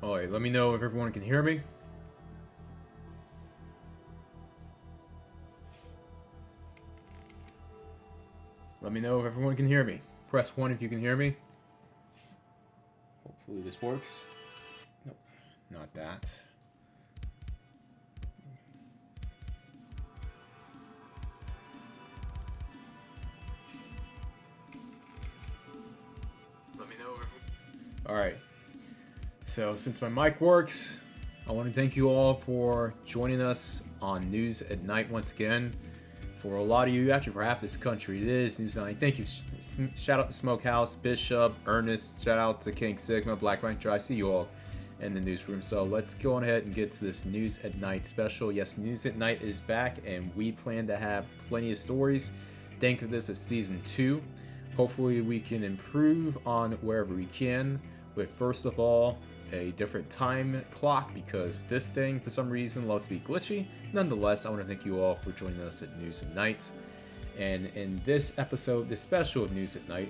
Alright, let me know if everyone can hear me. Let me know if everyone can hear me. Press 1 if you can hear me. Hopefully this works. Nope, not that. Let me know if... Alright. So, since my mic works, I want to thank you all for joining us on News at Night once again. For a lot of you, actually for half this country, it is News at Night. Thank you. Shout out to Smokehouse, Bishop, Ernest. Shout out to King Sigma, Black Ranger. I see you all in the newsroom. So let's go on ahead and get to this News at Night special. Yes, News at Night is back, and we plan to have plenty of stories. Think of this as Season 2. Hopefully we can improve on wherever we can. But first of all, a different time clock, because this thing for some reason loves to be glitchy. Nonetheless, I want to thank you all for joining us at News at Night. And in this episode, this special of News at Night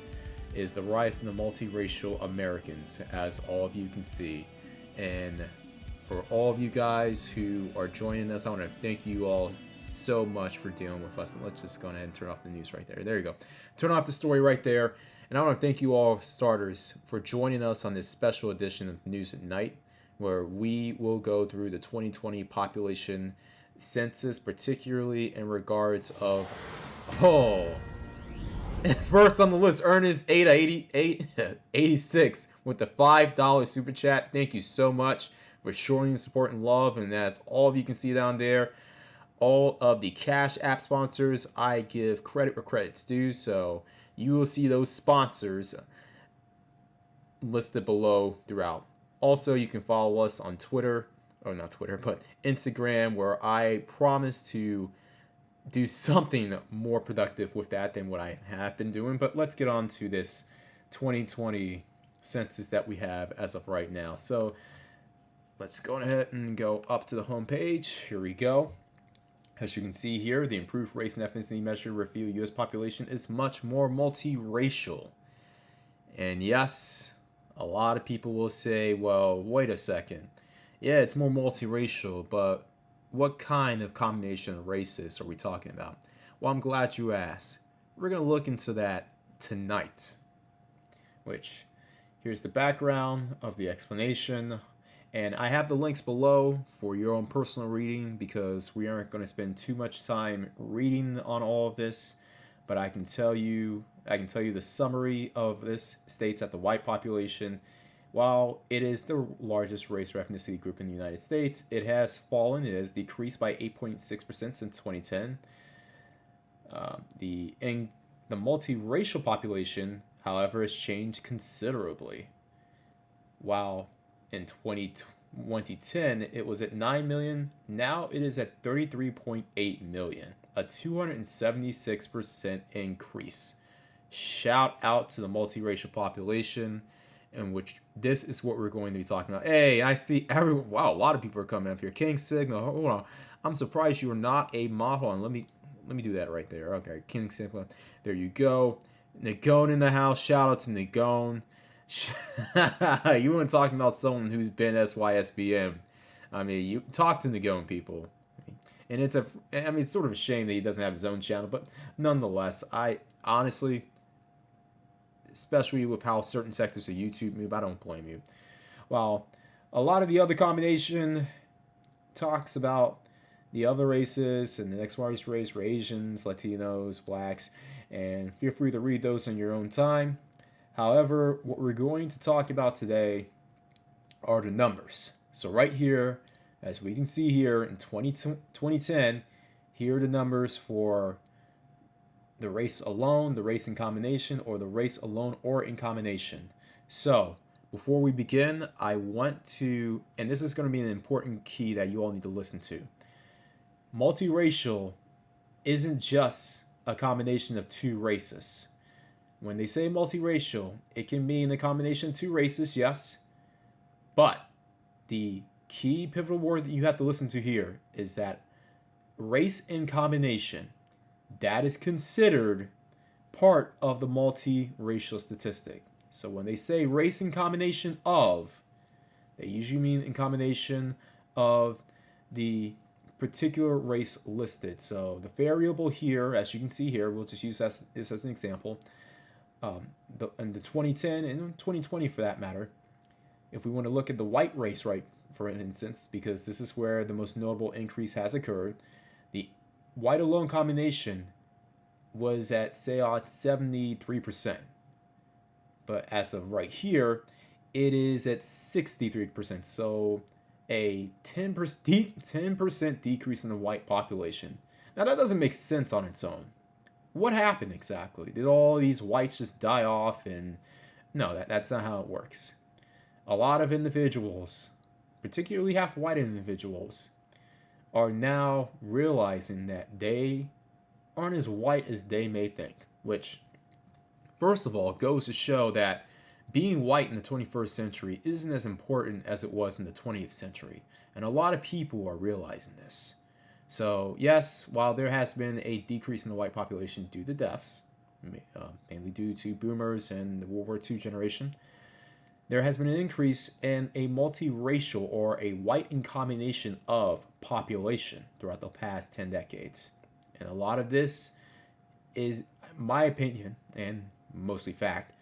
is the rise of the multiracial Americans, as all of you can see. And for all of you guys who are joining us, I want to thank you all so much for dealing with us. And let's just go ahead and turn off the news right there. There you go. Turn off the story right there. And I want to thank you all, starters, for joining us on this special edition of News at Night, where we will go through the 2020 population census, particularly in regards of... First on the list, Ernest 86 with the $5 super chat. Thank you so much for showing support and love. And as all of you can see down there, all of the Cash App sponsors, I give credit where credit's due. So you will see those sponsors listed below throughout. Also, you can follow us on Twitter, or not Twitter, but Instagram, where I promise to do something more productive with that than what I have been doing. But let's get on to this 2020 census that we have as of right now. So let's go ahead and go up to the home page. Here we go. As you can see here, the improved race and ethnicity measure reveal U.S. population is much more multiracial. And yes, a lot of people will say, well, wait a second. Yeah, it's more multiracial, but what kind of combination of races are we talking about? Well, I'm glad you asked. We're going to look into that tonight. Which, here's the background of the explanation. And I have the links below for your own personal reading, because we aren't going to spend too much time reading on all of this. But I can tell you the summary of this states that the white population, while it is the largest race or ethnicity group in the United States, it has fallen. It has decreased by 8.6% since 2010. The multiracial population, however, has changed considerably. While in 2010, it was at 9 million. Now it is at 33.8 million, a 276% increase. Shout out to the multiracial population, in which this is what we're going to be talking about. Hey, I see everyone. Wow, a lot of people are coming up here. King Sigma, hold on. I'm surprised you are not a mod. Hold on, let me do that right there. Okay, King Sigma. There you go. Nagone in the house. Shout out to Nagone. You weren't talking about someone who's been SYSBM. I mean, you talk to Nagone people. And it's sort of a shame that he doesn't have his own channel, but nonetheless, I honestly, especially with how certain sectors of YouTube move, I don't blame you. While a lot of the other combination talks about the other races and the next largest race were Asians, Latinos, blacks, and feel free to read those in your own time. However, what we're going to talk about today are the numbers. So right here, as we can see here in 2010, here are the numbers for the race alone, the race in combination, or the race alone or in combination. So before we begin, I want to, and this is going to be an important key that you all need to listen to. Multiracial isn't just a combination of two races. When they say multiracial, it can mean a combination of two races, yes. But the key pivotal word that you have to listen to here is that race in combination, that is considered part of the multiracial statistic. So when they say race in combination of, They usually mean in combination of the particular race listed. So the variable here, as you can see here, we'll just use this as an example. In the 2010 and 2020 for that matter, if we want to look at the white race, right, for instance, because this is where the most notable increase has occurred, the white alone combination was at, say, 73%. But as of right here, it is at 63%. So a 10% decrease in the white population. Now that doesn't make sense on its own. What happened exactly? Did all these whites just die off? And no, that's not how it works. A lot of individuals, particularly half white individuals, are now realizing that they aren't as white as they may think, which, first of all, goes to show that being white in the 21st century isn't as important as it was in the 20th century. And a lot of people are realizing this. So, yes, while there has been a decrease in the white population due to deaths, mainly due to boomers and the World War II generation, there has been an increase in a multiracial or a white in combination of population throughout the past 10 decades. And a lot of this is, my opinion, and mostly fact,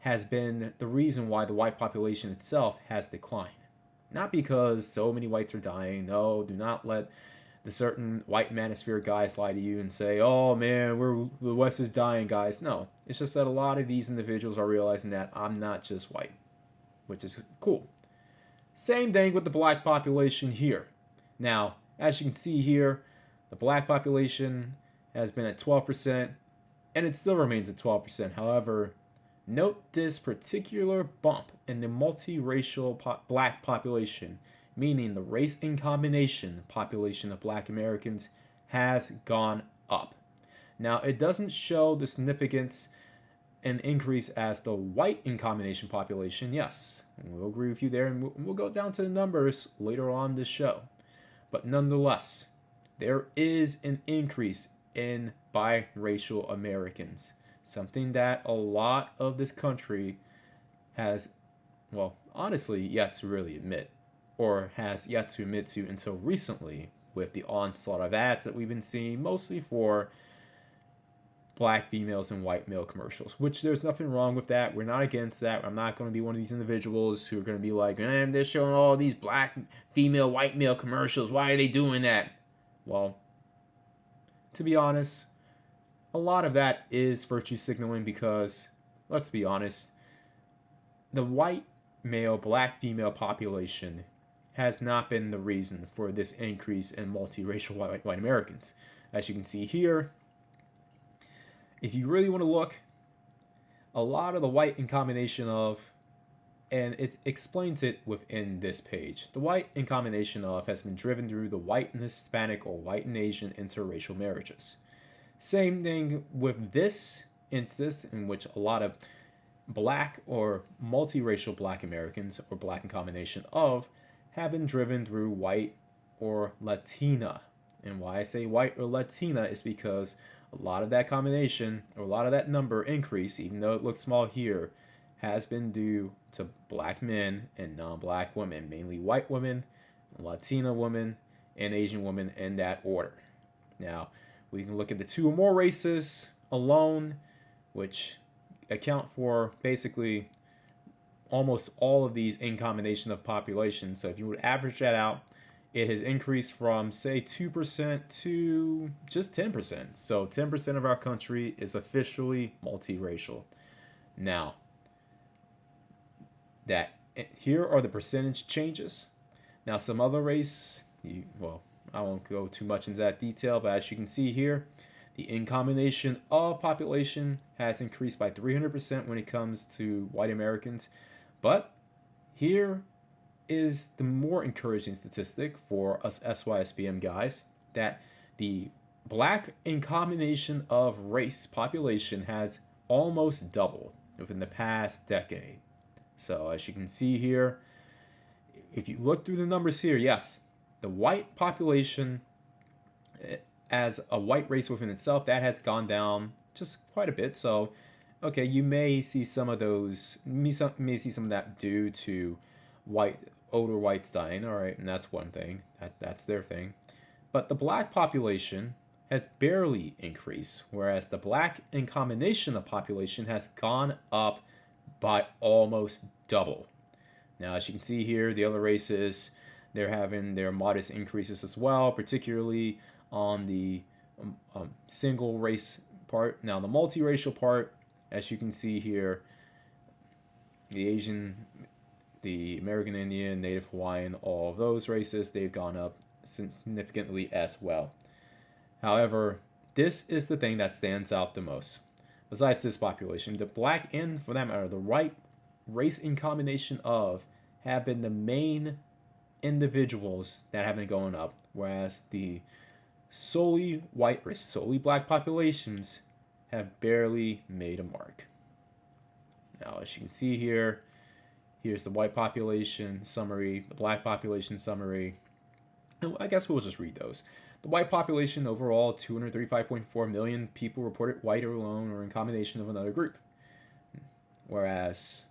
has been the reason why the white population itself has declined. Not because so many whites are dying. No, do not let the certain white manosphere guys lie to you and say, oh man, the West is dying, guys. No, it's just that a lot of these individuals are realizing that I'm not just white, which is cool. Same thing with the black population here. Now, as you can see here, the black population has been at 12%, and it still remains at 12%. However, note this particular bump in the multiracial black population, meaning the race in combination population of black Americans has gone up. Now, it doesn't show the significance and increase as the white in combination population. Yes, we'll agree with you there, and we'll go down to the numbers later on this show. But nonetheless, there is an increase in biracial Americans, something that a lot of this country has, well, honestly, yet to really admit, or has yet to admit to until recently with the onslaught of ads that we've been seeing, mostly for black females and white male commercials, which there's nothing wrong with that. We're not against that. I'm not going to be one of these individuals who are going to be like, man, they're showing all these black female, white male commercials. Why are they doing that? Well, to be honest, a lot of that is virtue signaling because, let's be honest, the white male, black female population has not been the reason for this increase in multiracial white Americans. As you can see here, if you really want to look, a lot of the white in combination of, and it explains it within this page, the white in combination of has been driven through the white and Hispanic or white and Asian interracial marriages. Same thing with this instance, in which a lot of black or multiracial black Americans, or black in combination of, have been driven through white or Latina. And why I say white or Latina is because a lot of that combination, or a lot of that number increase, even though it looks small here, has been due to black men and non-black women, mainly white women, Latina women, and Asian women in that order. Now, we can look at the two or more races alone, which account for basically almost all of these in combination of population. So if you would average that out, it has increased from, say, 2% to just 10%. So 10% of our country is officially multiracial. Now, that here are the percentage changes. Now, some other race, well, I won't go too much into that detail, but as you can see here, the in combination of population has increased by 300% when it comes to white Americans. But here is the more encouraging statistic for us SYSBM guys, that the black in combination of race population has almost doubled within the past decade. So as you can see here, if you look through the numbers here, yes, the white population as a white race within itself, that has gone down just quite a bit. So, okay, you may see some of those, may see some of that due to white older whites dying, all right, and that's one thing. That's their thing. But the black population has barely increased, whereas the black in combination of population has gone up by almost double. Now, as you can see here, the other races, they're having their modest increases as well, particularly on the single race part. Now, the multiracial part, as you can see here, the Asian, the American Indian, Native Hawaiian, all of those races, they've gone up significantly as well. However, this is the thing that stands out the most. Besides this population, the black and, for that matter, the white race in combination of have been the main individuals that have been going up, whereas the solely white or solely black populations have barely made a mark. Now, as you can see here, here's the white population summary, the black population summary, and I guess we'll just read those. The white population overall, 235.4 million people reported white or alone or in combination of another group. Whereas,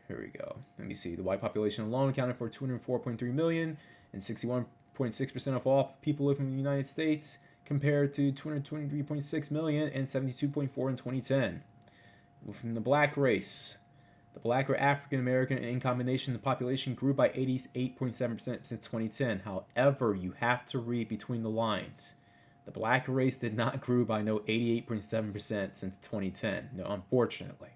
here we go. Let me see. The white population alone accounted for 204.3 million and 61.6% of all people living in the United States, compared to 223.6 million and 72.4% in 2010. Within the black race, the black or African American in combination, the population grew by 88.7% since 2010. However, you have to read between the lines. The black race did not grow by no 88.7% since 2010. No, unfortunately.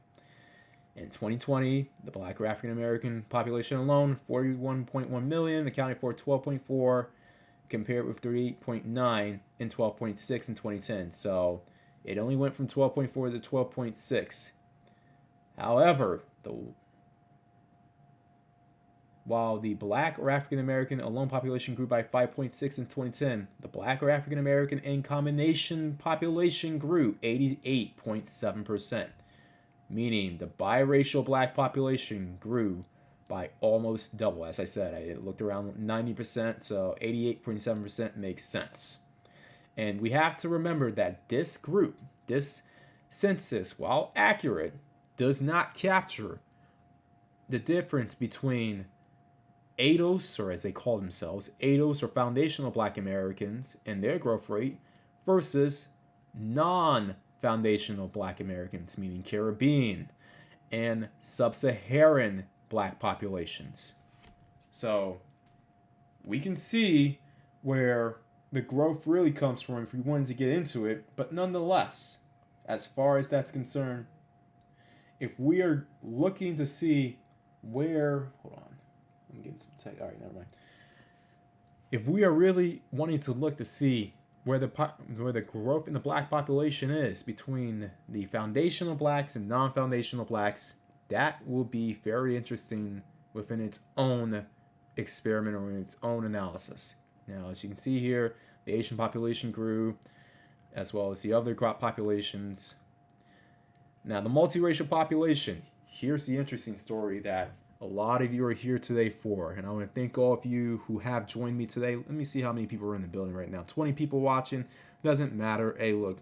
In 2020, the black or African American population alone, 41.1 million, accounted for 12.4, compared with 38.9 and 12.6 in 2010. So it only went from 12.4 to 12.6. However, while the black or African American alone population grew by 5.6 in 2010, the black or African American in combination population grew 88.7%, meaning the biracial black population grew by almost double. As I said, I looked around 90%, so 88.7% makes sense. And we have to remember that this group, this census, while accurate, does not capture the difference between ADOS, or as they call themselves, ADOS or foundational black Americans and their growth rate versus non-foundational black Americans, meaning Caribbean and sub-Saharan black populations. So we can see where the growth really comes from if we wanted to get into it, but nonetheless, as far as that's concerned, if we are looking to see where, hold on, I'm getting some tech. All right, never mind. If we are really wanting to look to see where the growth in the black population is between the foundational blacks and non-foundational blacks, that will be very interesting within its own experiment or in its own analysis. Now, as you can see here, the Asian population grew, as well as the other crop populations. Now, the multiracial population, here's the interesting story that a lot of you are here today for. And I want to thank all of you who have joined me today. Let me see how many people are in the building right now. 20 people watching. Doesn't matter. Hey, look,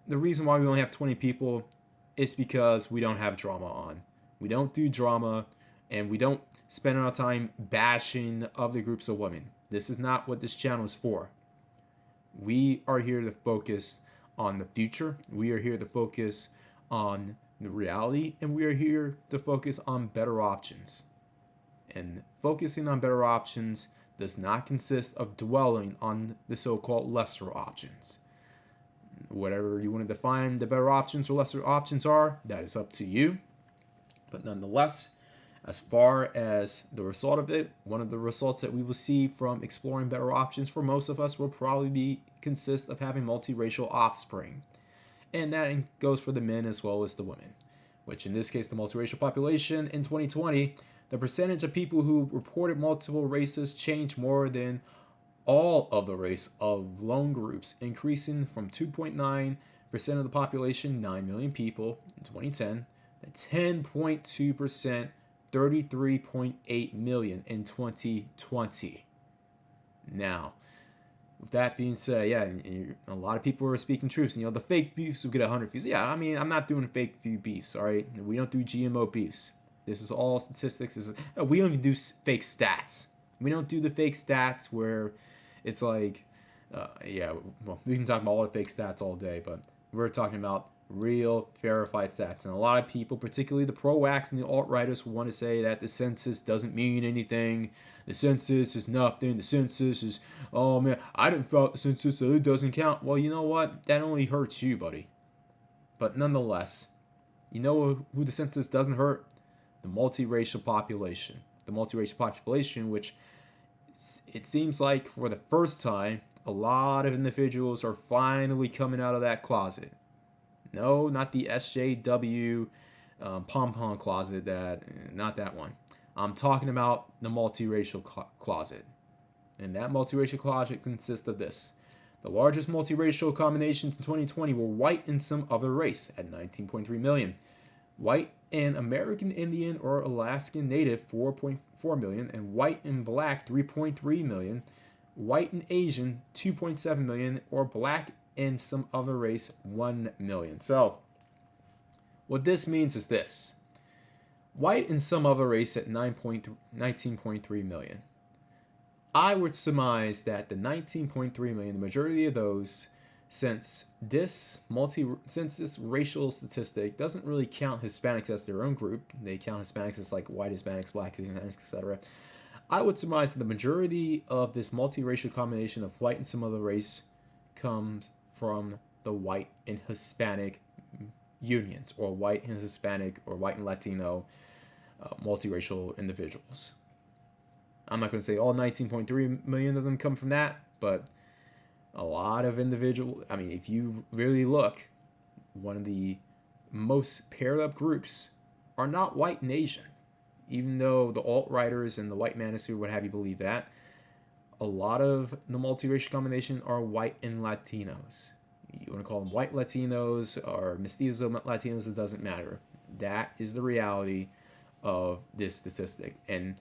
the reason why we only have 20 people is because we don't have drama on. We don't do drama, and we don't spend our time bashing other groups of women. This is not what this channel is for. We are here to focus on the future. We are here to focus on the reality, and we are here to focus on better options. And focusing on better options does not consist of dwelling on the so-called lesser options. Whatever you want to define the better options or lesser options are, that is up to you. But nonetheless, as far as the result of it, one of the results that we will see from exploring better options for most of us will probably consist of having multiracial offspring. And that goes for the men as well as the women, which in this case, the multiracial population in 2020, the percentage of people who reported multiple races changed more than all of the race of lone groups, increasing from 2.9% of the population, 9 million people in 2010, to 10.2%, 33.8 million in 2020. Now, with that being said, yeah, a lot of people are speaking truths. And, the fake beefs will get 100 views. Yeah, I mean, I'm not doing fake few beefs, all right? We don't do GMO beefs. This is all statistics. We don't even do fake stats. We don't do the fake stats where it's like, yeah, well, we can talk about all the fake stats all day, but we're talking about real verified stats. And a lot of people, particularly the pro-vax and the alt-righters, want to say that the census doesn't mean anything. The census is nothing. The census is, oh man, I didn't fill out the census, so it doesn't count. Well, you know what? That only hurts you, buddy. But nonetheless, you know who the census doesn't hurt? The multiracial population. The multiracial population, which it seems like for the first time, a lot of individuals are finally coming out of that closet. No, not the SJW pom-pom closet, not that one. I'm talking about the multiracial closet. And that multiracial closet consists of this. The largest multiracial combinations in 2020 were white and some other race at 19.3 million. White and American Indian or Alaskan Native 4.4 million, and white and black 3.3 million. White and Asian 2.7 million, or black and some other race 1 million. So, what this means is this. White and some other race at 19.3 million. I would surmise that the 19.3 million, the majority of those, since this racial statistic doesn't really count Hispanics as their own group, they count Hispanics as like white Hispanics, black Hispanics, etc. I would surmise that the majority of this multiracial combination of white and some other race comes from the white and Hispanic unions, or white and Hispanic, or white and Latino multiracial individuals. I'm not going to say all 19.3 million of them come from that, but a lot of individuals. I mean, if you really look, one of the most paired up groups are not white and Asian, even though the alt-righters and the white manosphere would have you believe that. A lot of the multiracial combination are white and Latinos. You want to call them white Latinos or mestizo Latinos, it doesn't matter. That is the reality of this statistic. And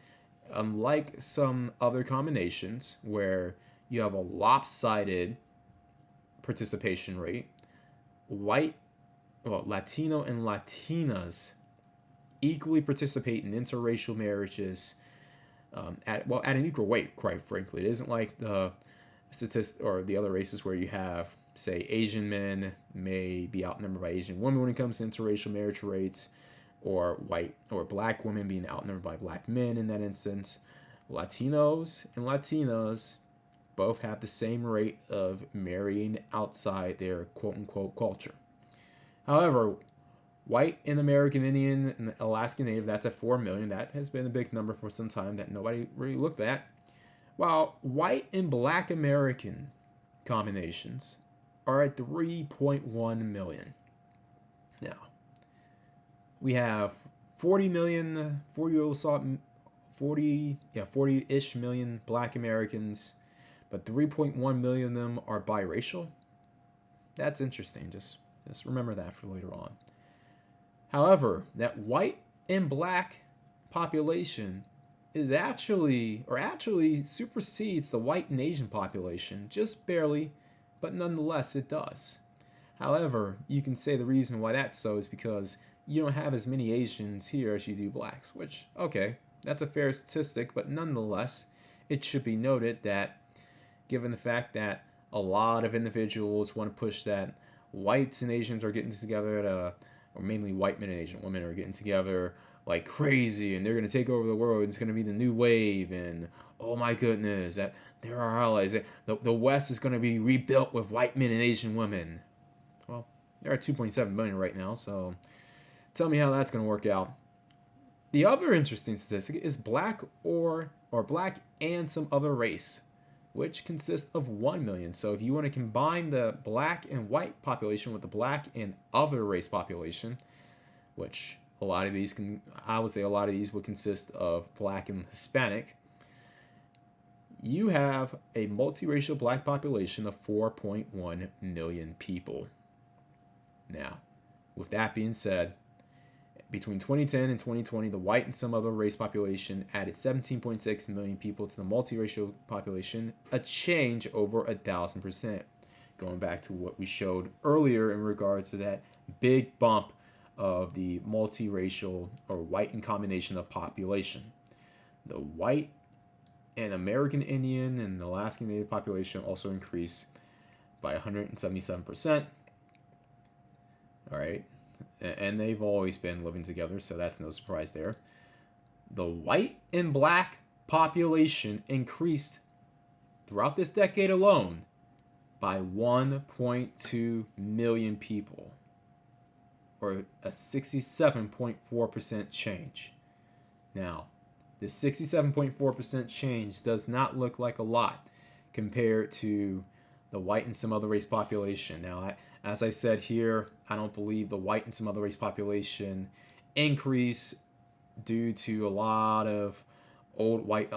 unlike some other combinations where you have a lopsided participation rate, Latino and Latinas equally participate in interracial marriages at an equal weight, quite frankly. It isn't like the or the other races where you have, say, Asian men may be outnumbered by Asian women when it comes to interracial marriage rates, or white or black women being outnumbered by black men in that instance. Latinos and Latinas both have the same rate of marrying outside their quote-unquote culture. However, white and American Indian and Alaskan Native, that's at 4 million. That has been a big number for some time that nobody really looked at. While white and black American combinations are at 3.1 million. Now, we have 40-ish million black Americans, but 3.1 million of them are biracial. That's interesting. Just remember that for later on. However, that white and black population is actually supersedes the white and Asian population, just barely, but nonetheless it does. However, you can say the reason why that's so is because you don't have as many Asians here as you do blacks, which, okay, that's a fair statistic, but nonetheless, it should be noted that given the fact that a lot of individuals want to push that whites and Asians are getting together or mainly white men and Asian women are getting together like crazy, and they're going to take over the world, and it's going to be the new wave, and oh my goodness, that they're our allies. The West is going to be rebuilt with white men and Asian women. Well, they're at 2.7 million right now, so tell me how that's going to work out. The other interesting statistic is black or black and some other race, which consists of 1 million. So if you want to combine the black and white population with the black and other race population, which a lot of these would consist of black and Hispanic, you have a multiracial black population of 4.1 million people. Now, with that being said, between 2010 and 2020, the white and some other race population added 17.6 million people to the multiracial population, a change over 1,000%. Going back to what we showed earlier in regards to that big bump of the multiracial or white in combination of population. The white and American Indian and Alaskan Native population also increased by 177%. All right. And they've always been living together, so that's no surprise there. The white and black population increased throughout this decade alone by 1.2 million people, or a 67.4% change. Now, the 67.4% change does not look like a lot compared to the white and some other race population. Now, as I said here, I don't believe the white and some other race population increase due to a lot of old white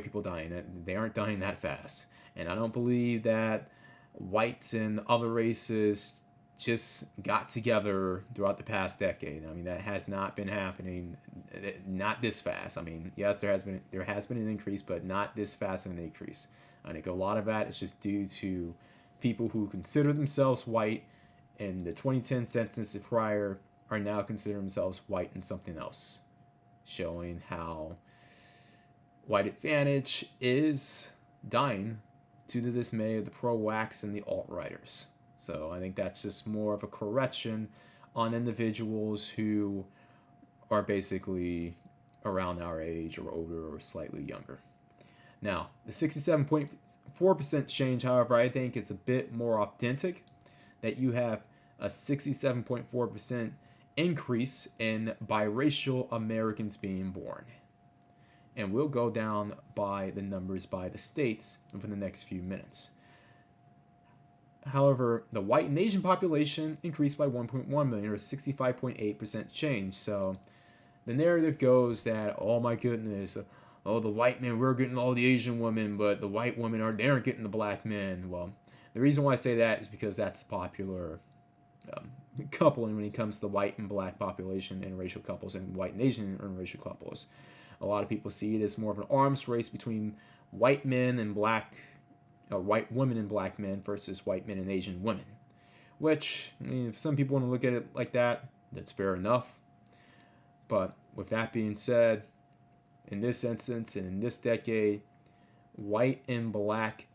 people dying. They aren't dying that fast. And I don't believe that whites and other races just got together throughout the past decade. I mean, that has not been happening, not this fast. I mean, yes, there has been an increase, but not this fast an increase. I think a lot of that is just due to people who consider themselves white in the 2010 census prior are now considering themselves white and something else, showing how white advantage is dying to the dismay of the pro-wax and the alt-righters. So I think that's just more of a correction on individuals who are basically around our age or older or slightly younger. Now, the 67.4% change, however, I think it's a bit more authentic that you have a 67.4% increase in biracial Americans being born. And we'll go down by the numbers by the states for the next few minutes. However, the white and Asian population increased by 1.1 million, or 65.8% change. So the narrative goes that, oh my goodness, oh, the white men, we're getting all the Asian women, but the white women aren't getting the black men. Well, the reason why I say that is because that's the popular coupling when it comes to the white and black population interracial couples and white and Asian interracial couples. A lot of people see it as more of an arms race between white men and white women and black men versus white men and Asian women. Which, I mean, if some people want to look at it like that, that's fair enough. But with that being said, in this instance and in this decade, white and black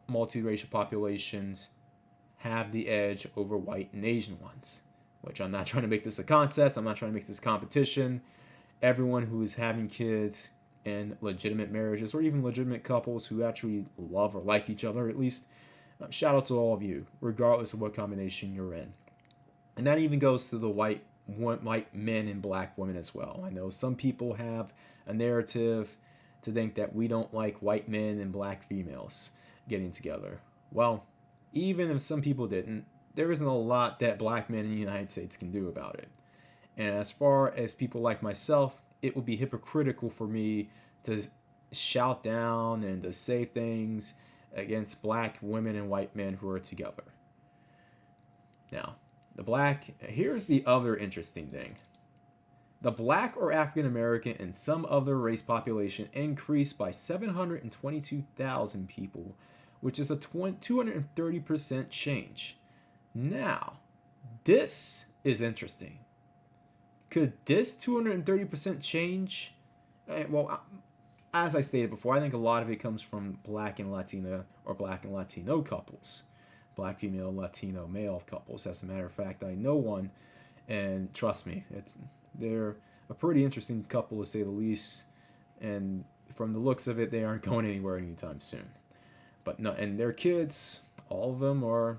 multiracial populations have the edge over white and Asian ones. Which I'm not trying to make this a contest. I'm not trying to make this a competition. Everyone who is having kids in legitimate marriages or even legitimate couples who actually love or like each other, at least, shout out to all of you, regardless of what combination you're in. And that even goes to the white men and black women as well. I know some people have a narrative to think that we don't like white men and black females getting together. Well, even if some people didn't, there isn't a lot that black men in the United States can do about it. And as far as people like myself, it would be hypocritical for me to shout down and to say things against black women and white men who are together. Now, here's the other interesting thing. The black or African American and some other race population increased by 722,000 people, which is a 230% change. Now, this is interesting. Could this 230% change? Well, as I stated before, I think a lot of it comes from black and Latina or black and Latino couples. Black female, Latino male couples. As a matter of fact, I know one, and trust me, they're a pretty interesting couple to say the least. And from the looks of it, they aren't going anywhere anytime soon. But no, and their kids, all of them are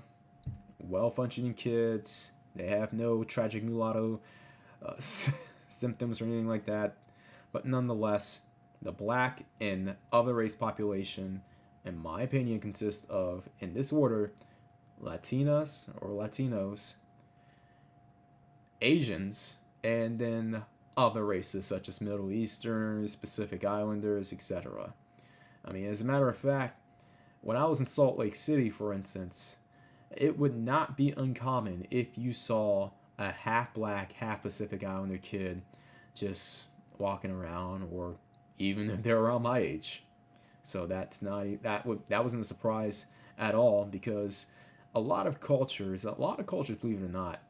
well-functioning kids. They have no tragic mulatto symptoms or anything like that. But nonetheless, the black and other race population, in my opinion, consists of, in this order, Latinas or Latinos, Asians, and then other races such as Middle Easterns, Pacific Islanders, etc. I mean, as a matter of fact, when I was in Salt Lake City, for instance, it would not be uncommon if you saw a half black, half Pacific Islander kid just walking around, or even if they're around my age. So that wasn't a surprise at all, because a lot of cultures, believe it or not,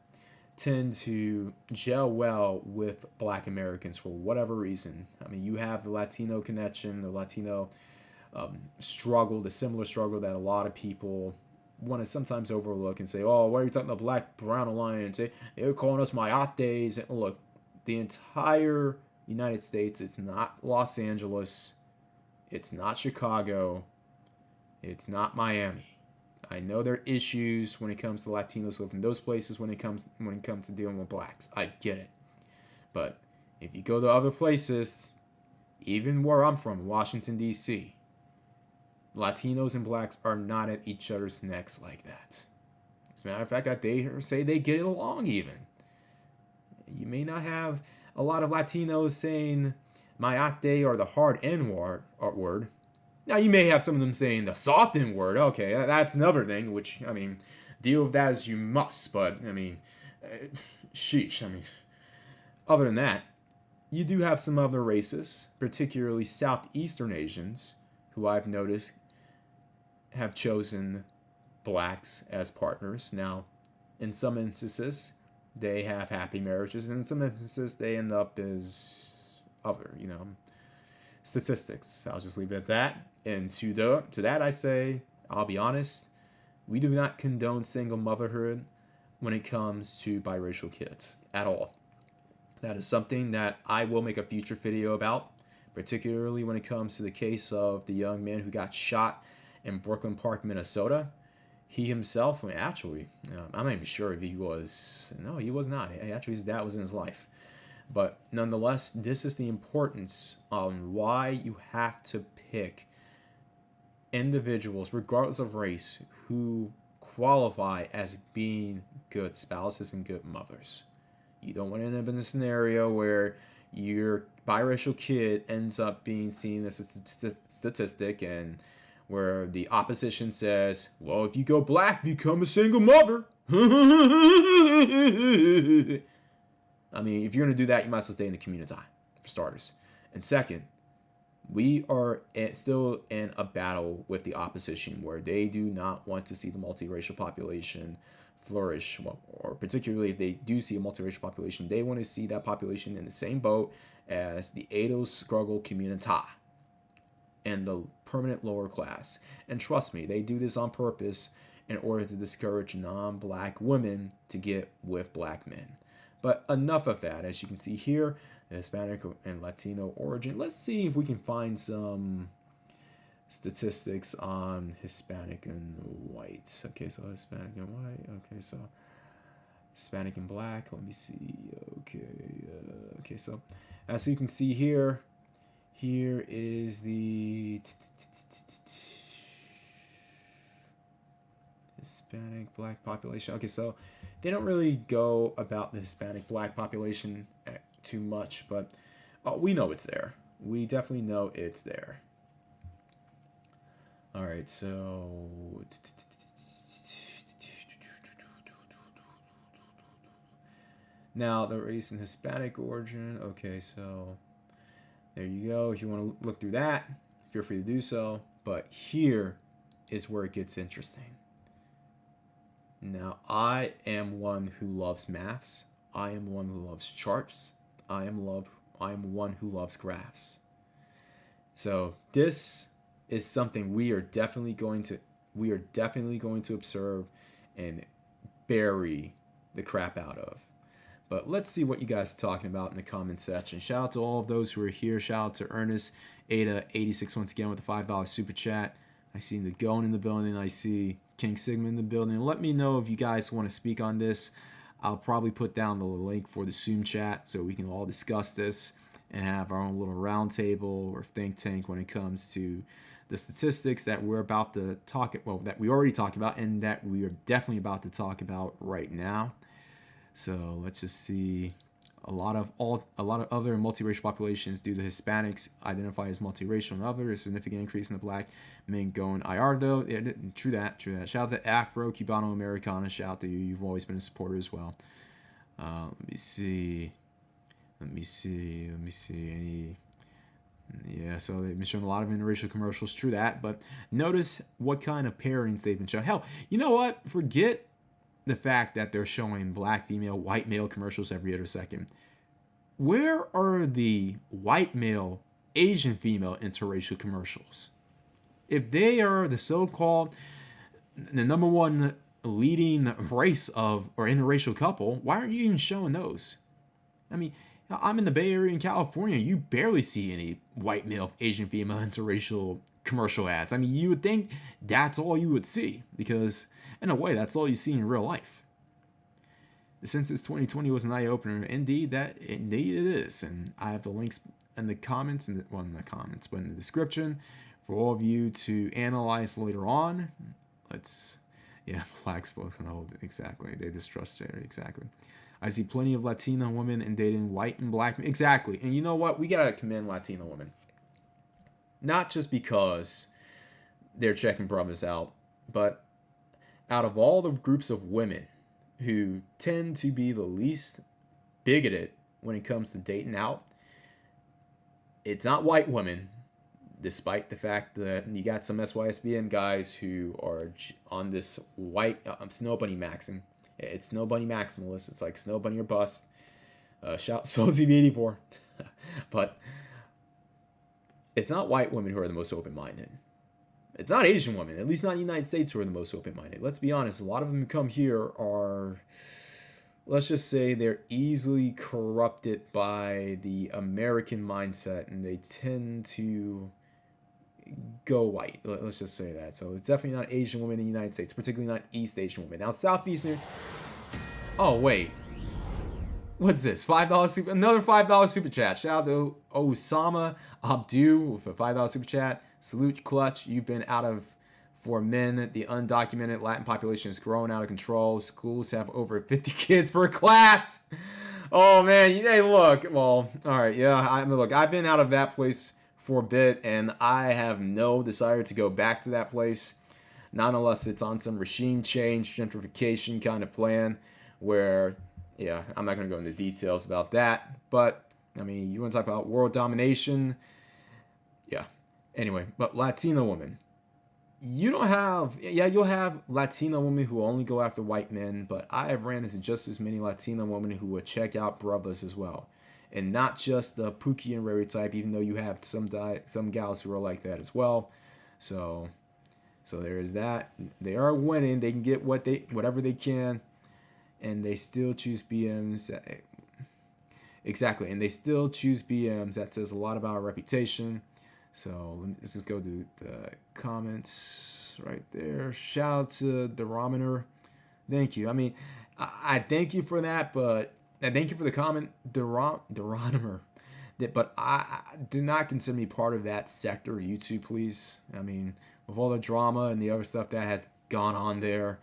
tend to gel well with Black Americans for whatever reason. I mean, you have the Latino connection, the Latino struggle, the similar struggle that a lot of people want to sometimes overlook and say, "Oh, why are you talking about Black Brown Alliance? They're calling us Mayates." And look, the entire United States, it's not Los Angeles, it's not Chicago, it's not Miami. I know there are issues when it comes to Latinos living in those places when it comes to dealing with blacks. I get it. But if you go to other places, even where I'm from, Washington, D.C., Latinos and blacks are not at each other's necks like that. As a matter of fact, they say they get along even. You may not have a lot of Latinos saying Mayate or the hard N word. Now, you may have some of them saying the soft N word. Okay, that's another thing, which, I mean, deal with that as you must. But, I mean, sheesh. I mean, other than that, you do have some other races, particularly Southeastern Asians, who I've noticed have chosen blacks as partners. Now, in some instances, they have happy marriages, and in some instances, they end up as other, statistics. I'll just leave it at that. And to that I say, I'll be honest, we do not condone single motherhood when it comes to biracial kids at all. That is something that I will make a future video about, particularly when it comes to the case of the young man who got shot in Brooklyn Park, Minnesota. He himself, I'm not even sure if he was. No, he was not. Actually, his dad was in his life. But nonetheless, this is the importance on why you have to pick individuals, regardless of race, who qualify as being good spouses and good mothers. You don't want to end up in a scenario where your biracial kid ends up being seen as a statistic, and where the opposition says, well, if you go black, become a single mother. I mean, if you're going to do that, you might as well stay in the community, for starters. And second, we are still in a battle with the opposition where they do not want to see the multiracial population flourish. Or particularly if they do see a multiracial population, they want to see that population in the same boat as the Edo struggle community and the permanent lower class. And trust me, they do this on purpose in order to discourage non-black women to get with black men. But enough of that. As you can see here, Hispanic and Latino origin. Let's see if we can find some statistics on Hispanic and white. Okay, so Hispanic and white. Okay, so Hispanic and black. Let me see. Okay, so as you can see here, here is the Hispanic black population. Okay, so they don't really go about the Hispanic black population too much, but we know it's there. We definitely know it's there. All right, so now the race and Hispanic origin. Okay, so there you go. If you want to look through that, feel free to do so. But here is where it gets interesting. Now, I am one who loves maths. I am one who loves charts. I am one who loves graphs. So this is something we are definitely going to observe and bury the crap out of. But let's see what you guys are talking about in the comment section. Shout out to all of those who are here. Shout out to Ernest Ada86 once again with the $5 super chat. I see the Going in the building. I see King Sigma in the building. Let me know if you guys want to speak on this. I'll probably put down the link for the Zoom chat so we can all discuss this and have our own little round table or think tank when it comes to the statistics that we're about to talk about, that we already talked about and that we are definitely about to talk about right now. So let's just see. A lot of other multiracial populations do the Hispanics identify as multiracial and other. A significant increase in the black men going IR though. Yeah, true that. Shout out to Afro Cubano Americana. Shout out to you. You've always been a supporter as well. Let me see. Yeah, so they've been showing a lot of interracial commercials. True that. But notice what kind of pairings they've been showing. Hell, you know what? Forget the fact that they're showing black female, white male commercials every other second. Where are the white male, Asian female interracial commercials? If they are the so-called the number one leading race of or interracial couple, why aren't you even showing those? I mean, I'm in the Bay Area in California. You barely see any white male, Asian female interracial commercial ads. I mean, you would think that's all you would see because, in a way, that's all you see in real life. The Census 2020 was an eye-opener. Indeed it is. And I have the links in the comments, in the description for all of you to analyze later on. Blacks folks on hold. Exactly. They distrust Jerry. Exactly. I see plenty of Latina women and dating white and black men. Exactly. And you know what? We got to commend Latina women. Not just because they're checking brothers out, but out of all the groups of women who tend to be the least bigoted when it comes to dating out, it's not white women, despite the fact that you got some SYSBM guys who are on this white snow bunny maxing. It's snow bunny maximalist. It's like snow bunny or bust. Shout Soul TV84. But it's not white women who are the most open-minded. It's not Asian women, at least not in the United States, who are the most open-minded. Let's be honest, a lot of them who come here are, let's just say they're easily corrupted by the American mindset, and they tend to go white. Let's just say that. So it's definitely not Asian women in the United States, particularly not East Asian women. Now, Southeastern... Oh, wait. What's this? $5 super... Another $5 super chat. Shout out to Ousama Joins with a $5 super chat. Salute Clutch. You've been out of for men. The undocumented Latin population is growing out of control. Schools have over 50 kids per class. Oh, man. Hey, look. Well, all right. Yeah, look, I've been out of that place for a bit, and I have no desire to go back to that place. Not unless it's on some regime change, gentrification kind of plan where... Yeah, I'm not going to go into details about that. But, I mean, you want to talk about world domination? Yeah. Anyway, but Latina women. You don't have... Yeah, you'll have Latina women who only go after white men. But I have ran into just as many Latina women who would check out brothers as well. And not just the Pookie and Rary type, even though you have some gals who are like that as well. So there is that. They are winning. They can get whatever they can. And they still choose BMs. Exactly. And they still choose BMs. That says a lot about our reputation. So let's just go to the comments right there. Shout out to Derometer. Thank you. I mean, I thank you for that, but I thank you for the comment, Derometer. But I do not consider me part of that sector, YouTube, please. I mean, with all the drama and the other stuff that has gone on there.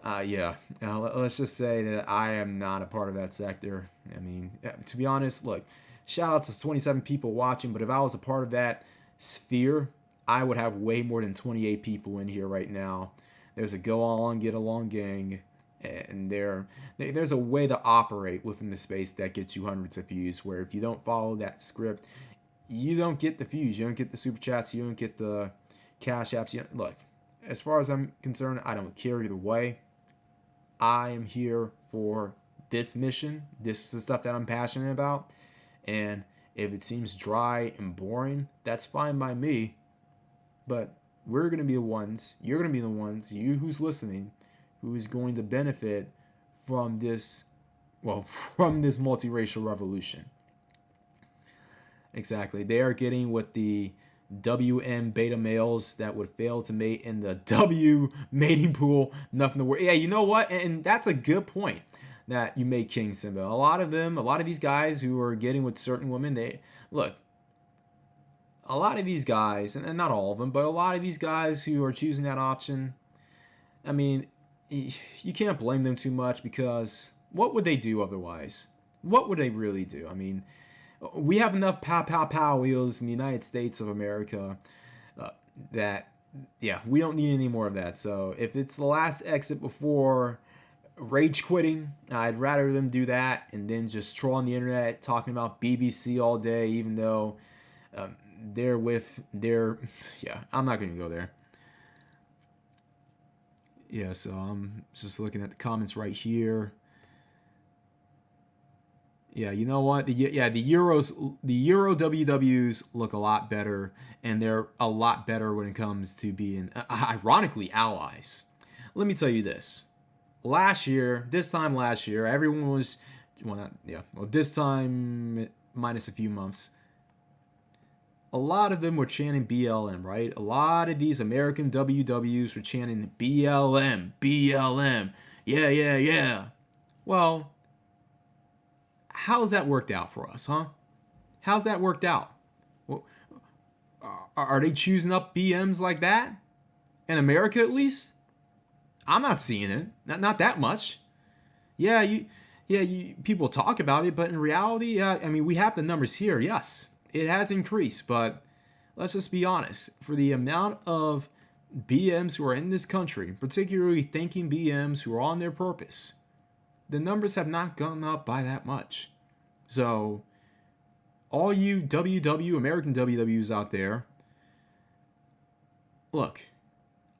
Let's just say that I am not a part of that sector. I mean, to be honest, look, shout out to 27 people watching, but if I was a part of that sphere, I would have way more than 28 people in here right now. There's a go along, get along gang, and there's a way to operate within the space that gets you hundreds of views, where if you don't follow that script, you don't get the views, you don't get the super chats, you don't get the cash apps. Look, as far as I'm concerned, I don't care either way. I am here for this mission. This is the stuff that I'm passionate about. And if it seems dry and boring, that's fine by me. But we're going to be the ones, you're going to be the ones, you who's listening, who is going to benefit from this multiracial revolution. Exactly. They are getting what the WM beta males that would fail to mate in the W mating pool. Nothing to worry. Yeah, you know what? And that's a good point that you make, King Simba. A lot of these guys who are getting with certain women, a lot of these guys, and not all of them, but a lot of these guys who are choosing that option, I mean, you can't blame them too much, because what would they do otherwise? What would they really do? I mean, we have enough pow wheels in the United States of America that, we don't need any more of that. So if it's the last exit before rage quitting, I'd rather them do that and then just troll on the internet talking about BBC all day, even though I'm not going to go there. Yeah, so I'm just looking at the comments right here. Yeah, you know what? The Euro WWs look a lot better, and they're a lot better when it comes to being, ironically, allies. Let me tell you this: this time last year, everyone was, well, not, yeah, well, this time minus a few months, a lot of them were chanting BLM, right? A lot of these American WWs were chanting BLM, BLM, yeah, yeah, yeah. Well, how's that worked out for us, huh? How's that worked out? Well, are they choosing up BMs like that? In America, at least? I'm not seeing it. Not that much. Yeah, people talk about it, but in reality, I mean, we have the numbers here. Yes, it has increased, but let's just be honest. For the amount of BMs who are in this country, particularly thinking BMs who are on their purpose, the numbers have not gone up by that much. So, all you American WWs out there, look,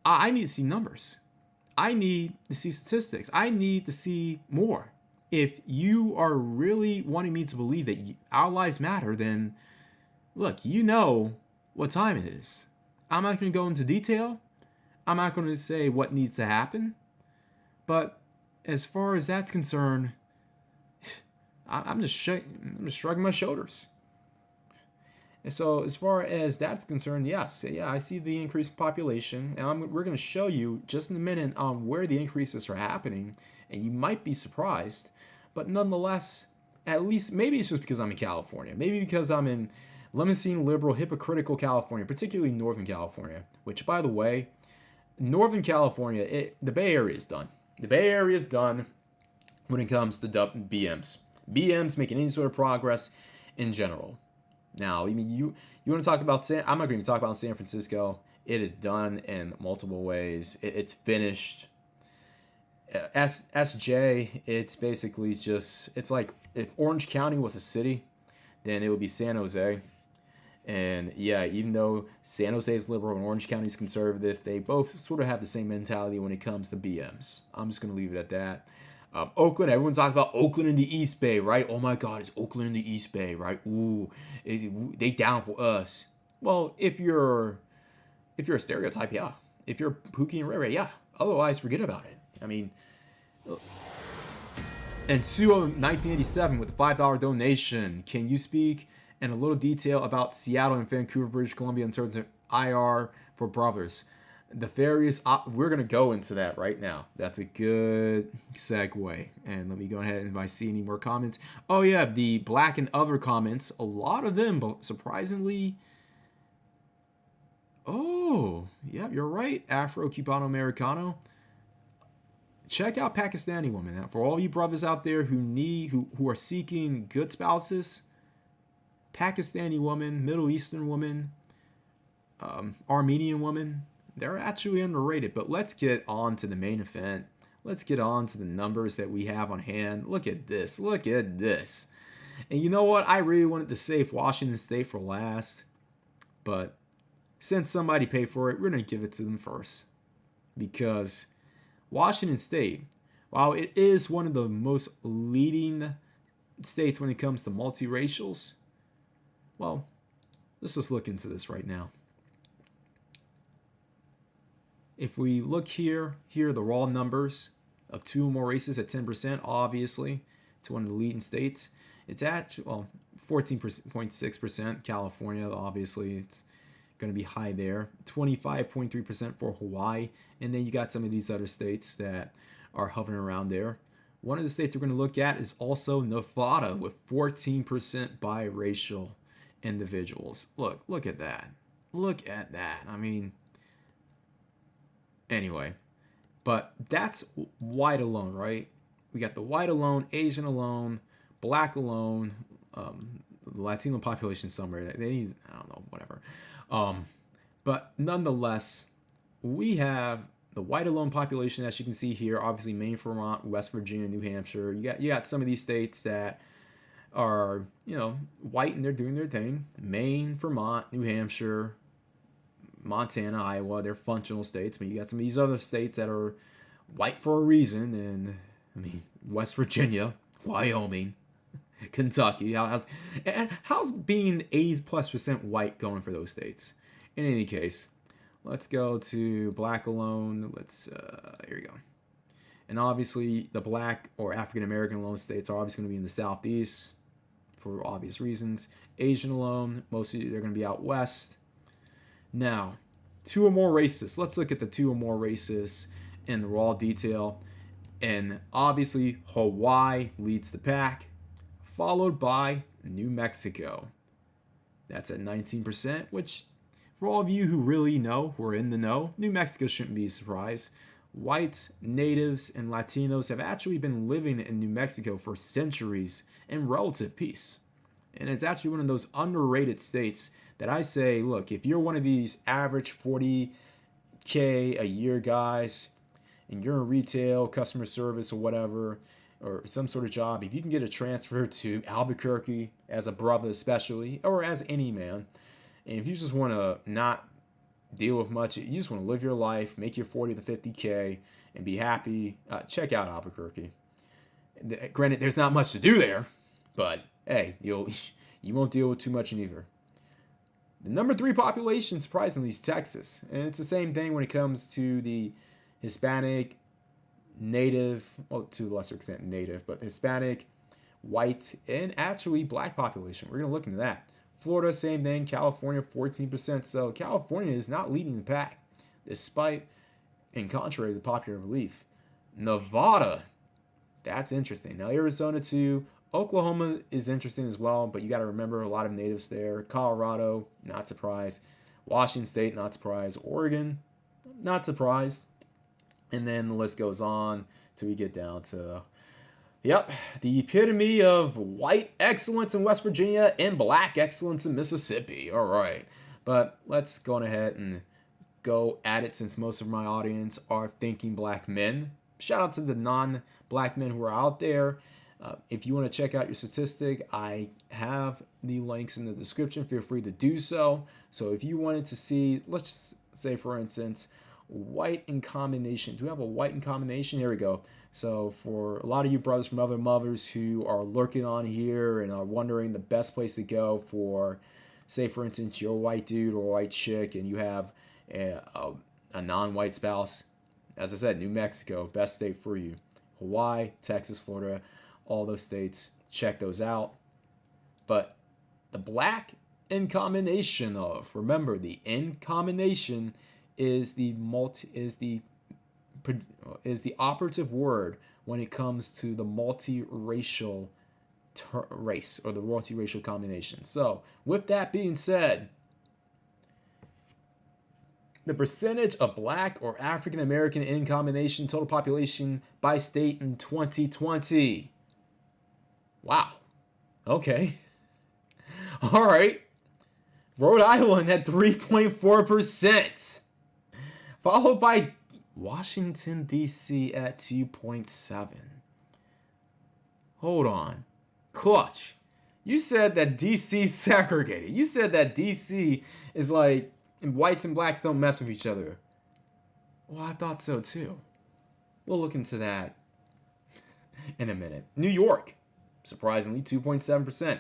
I need to see numbers. I need to see statistics. I need to see more. If you are really wanting me to believe that our lives matter, then look, you know what time it is. I'm not going to go into detail. I'm not going to say what needs to happen. But as far as that's concerned, I'm just shrugging my shoulders. And so, as far as that's concerned, yes, yeah, I see the increased population, and we're going to show you just in a minute on where the increases are happening, and you might be surprised, but nonetheless, at least maybe it's just because I'm in California, maybe because I'm in limousine liberal, hypocritical California, particularly Northern California. Which, by the way, Northern California, the Bay Area is done. The Bay Area is done when it comes to BMs. BMs making any sort of progress in general. Now, I mean, you want to talk about I'm not going to talk about San Francisco. It is done in multiple ways. It's finished. SJ, it's basically just, it's like if Orange County was a city, then it would be San Jose. And yeah, even though San Jose is liberal and Orange County is conservative, they both sort of have the same mentality when it comes to BMs. I'm just going to leave it at that. Oakland, everyone's talking about Oakland in the East Bay, right? Oh my God, it's Oakland in the East Bay, right? Ooh, they down for us. Well, if you're a stereotype, yeah. If you're Pookie and Ray Ray, yeah. Otherwise, forget about it. I mean, and Suo 1987 with the $5 donation. Can you speak in a little detail about Seattle and Vancouver, British Columbia in terms of IR for brothers? The various, we're going to go into that right now. That's a good segue. And let me go ahead and if I see any more comments. Oh yeah, the black and other comments, a lot of them, but surprisingly, oh, yeah, you're right, Afro Cubano Americano. Check out Pakistani women. For all you brothers out there who are seeking good spouses, Pakistani woman, Middle Eastern woman, Armenian woman, they're actually underrated. But let's get on to the main event. Let's get on to the numbers that we have on hand. Look at this. Look at this. And you know what? I really wanted to save Washington State for last. But since somebody paid for it, we're going to give it to them first. Because Washington State, while it is one of the most leading states when it comes to multiracials, well, let's just look into this right now. If we look here are the raw numbers of two or more races at 10%, obviously, it's one of the leading states. It's at, 14.6%. California, obviously, it's going to be high there. 25.3% for Hawaii. And then you got some of these other states that are hovering around there. One of the states we're going to look at is also Nevada with 14% biracial individuals. Look at that. Look at that. I mean, anyway, but that's white alone, right? We got the white alone, Asian alone, black alone, the Latino population somewhere. They need, I don't know, whatever. But nonetheless, we have the white alone population, as you can see here. Obviously, Maine, Vermont, West Virginia, New Hampshire. You got some of these states that are, white and they're doing their thing. Maine, Vermont, New Hampshire, Montana, Iowa, they're functional states. But you got some of these other states that are white for a reason, and I mean West Virginia, Wyoming, Kentucky. How's being 80+% white going for those states? In any case, let's go to black alone. Here we go. And obviously, the black or African American alone states are obviously going to be in the southeast for obvious reasons. Asian alone, mostly they're going to be out west. Now, 2 or more races. Let's look at the 2 or more races in the raw detail. And obviously, Hawaii leads the pack, followed by New Mexico. That's at 19%, which for all of you who really know, who are in the know, New Mexico shouldn't be a surprise. Whites, natives, and Latinos have actually been living in New Mexico for centuries in relative peace. And it's actually one of those underrated states that I say, look, if you're one of these average 40K a year guys, and you're in retail, customer service, or whatever, or some sort of job, if you can get a transfer to Albuquerque as a brother especially, or as any man, and if you just want to not deal with much, you just want to live your life, make your 40 to 50K, and be happy, check out Albuquerque. Granted, there's not much to do there, but hey, you won't deal with too much in either. The number 3 population, surprisingly, is Texas. And it's the same thing when it comes to the Hispanic, native, well, to a lesser extent native, but Hispanic, white, and actually black population. We're going to look into that. Florida, same thing. California, 14%. So California is not leading the pack, despite, and contrary to popular belief. Nevada, that's interesting. Now, Arizona, too. Oklahoma is interesting as well, but you got to remember a lot of natives there. Colorado, not surprised. Washington State, not surprised. Oregon, not surprised. And then the list goes on till we get down to, the epitome of white excellence in West Virginia and black excellence in Mississippi. All right. But let's go on ahead and go at it since most of my audience are thinking black men. Shout out to the non-black men who are out there. If you want to check out your statistic, I have the links in the description. Feel free to do so. So if you wanted to see, let's just say, for instance, white in combination. Do we have a white in combination? Here we go. So for a lot of you brothers from other mothers who are lurking on here and are wondering the best place to go for, say, for instance, you're a white dude or a white chick and you have a non-white spouse. As I said, New Mexico, best state for you. Hawaii, Texas, Florida, all those states, check those out. But the black in combination of, remember, the in combination is the operative word when it comes to the multiracial race or the multiracial combination. So, with that being said, the percentage of black or African American in combination total population by state in 2020. Wow. Okay. All right. Rhode Island had 3.4%, followed by Washington, D.C. at 2.7%. Hold on. Clutch, you said that D.C. segregated. You said that D.C. is like, and whites and blacks don't mess with each other. Well, I thought so too. We'll look into that in a minute. New York, surprisingly, 2.7%.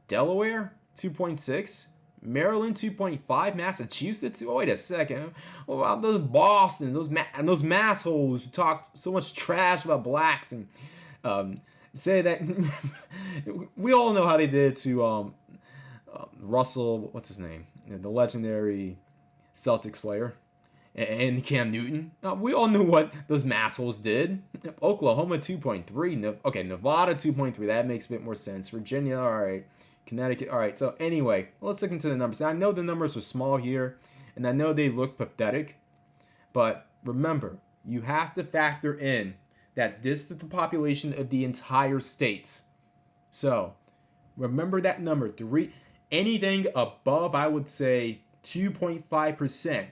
Delaware, 2.6%. Maryland, 2.5%. Massachusetts, oh, wait a second. What about those Boston, those massholes who talk so much trash about blacks and say that we all know how they did to Russell, what's his name? The legendary Celtics player, and Cam Newton. We all knew what those massholes did. Oklahoma, 2.3%. Okay, Nevada, 2.3%. That makes a bit more sense. Virginia, all right. Connecticut, all right. So anyway, let's look into the numbers. Now, I know the numbers are small here, and I know they look pathetic, but remember, you have to factor in that this is the population of the entire state. So remember that number, 3. Anything above, I would say, 2.5%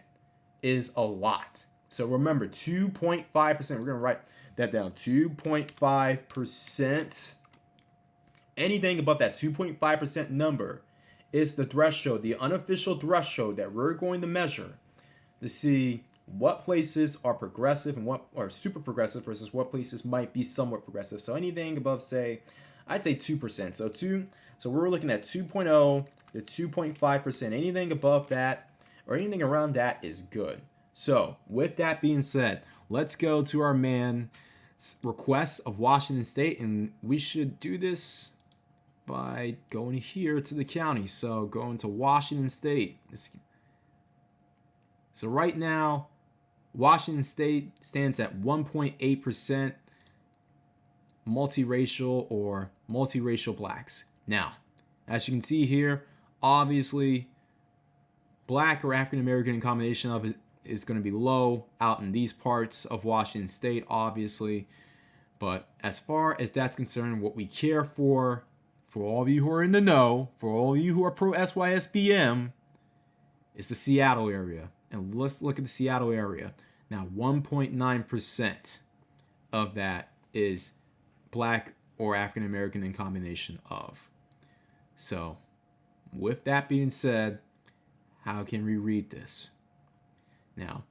is a lot. So remember, 2.5%. We're going to write that down. 2.5%. Anything above that 2.5% number is the threshold, the unofficial threshold that we're going to measure to see what places are progressive and what are super progressive versus what places might be somewhat progressive. So anything above, say, I'd say 2%. So we're looking at 2.0 to 2.5%. Anything above that or anything around that is good. So with that being said, let's go to our man's request of Washington State, and we should do this by going here to the county. So going to Washington State. So right now, Washington State stands at 1.8% multiracial or multiracial blacks. Now, as you can see here, obviously, black or African American in combination of is going to be low out in these parts of Washington State, obviously. But as far as that's concerned, what we care for all of you who are in the know, for all of you who are pro SYSBM, is the Seattle area. And let's look at the Seattle area. Now, 1.9% of that is black or African American in combination of. So, with that being said, how can we read this? Now,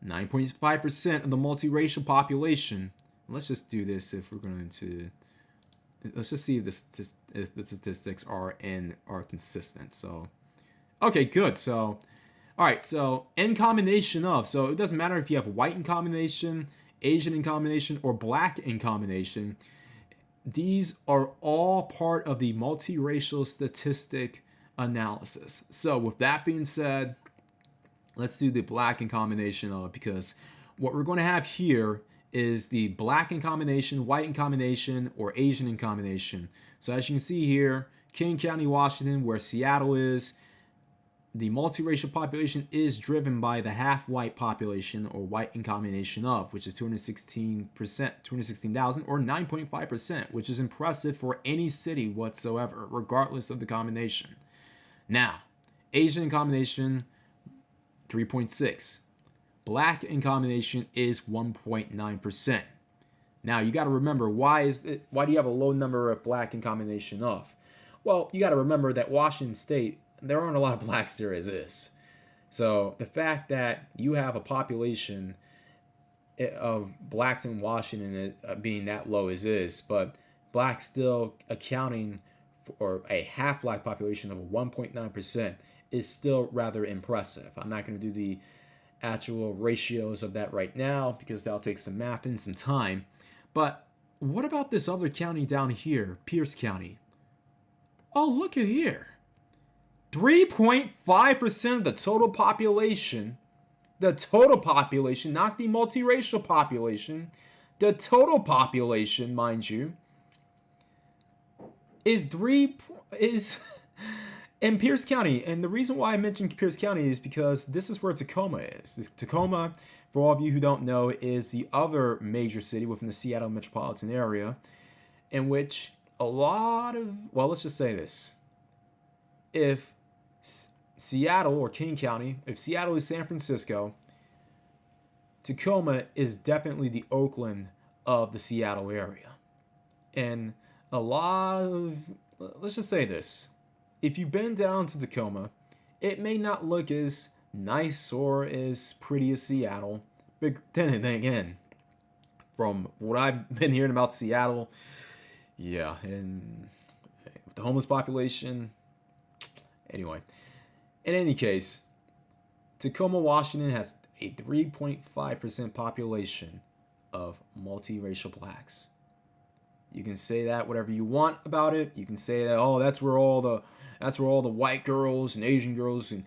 9.5% of the multiracial population. Let's just do this if we're going to. Let's just see if the statistics are consistent. So, okay, good. So, all right. So, in combination of. So it doesn't matter if you have white in combination, Asian in combination, or black in combination. These are all part of the multiracial statistic analysis. So with that being said, let's do the black in combination of, because what we're going to have here is the black in combination, white in combination, or Asian in combination. So as you can see here, King County, Washington, where Seattle is, the multiracial population is driven by the half-white population, or white in combination of, which is 216,000, or 9.5%, which is impressive for any city whatsoever, regardless of the combination. Now, Asian in combination, 3.6. Black in combination is 1.9%. Now, you got to remember, why do you have a low number of black in combination of? Well, you got to remember that Washington State, there aren't a lot of blacks there as is. So the fact that you have a population of blacks in Washington being that low as is, but blacks still accounting for a half-black population of 1.9% is still rather impressive. I'm not going to do the actual ratios of that right now because that'll take some math and some time. But what about this other county down here, Pierce County? Oh, look at here. 3.5% of the total population, not the multiracial population, the total population, mind you, is in Pierce County. And the reason why I mentioned Pierce County is because this is where Tacoma is. Tacoma, for all of you who don't know, is the other major city within the Seattle metropolitan area, in which let's just say this. If Seattle or King County, if Seattle is San Francisco, Tacoma is definitely the Oakland of the Seattle area. And let's just say this. If you've been down to Tacoma, it may not look as nice or as pretty as Seattle. But then again, from what I've been hearing about Seattle, yeah, and the homeless population. Anyway, in any case, Tacoma, Washington has a 3.5% population of multiracial blacks. You can say that whatever you want about it. You can say that, that's where all the white girls and Asian girls and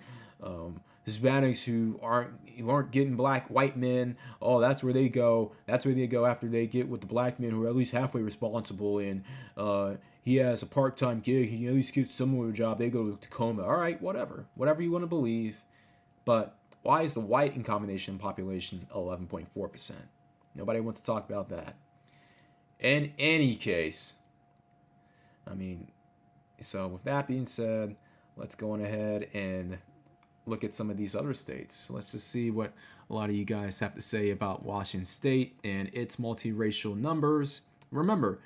Hispanics who aren't getting white men. Oh, that's where they go. That's where they go after they get with the black men who are at least halfway responsible and he has a part-time gig. He at least gets some similar job. They go to Tacoma. All right, whatever you want to believe. But why is the white in combination population 11.4%? Nobody wants to talk about that. In any case, so with that being said, let's go on ahead and look at some of these other states. Let's just see what a lot of you guys have to say about Washington State and its multiracial numbers. Remember,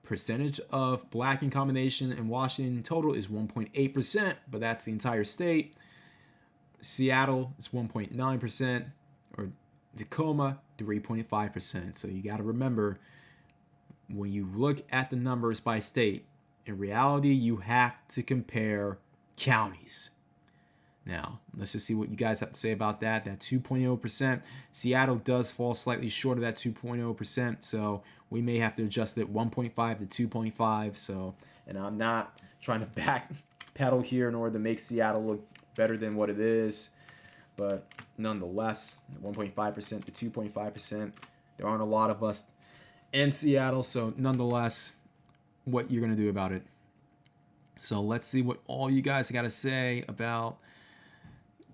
percentage of black in combination in Washington total is 1.8%, but that's the entire state. Seattle is 1.9%, or Tacoma, 3.5%. So you got to remember, when you look at the numbers by state, in reality, you have to compare counties. Now, let's just see what you guys have to say about that. That 2.0%. Seattle does fall slightly short of that 2.0%, so we may have to adjust it 1.5 to 2.5. So, and I'm not trying to backpedal here in order to make Seattle look better than what it is, but nonetheless, 1.5% to 2.5%. There aren't a lot of us in Seattle, so nonetheless, what you're going to do about it. So let's see what all you guys got to say about.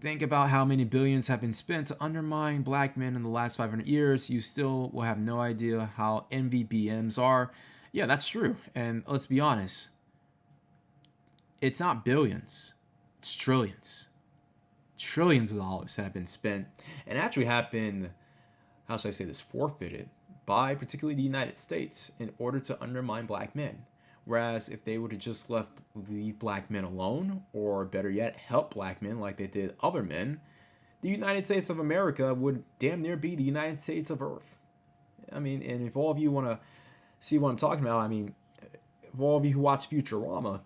Think about how many billions have been spent to undermine black men in the last 500 years. You still will have no idea how MVBMs are. Yeah, that's true. And let's be honest. It's not billions. It's trillions. Trillions of dollars have been spent and actually have been, how should I say this, forfeited by particularly the United States in order to undermine black men. Whereas if they would have just leave black men alone, or better yet, help black men like they did other men, the United States of America would damn near be the United States of Earth. I mean, and if all of you want to see what I'm talking about, I mean, if all of you who watch Futurama,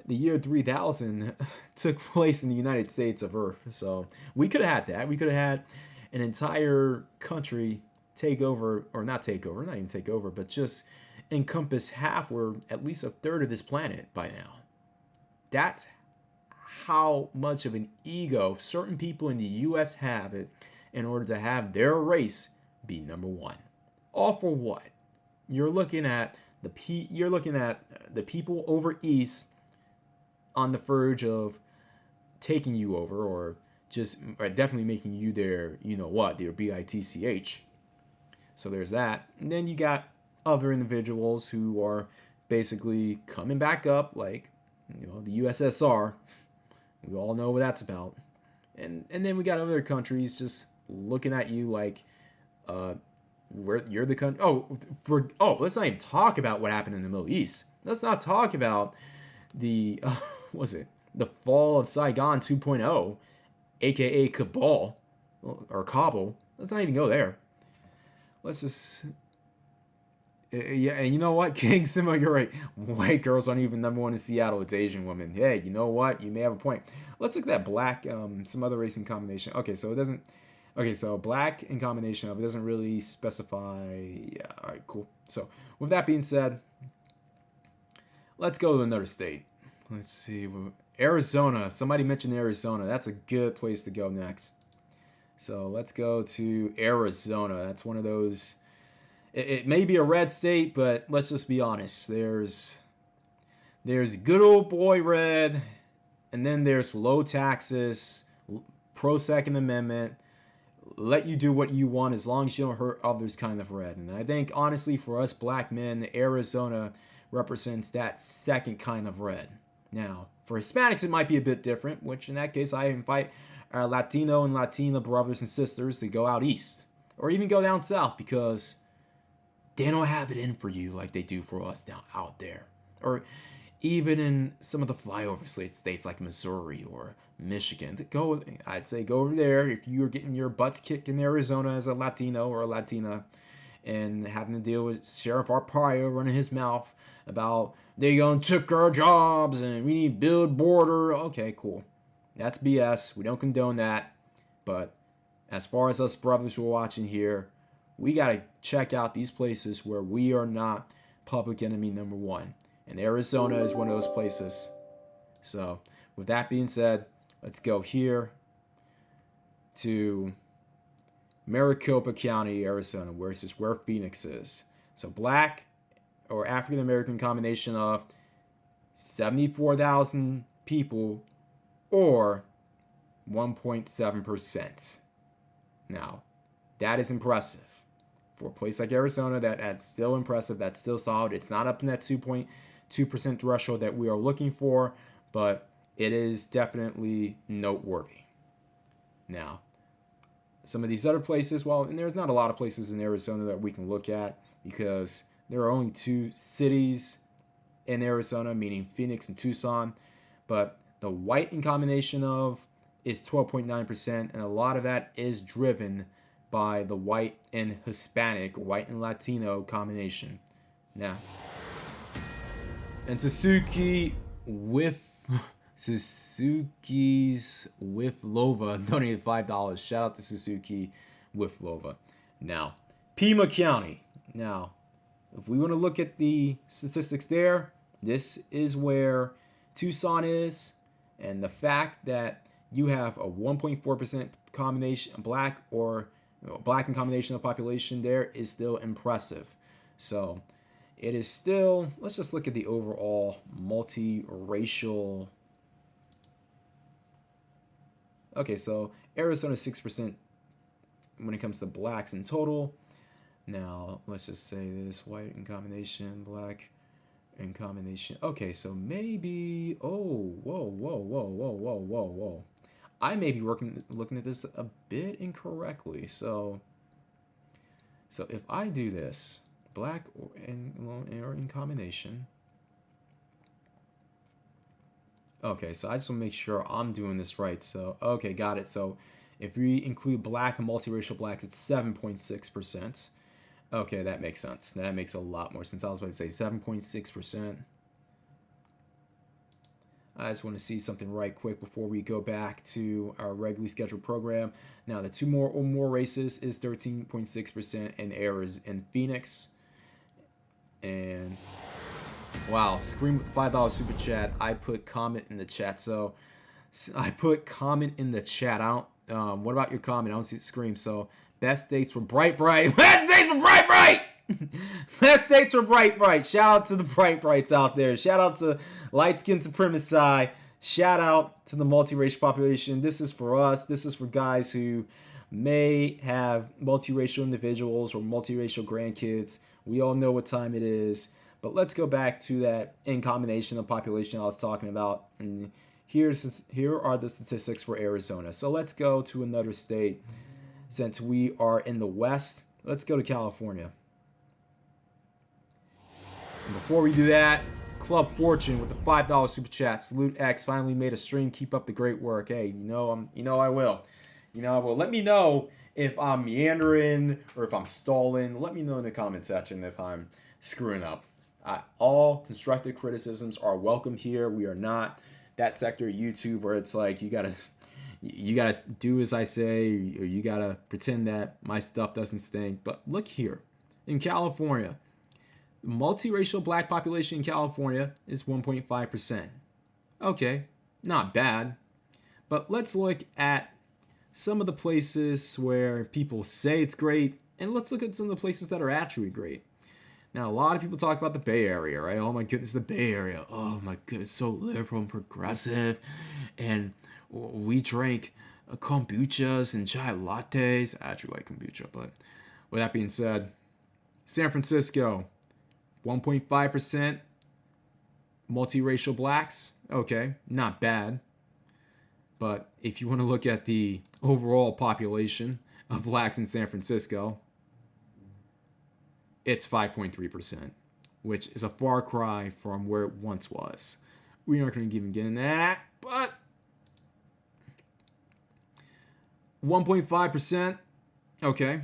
the year 3000 took place in the United States of Earth. So we could have had that. We could have had an entire country take over, or not even take over, but just encompass half or at least a third of this planet by now. That's how much of an ego certain people in the U.S. have it in order to have their race be number one. All for what? You're looking at the people over east on the verge of taking you over, or definitely making you their, their bitch. So there's that. And then you got other individuals who are basically coming back up, like, the USSR. We all know what that's about. And then we got other countries just looking at you like, where you're the country. Let's not even talk about what happened in the Middle East. Let's not talk about the the fall of Saigon 2.0, aka Kabul or Kabul. Let's not even go there. Let's just. Yeah, and you know what, King Simo, you're right. White girls aren't even number one in Seattle. It's Asian women. Hey, you know what? You may have a point. Let's look at that black, some other race in combination. Okay, so it doesn't. Okay, so black in combination of, it doesn't really specify. Yeah, all right, cool. So with that being said, let's go to another state. Let's see, Arizona. Somebody mentioned Arizona. That's a good place to go next. So let's go to Arizona. That's one of those. It may be a red state, but let's just be honest. There's good old boy red, and then there's low taxes, pro Second Amendment, let you do what you want as long as you don't hurt others kind of red. And I think, honestly, for us black men, Arizona represents that second kind of red. Now, for Hispanics, it might be a bit different, which in that case, I invite our Latino and Latina brothers and sisters to go out east, or even go down south, because they don't have it in for you like they do for us down out there. Or even in some of the flyover states like Missouri or Michigan. I'd say go over there if you're getting your butts kicked in Arizona as a Latino or a Latina and having to deal with Sheriff Arpaio running his mouth about they gonna took our jobs and we need to build border. Okay, cool. That's BS. We don't condone that. But as far as us brothers who are watching here, we got to check out these places where we are not public enemy number one. And Arizona is one of those places. So, with that being said, let's go here to Maricopa County, Arizona, where it's just where Phoenix is. So, black or African American combination of 74,000 people or 1.7%. Now, that is impressive. For a place like Arizona, that's still impressive. That's still solid. It's not up in that 2.2% threshold that we are looking for, but it is definitely noteworthy. Now, some of these other places, and there's not a lot of places in Arizona that we can look at because there are only two cities in Arizona, meaning Phoenix and Tucson, but the white in combination of is 12.9%, and a lot of that is driven by the white and Hispanic, white and Latino combination. Now, and Suzuki's with Lova donated $5. Shout out to Suzuki with Lova. Now, Pima County. Now, if we want to look at the statistics there, this is where Tucson is, and the fact that you have a 1.4% combination black and combination of population there is still impressive. So it is still, let's just look at the overall multiracial. Okay, so Arizona 6% when it comes to blacks in total. Now, let's just say this, white in combination, black in combination. Okay, so maybe, whoa. I may be looking at this a bit incorrectly. So if I do this, black or in combination. Okay, so I just want to make sure I'm doing this right. So, okay, got it. So if we include black and multiracial blacks, it's 7.6%. Okay, that makes sense. That makes a lot more sense. I was about to say 7.6%. I just want to see something right quick before we go back to our regularly scheduled program. Now, the two or more races is 13.6% in Phoenix. And wow, Scream with $5 super chat. I put comment in the chat. So I put comment in the chat. What about your comment? I don't see it. Scream. So best states for Bright. Best states for Bright. Best states for Bright. Shout out to the Brights out there. Shout out to Light Skin Supremacy. Shout out to the multiracial population. This is for us. This is for guys who may have multiracial individuals or multiracial grandkids. We all know what time it is. But let's go back to that in combination of population I was talking about. And here are the statistics for Arizona. So let's go to another state. Since we are in the West, let's go to California. And before we do that, Club Fortune with the $5 super chat. Salute X, finally made a stream. Keep up the great work. Hey, I will. Let me know if I'm meandering or if I'm stalling. Let me know in the comment section if I'm screwing up. All constructive criticisms are welcome here. We are not that sector of YouTube where it's like you gotta do as I say, or you gotta pretend that my stuff doesn't stink. But look here, in California, the multiracial black population in California is 1.5%. Okay, not bad. But let's look at some of the places where people say it's great, and let's look at some of the places that are actually great. Now, a lot of people talk about the Bay Area, right? Oh my goodness, the Bay Area. Oh my goodness, so liberal and progressive. And we drank kombuchas and chai lattes. I actually like kombucha, but with that being said, San Francisco, 1.5% multiracial blacks. Okay, not bad. But if you want to look at the overall population of blacks in San Francisco, it's 5.3%, which is a far cry from where it once was. We aren't going to even get into that, but 1.5%, okay,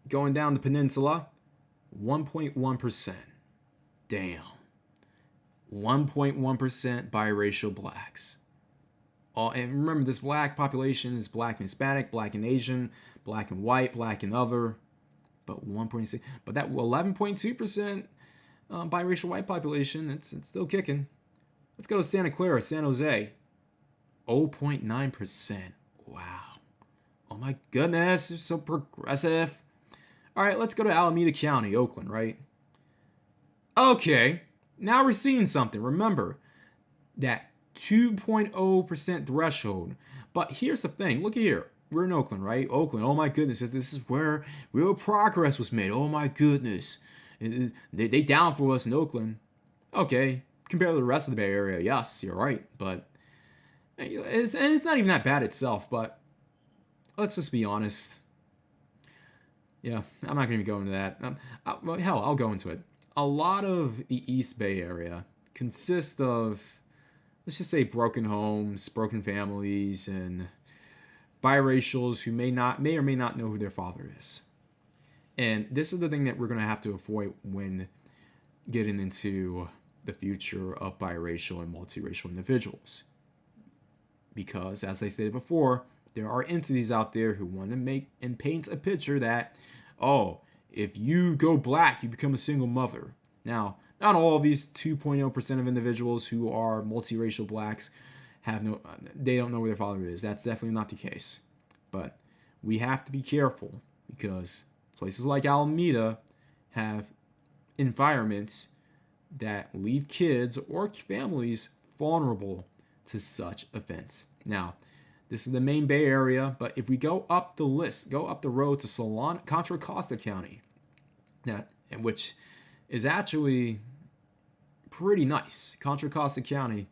going down the peninsula, 1.1%. Damn. 1.1% biracial blacks. And remember, this black population is black and Hispanic, black and Asian, black and white, black and other. But 1.6, but that 11.2% biracial white population, it's still kicking. Let's go to Santa Clara, San Jose, 0.9%. Wow. Oh my goodness, it's so progressive. All right, let's go to Alameda County, Oakland, right? Okay, now we're seeing something. Remember that 2.0% threshold. But here's the thing. Look here. We're in Oakland, right? Oakland. Oh my goodness. This is where real progress was made. Oh my goodness. They down for us in Oakland. Okay. Compared to the rest of the Bay Area, yes, you're right. But it's not even that bad itself. But let's just be honest. Yeah, I'm not going to go into that. Hell, I'll go into it. A lot of the East Bay Area consists of, let's just say, broken homes, broken families, and biracials who may or may not know who their father is. And this is the thing that we're going to have to avoid when getting into the future of biracial and multiracial individuals. Because, as I stated before, there are entities out there who want to make and paint a picture that, oh, if you go black, you become a single mother. Now, not all of these 2.0% of individuals who are multiracial blacks they don't know where their father is. That's definitely not the case. But we have to be careful because places like Alameda have environments that leave kids or families vulnerable to such events. Now, this is the main Bay Area, but if we go up the list, go up the road to Contra Costa County, which is actually pretty nice. Contra Costa County,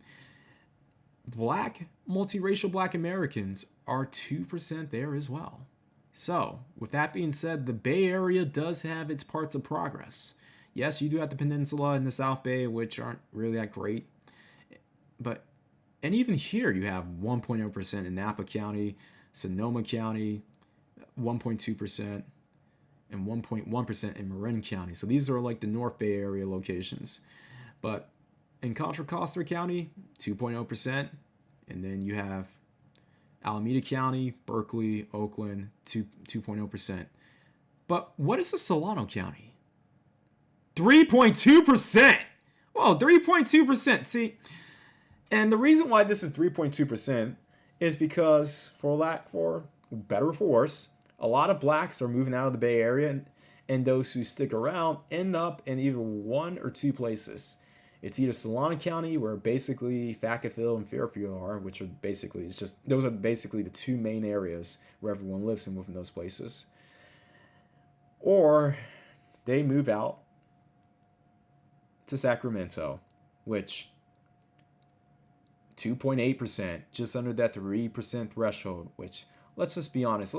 multiracial black Americans are 2% there as well. So, with that being said, the Bay Area does have its parts of progress. Yes, you do have the peninsula and the South Bay, which aren't really that great. And even here, you have 1.0% in Napa County, Sonoma County, 1.2%, and 1.1% in Marin County. So these are like the North Bay Area locations. But in Contra Costa County, 2.0%. And then you have Alameda County, Berkeley, Oakland, 2.0%. But what is the Solano County? 3.2%. Well, 3.2%. See, and the reason why this is 3.2% is because, for better or for worse, a lot of blacks are moving out of the Bay Area, and those who stick around end up in either one or two places. It's either Solano County, where basically Fayetteville and Fairfield are, which are basically, those are basically the two main areas where everyone lives in within those places. Or they move out to Sacramento, which 2.8%, just under that 3% threshold, which, let's just be honest.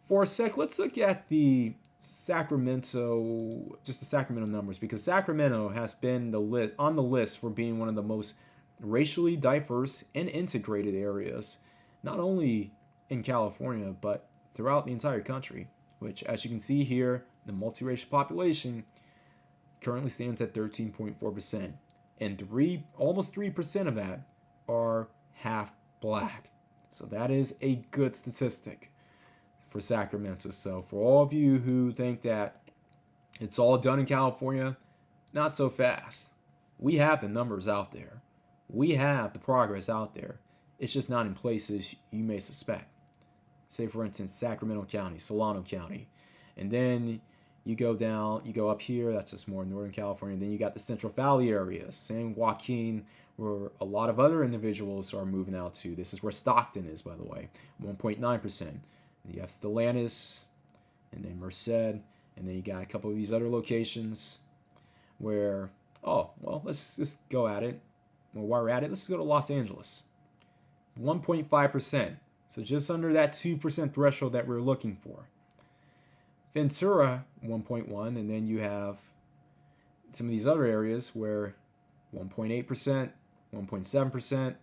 For a sec, let's look at the Sacramento numbers, because Sacramento has been on the list for being one of the most racially diverse and integrated areas, not only in California, but throughout the entire country, which, as you can see here, the multiracial population currently stands at 13.4%, and almost 3% of that are half black. So that is a good statistic for Sacramento. So for all of you who think that it's all done in California, not so fast. We have the numbers out there. We have the progress out there. It's just not in places you may suspect. Say, for instance, Sacramento County, Solano County. And then you go up here, that's just more Northern California. And then you got the Central Valley area, San Joaquin, where a lot of other individuals are moving out to. This is where Stockton is, by the way, 1.9%. You have Stellantis, and then Merced, and then you got a couple of these other locations where, let's just go at it. Well, while we're at it, let's go to Los Angeles. 1.5%. So just under that 2% threshold that we're looking for. Ventura, 1.1, and then you have some of these other areas where 1.8%, 1.7%.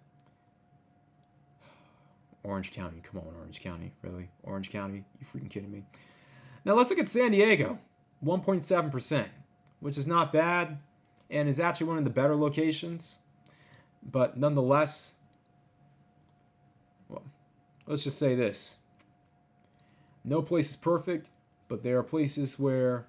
Orange County, come on, Orange County, really? Orange County, you freaking kidding me? Now let's look at San Diego, 1.7%, which is not bad, and is actually one of the better locations. But nonetheless, well, let's just say this. No place is perfect, but there are places that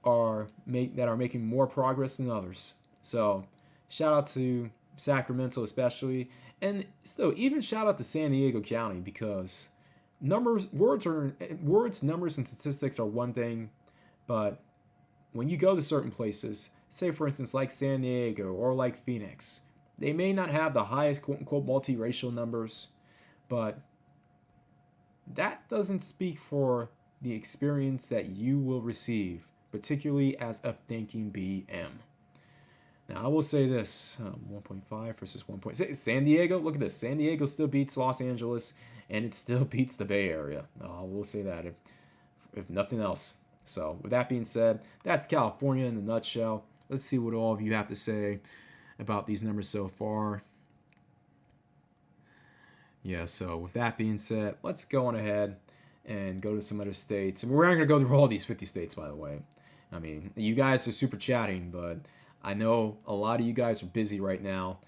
are making more progress than others. So shout out to Sacramento especially, and still even shout out to San Diego County, because words, numbers, and statistics are one thing, but when you go to certain places, say for instance like San Diego or like Phoenix, they may not have the highest quote-unquote multiracial numbers, but that doesn't speak for the experience that you will receive, particularly as a thinking BM. Now, I will say this, 1.5 versus 1.6. San Diego, look at this. San Diego still beats Los Angeles, and it still beats the Bay Area. I will say that, if nothing else. So, with that being said, that's California in a nutshell. Let's see what all of you have to say about these numbers so far. Yeah, so with that being said, let's go on ahead and go to some other states. And we're not going to go through all these 50 states, by the way. I mean, you guys are super chatting, but I know a lot of you guys are busy right now.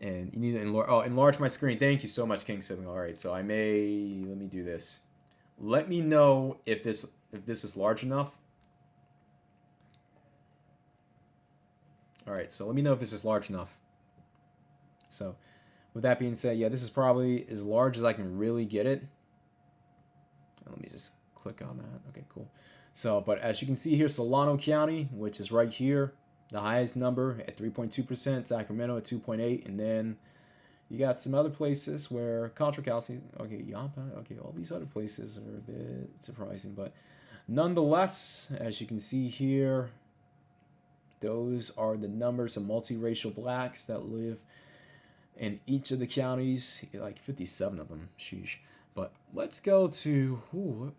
And you need to enlarge my screen. Thank you so much, King Sibling. All right, so let me do this. Let me know if this is large enough. All right, so let me know if this is large enough. So with that being said, yeah, this is probably as large as I can really get it. Let me just click on that. Okay, cool. So, but as you can see here, Solano County, which is right here, the highest number at 3.2%, Sacramento at 2.8%, and then you got some other places where Contra County, okay, Yampa, okay, all these other places are a bit surprising, but nonetheless, as you can see here, those are the numbers of multiracial blacks that live in each of the counties, like 57 of them, sheesh. But let's go to,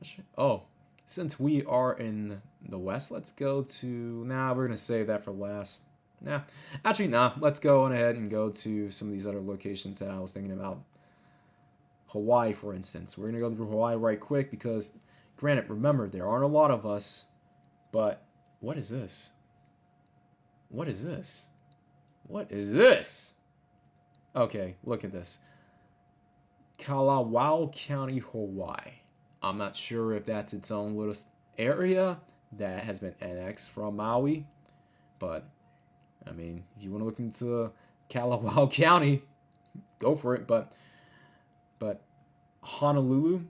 since we are in the West, let's go to, we're going to save that for last. Let's go on ahead and go to some of these other locations that I was thinking about. Hawaii, for instance. We're going to go through Hawaii right quick because, granted, remember, there aren't a lot of us, but what is this? What is this? What is this? Okay, look at this. Kalawao County, Hawaii. I'm not sure if that's its own little area that has been annexed from Maui, but I mean, if you want to look into Kalawao County, go for it. But Honolulu,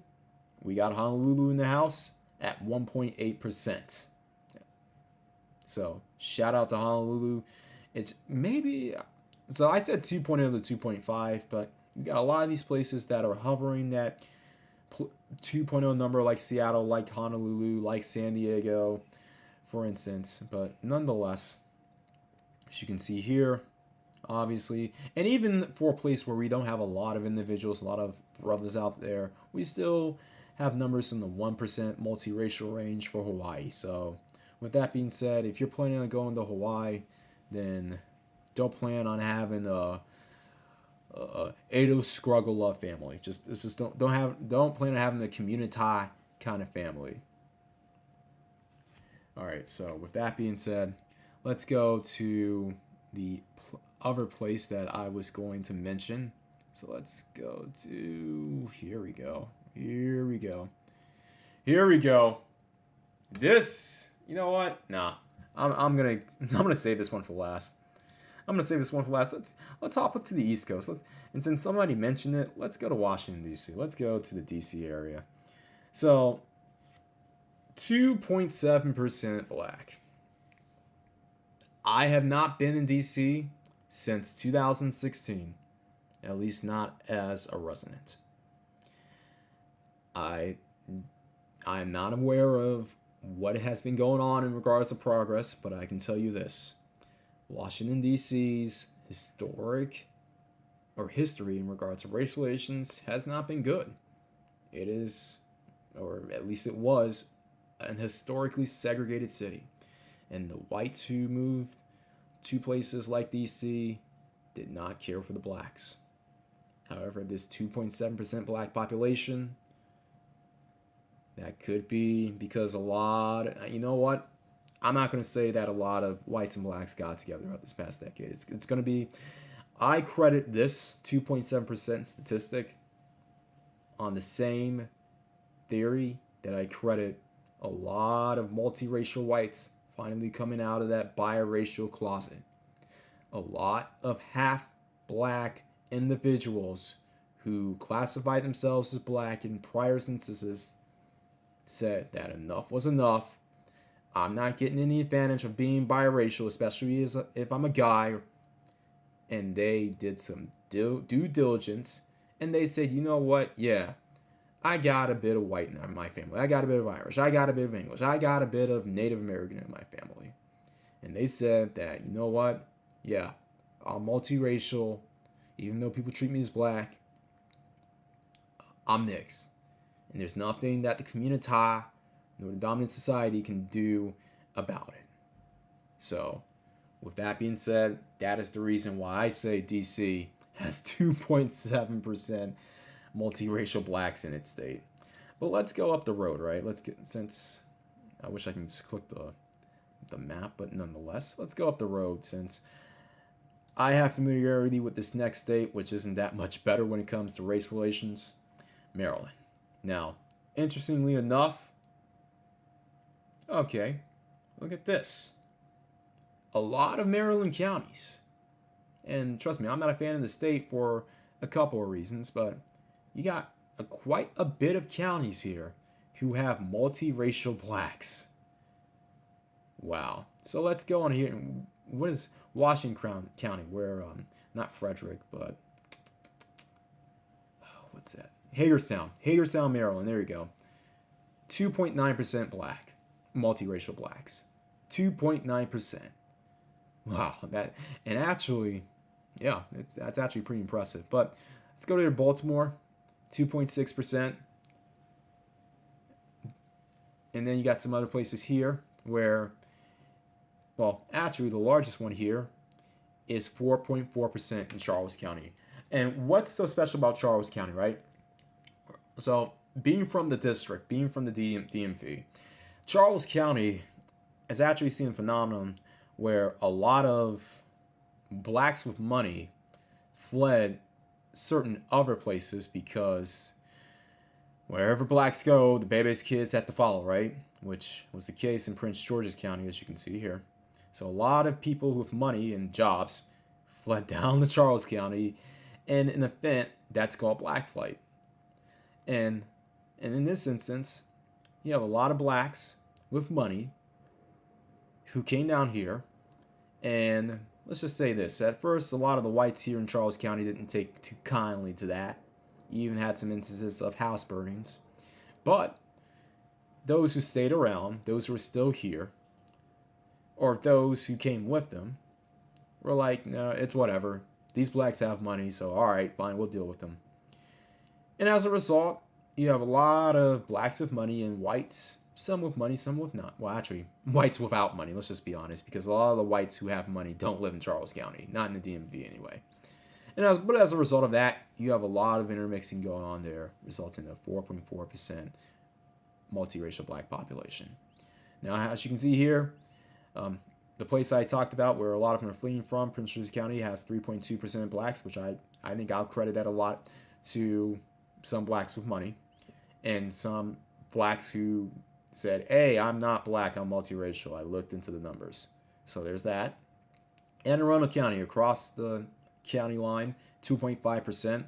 we got Honolulu in the house at 1.8%. So shout out to Honolulu. It's maybe, so I said 2.0 to 2.5, but you got a lot of these places that are hovering that 2.0 number, like Seattle, like Honolulu, like San Diego, for instance. But nonetheless, as you can see here, obviously, and even for a place where we don't have a lot of individuals, a lot of brothers out there, we still have numbers in the 1% multiracial range for Hawaii. So with that being said, if you're planning on going to Hawaii, then don't plan on having a Edo Scruggle Love family. Just don't plan on having a community kind of family. All right. So with that being said, let's go to the other place that I was going to mention. So let's go to, here we go. This, you know what? Nah, I'm gonna save this one for last. Let's hop up to the East Coast. And since somebody mentioned it, let's go to Washington, D.C. Let's go to the D.C. area. So, 2.7% black. I have not been in D.C. since 2016, at least not as a resident. I am not aware of what has been going on in regards to progress, but I can tell you this. Washington, D.C.'s history in regards to race relations has not been good. It is, or at least it was, an historically segregated city. And the whites who moved to places like D.C. did not care for the blacks. However, this 2.7% black population, that could be because you know what? I'm not going to say that a lot of whites and blacks got together over this past decade. It's going to be, I credit this 2.7% statistic on the same theory that I credit a lot of multiracial whites finally coming out of that biracial closet. A lot of half-black individuals who classified themselves as black in prior censuses said that enough was enough. I'm not getting any advantage of being biracial, especially if I'm a guy. And they did some due diligence, and they said, you know what? Yeah, I got a bit of white in my family. I got a bit of Irish. I got a bit of English. I got a bit of Native American in my family. And they said that, you know what? Yeah, I'm multiracial. Even though people treat me as black, I'm mixed. And there's nothing that the community nor the dominant society can do about it. So, with that being said, that is the reason why I say DC has 2.7% multiracial blacks in its state. But let's go up the road, right? Let's get, since I wish I can just click the map, but nonetheless, let's go up the road since I have familiarity with this next state, which isn't that much better when it comes to race relations, Maryland. Now, interestingly enough, okay, look at this. A lot of Maryland counties, and trust me, I'm not a fan of the state for a couple of reasons, but you got quite a bit of counties here who have multiracial blacks. Wow. So let's go on here. What is Washington County? Where, not Frederick, but what's that? Hagerstown, Maryland. There you go. 2.9% black, multiracial blacks. 2.9%. Wow, and actually, yeah, that's actually pretty impressive. But let's go to Baltimore, 2.6%. And then you got some other places here where, well, actually the largest one here is 4.4% in Charles County. And what's so special about Charles County, right? So being from the district, being from the DMV, Charles County has actually seen a phenomenon where a lot of blacks with money fled certain other places because wherever blacks go, the baby's kids have to follow, right? Which was the case in Prince George's County, as you can see here. So a lot of people with money and jobs fled down to Charles County, and in an event that's called black flight. And in this instance, you have a lot of blacks with money who came down here, and let's just say this. At first, a lot of the whites here in Charles County didn't take too kindly to that. You even had some instances of house burnings. But those who stayed around, those who were still here, or those who came with them, were like, no, it's whatever. These blacks have money, so all right, fine, we'll deal with them. And as a result, you have a lot of blacks with money and whites, some with money, some with not. Well, actually, whites without money, let's just be honest, because a lot of the whites who have money don't live in Charles County, not in the DMV anyway. But as a result of that, you have a lot of intermixing going on there, resulting in a 4.4% multiracial black population. Now, as you can see here, the place I talked about where a lot of them are fleeing from, Prince George's County, has 3.2% blacks, which I think I'll credit that a lot to some blacks with money and some blacks who said, hey, I'm not black, I'm multiracial. I looked into the numbers. So there's that. Anne Arundel County, across the county line, 2.5%.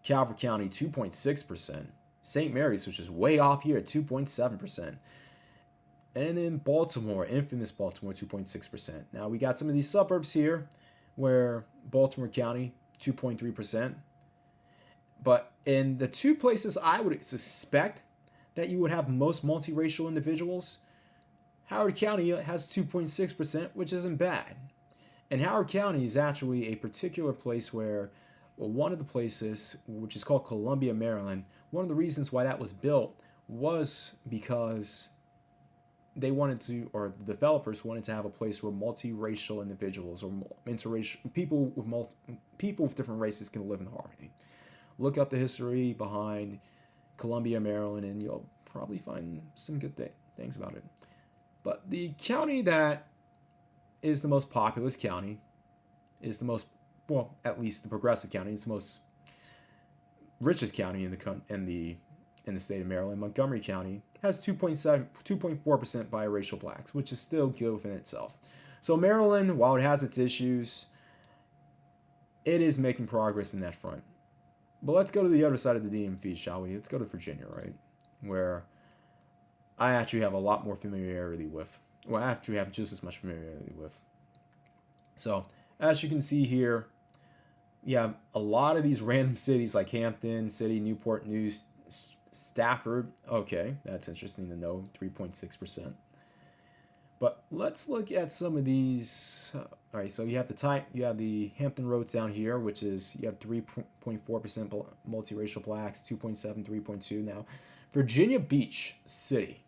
Calvert County, 2.6%. St. Mary's, which is way off here, 2.7%. And in Baltimore, infamous Baltimore, 2.6%. Now, we got some of these suburbs here where Baltimore County, 2.3%. But in the two places I would suspect that you would have most multiracial individuals, Howard County has 2.6%, which isn't bad. And Howard County is actually a particular place where, well, one of the places, which is called Columbia, Maryland, one of the reasons why that was built was because they wanted to, or the developers wanted to have a place where multiracial individuals or interracial people with different races can live in harmony. Look up the history behind Columbia, Maryland, and you'll probably find some good things about it. But the county that is the most populous county is the most, well, at least the progressive county. It's the most richest county in the state of Maryland. Montgomery County has 2.4% biracial blacks, which is still good within itself. So Maryland, while it has its issues, it is making progress in that front. But let's go to the other side of the DMV, shall we? Let's go to Virginia, right? Where I actually have a lot more familiarity with. Well, I actually have just as much familiarity with. So, as you can see here, you have a lot of these random cities like Hampton City, Newport News, Stafford. Okay, that's interesting to know, 3.6%. But let's look at some of these. All right, so you have the Hampton Roads down here, which is, you have 3.4% multiracial blacks, 2.7, 3.2. Now, Virginia Beach City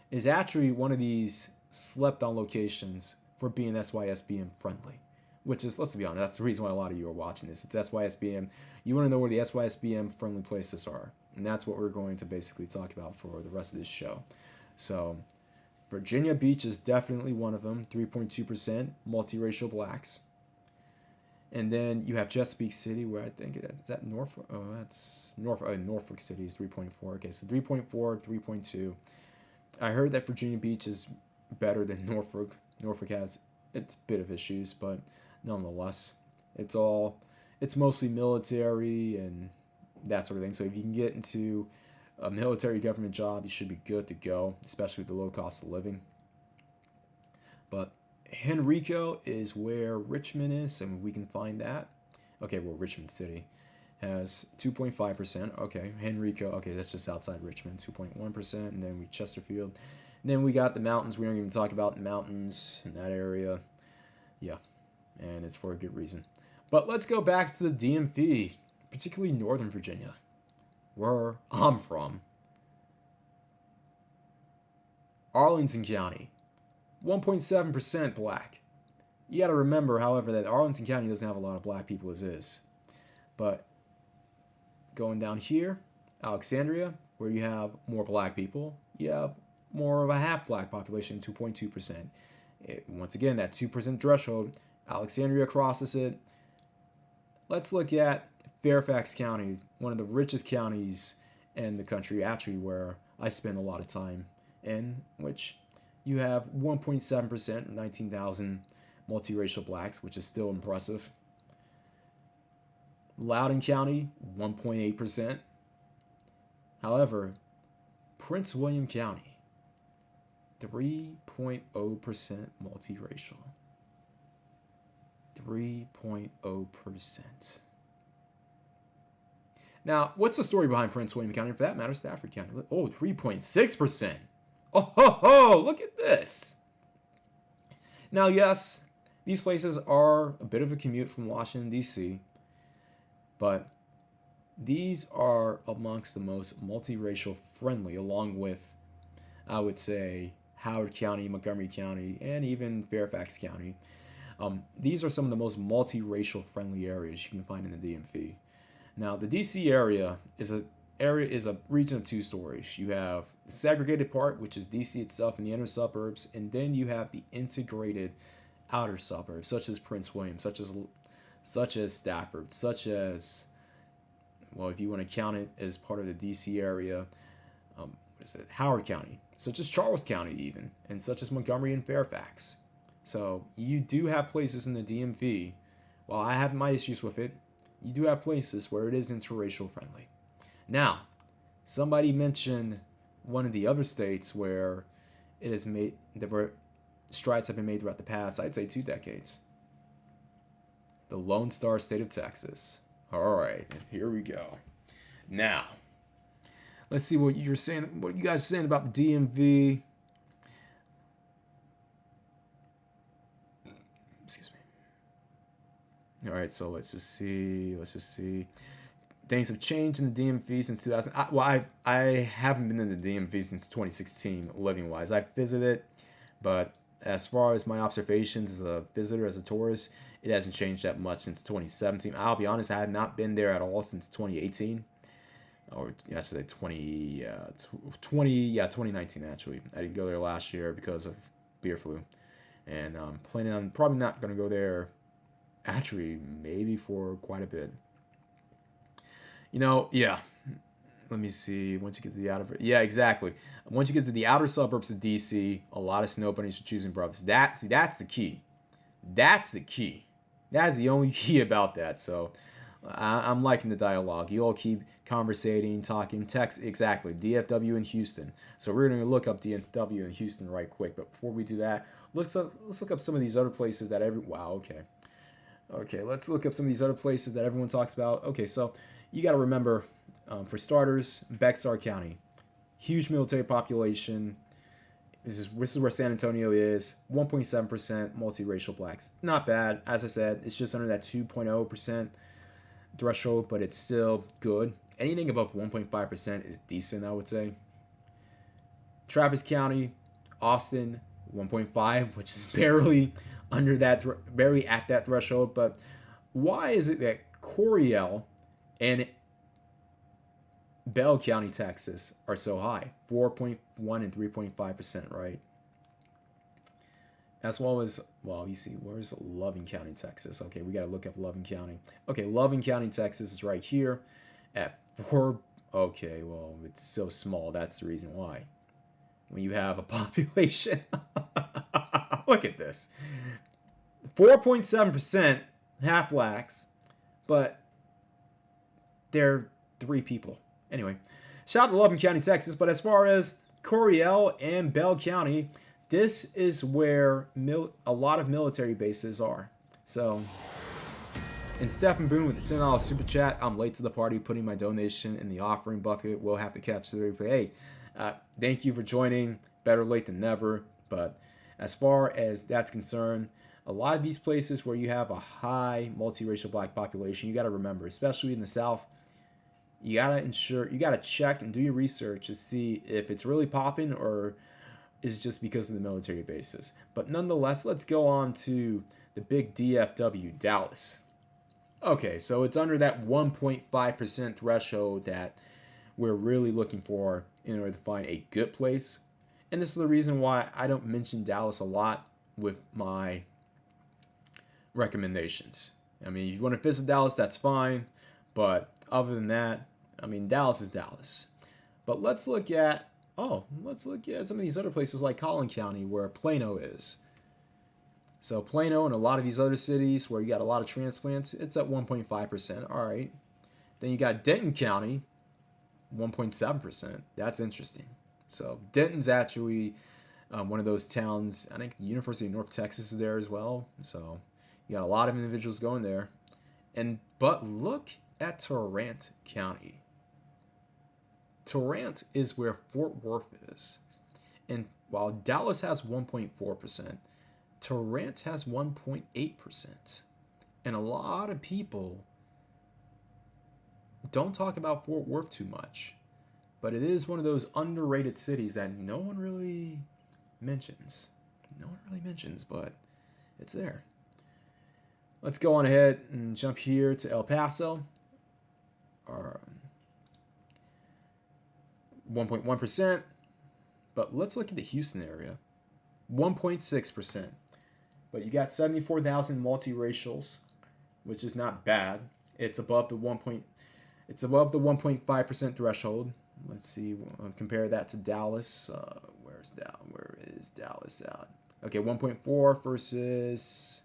is actually one of these slept-on locations for being SYSBM friendly, which is, let's be honest, that's the reason why a lot of you are watching this. It's SYSBM. You want to know where the SYSBM friendly places are. And that's what we're going to basically talk about for the rest of this show. So, Virginia Beach is definitely one of them, 3.2% multiracial blacks. And then you have Chesapeake City, where I think is that Norfolk. Oh, that's Norfolk. Norfolk City is 3.4. Okay, so 3.4, 3.2. I heard that Virginia Beach is better than Norfolk. Norfolk has its bit of issues, but nonetheless, it's mostly military and that sort of thing. So if you can get into a military government job, you should be good to go, especially with the low cost of living. But Henrico is where Richmond is, and we can find that. Okay, well, Richmond City has 2.5%. Okay, Henrico, okay, that's just outside Richmond, 2.1%. And then we Chesterfield. And then we got the mountains. We aren't even talk about the mountains in that area. Yeah, and it's for a good reason. But let's go back to the DMV, particularly Northern Virginia, where I'm from. Arlington County, 1.7% black. You got to remember, however, that Arlington County doesn't have a lot of black people as is. But going down here, Alexandria, where you have more black people, you have more of a half black population, 2.2%. Once again, that 2% threshold, Alexandria crosses it. Let's look at Fairfax County, one of the richest counties in the country, actually, where I spend a lot of time in, which you have 1.7%, 19,000 multiracial blacks, which is still impressive. Loudoun County, 1.8%. However, Prince William County, 3.0% multiracial. 3.0%. Now, what's the story behind Prince William County? For that matter, Stafford County. Oh, 3.6%. Oh, ho, ho, look at this. Now, yes, these places are a bit of a commute from Washington, D.C., but these are amongst the most multiracial friendly, along with, I would say, Howard County, Montgomery County, and even Fairfax County. These are some of the most multiracial friendly areas you can find in the DMV. Now, the DC area is a region of two stories. You have the segregated part, which is DC itself and the inner suburbs, and then you have the integrated outer suburbs, such as Prince William, such as Stafford, such as, well, if you want to count it as part of the DC area, Howard County, such as Charles County even, and such as Montgomery and Fairfax. So you do have places in the DMV, while I have my issues with it, you do have places where it is interracial friendly. Now, somebody mentioned one of the other states where it is made, where strides have been made throughout the past, I'd say 2 decades. The Lone Star State of Texas. All right, here we go. Now, let's see what you're saying. What you guys are saying about the DMV? Excuse me. All right, so let's just see. Things have changed in the DMV since 2000. I haven't been in the DMV since 2016, living-wise. I've visited, but as far as my observations as a visitor, as a tourist, it hasn't changed that much since 2017. I'll be honest, I have not been there at all since 2018. Or actually 2019 actually. I didn't go there last year because of beer flu. And I'm planning on probably not going to go there actually maybe for quite a bit. Yeah. Let me see. Once you get to the outer... Yeah, exactly. Once you get to the outer suburbs of D.C., a lot of snow bunnies are choosing brothers. That's the key. That's the key. That is the only key about that. So I'm liking the dialogue. You all keep conversating, talking, text. Exactly. DFW in Houston. So we're going to look up DFW in Houston right quick. But before we do that, let's look up some of these other places that Wow, okay. Okay, let's look up some of these other places that everyone talks about. Okay, so you got to remember, for starters, Bexar County. Huge military population. This is where San Antonio is. 1.7% multiracial blacks. Not bad. As I said, it's just under that 2.0% threshold, but it's still good. Anything above 1.5% is decent, I would say. Travis County, Austin, 1.5, which is barely under that, very at that threshold. But why is it that Coryell And Bell County, Texas are so high, 4.1 and 3.5%, right? As well as, well, you see, where's Loving County, Texas? Okay, we got to look up Loving County. Okay, Loving County, Texas is right here at 4. Okay, well, it's so small. That's the reason why. When you have a population, look at this, 4.7% half blacks, but they're 3 people. Anyway, shout out to Loving County, Texas. But as far as Coryell and Bell County, this is where a lot of military bases are. So, and Stephen Boone with the $10 super chat. I'm late to the party, putting my donation in the offering bucket. We'll have to catch the replay. Hey, thank you for joining. Better late than never. But as far as that's concerned, a lot of these places where you have a high multiracial black population, you got to remember, especially in the South, you got to check and do your research to see if it's really popping or is just because of the military bases. But nonetheless, let's go on to the big DFW, Dallas. Okay, so it's under that 1.5% threshold that we're really looking for in order to find a good place. And this is the reason why I don't mention Dallas a lot with my recommendations. I mean, if you want to visit Dallas, that's fine. But other than that, I mean, Dallas is Dallas. But let's look at some of these other places like Collin County where Plano is. So Plano and a lot of these other cities where you got a lot of transplants, it's at 1.5%. All right. Then you got Denton County, 1.7%. That's interesting. So Denton's actually one of those towns. I think the University of North Texas is there as well. So you got a lot of individuals going there. But look at Tarrant County. Tarrant is where Fort Worth is. And while Dallas has 1.4%, Tarrant has 1.8%. And a lot of people don't talk about Fort Worth too much. But it is one of those underrated cities that no one really mentions. But it's there. Let's go on ahead and jump here to El Paso. 1.1%. But let's look at the Houston area. 1.6%. But you got 74,000 multiracials, which is not bad. It's above the 1.5% threshold. Let's see. Compare that to Dallas. Where is Dallas at? Okay, 1.4 versus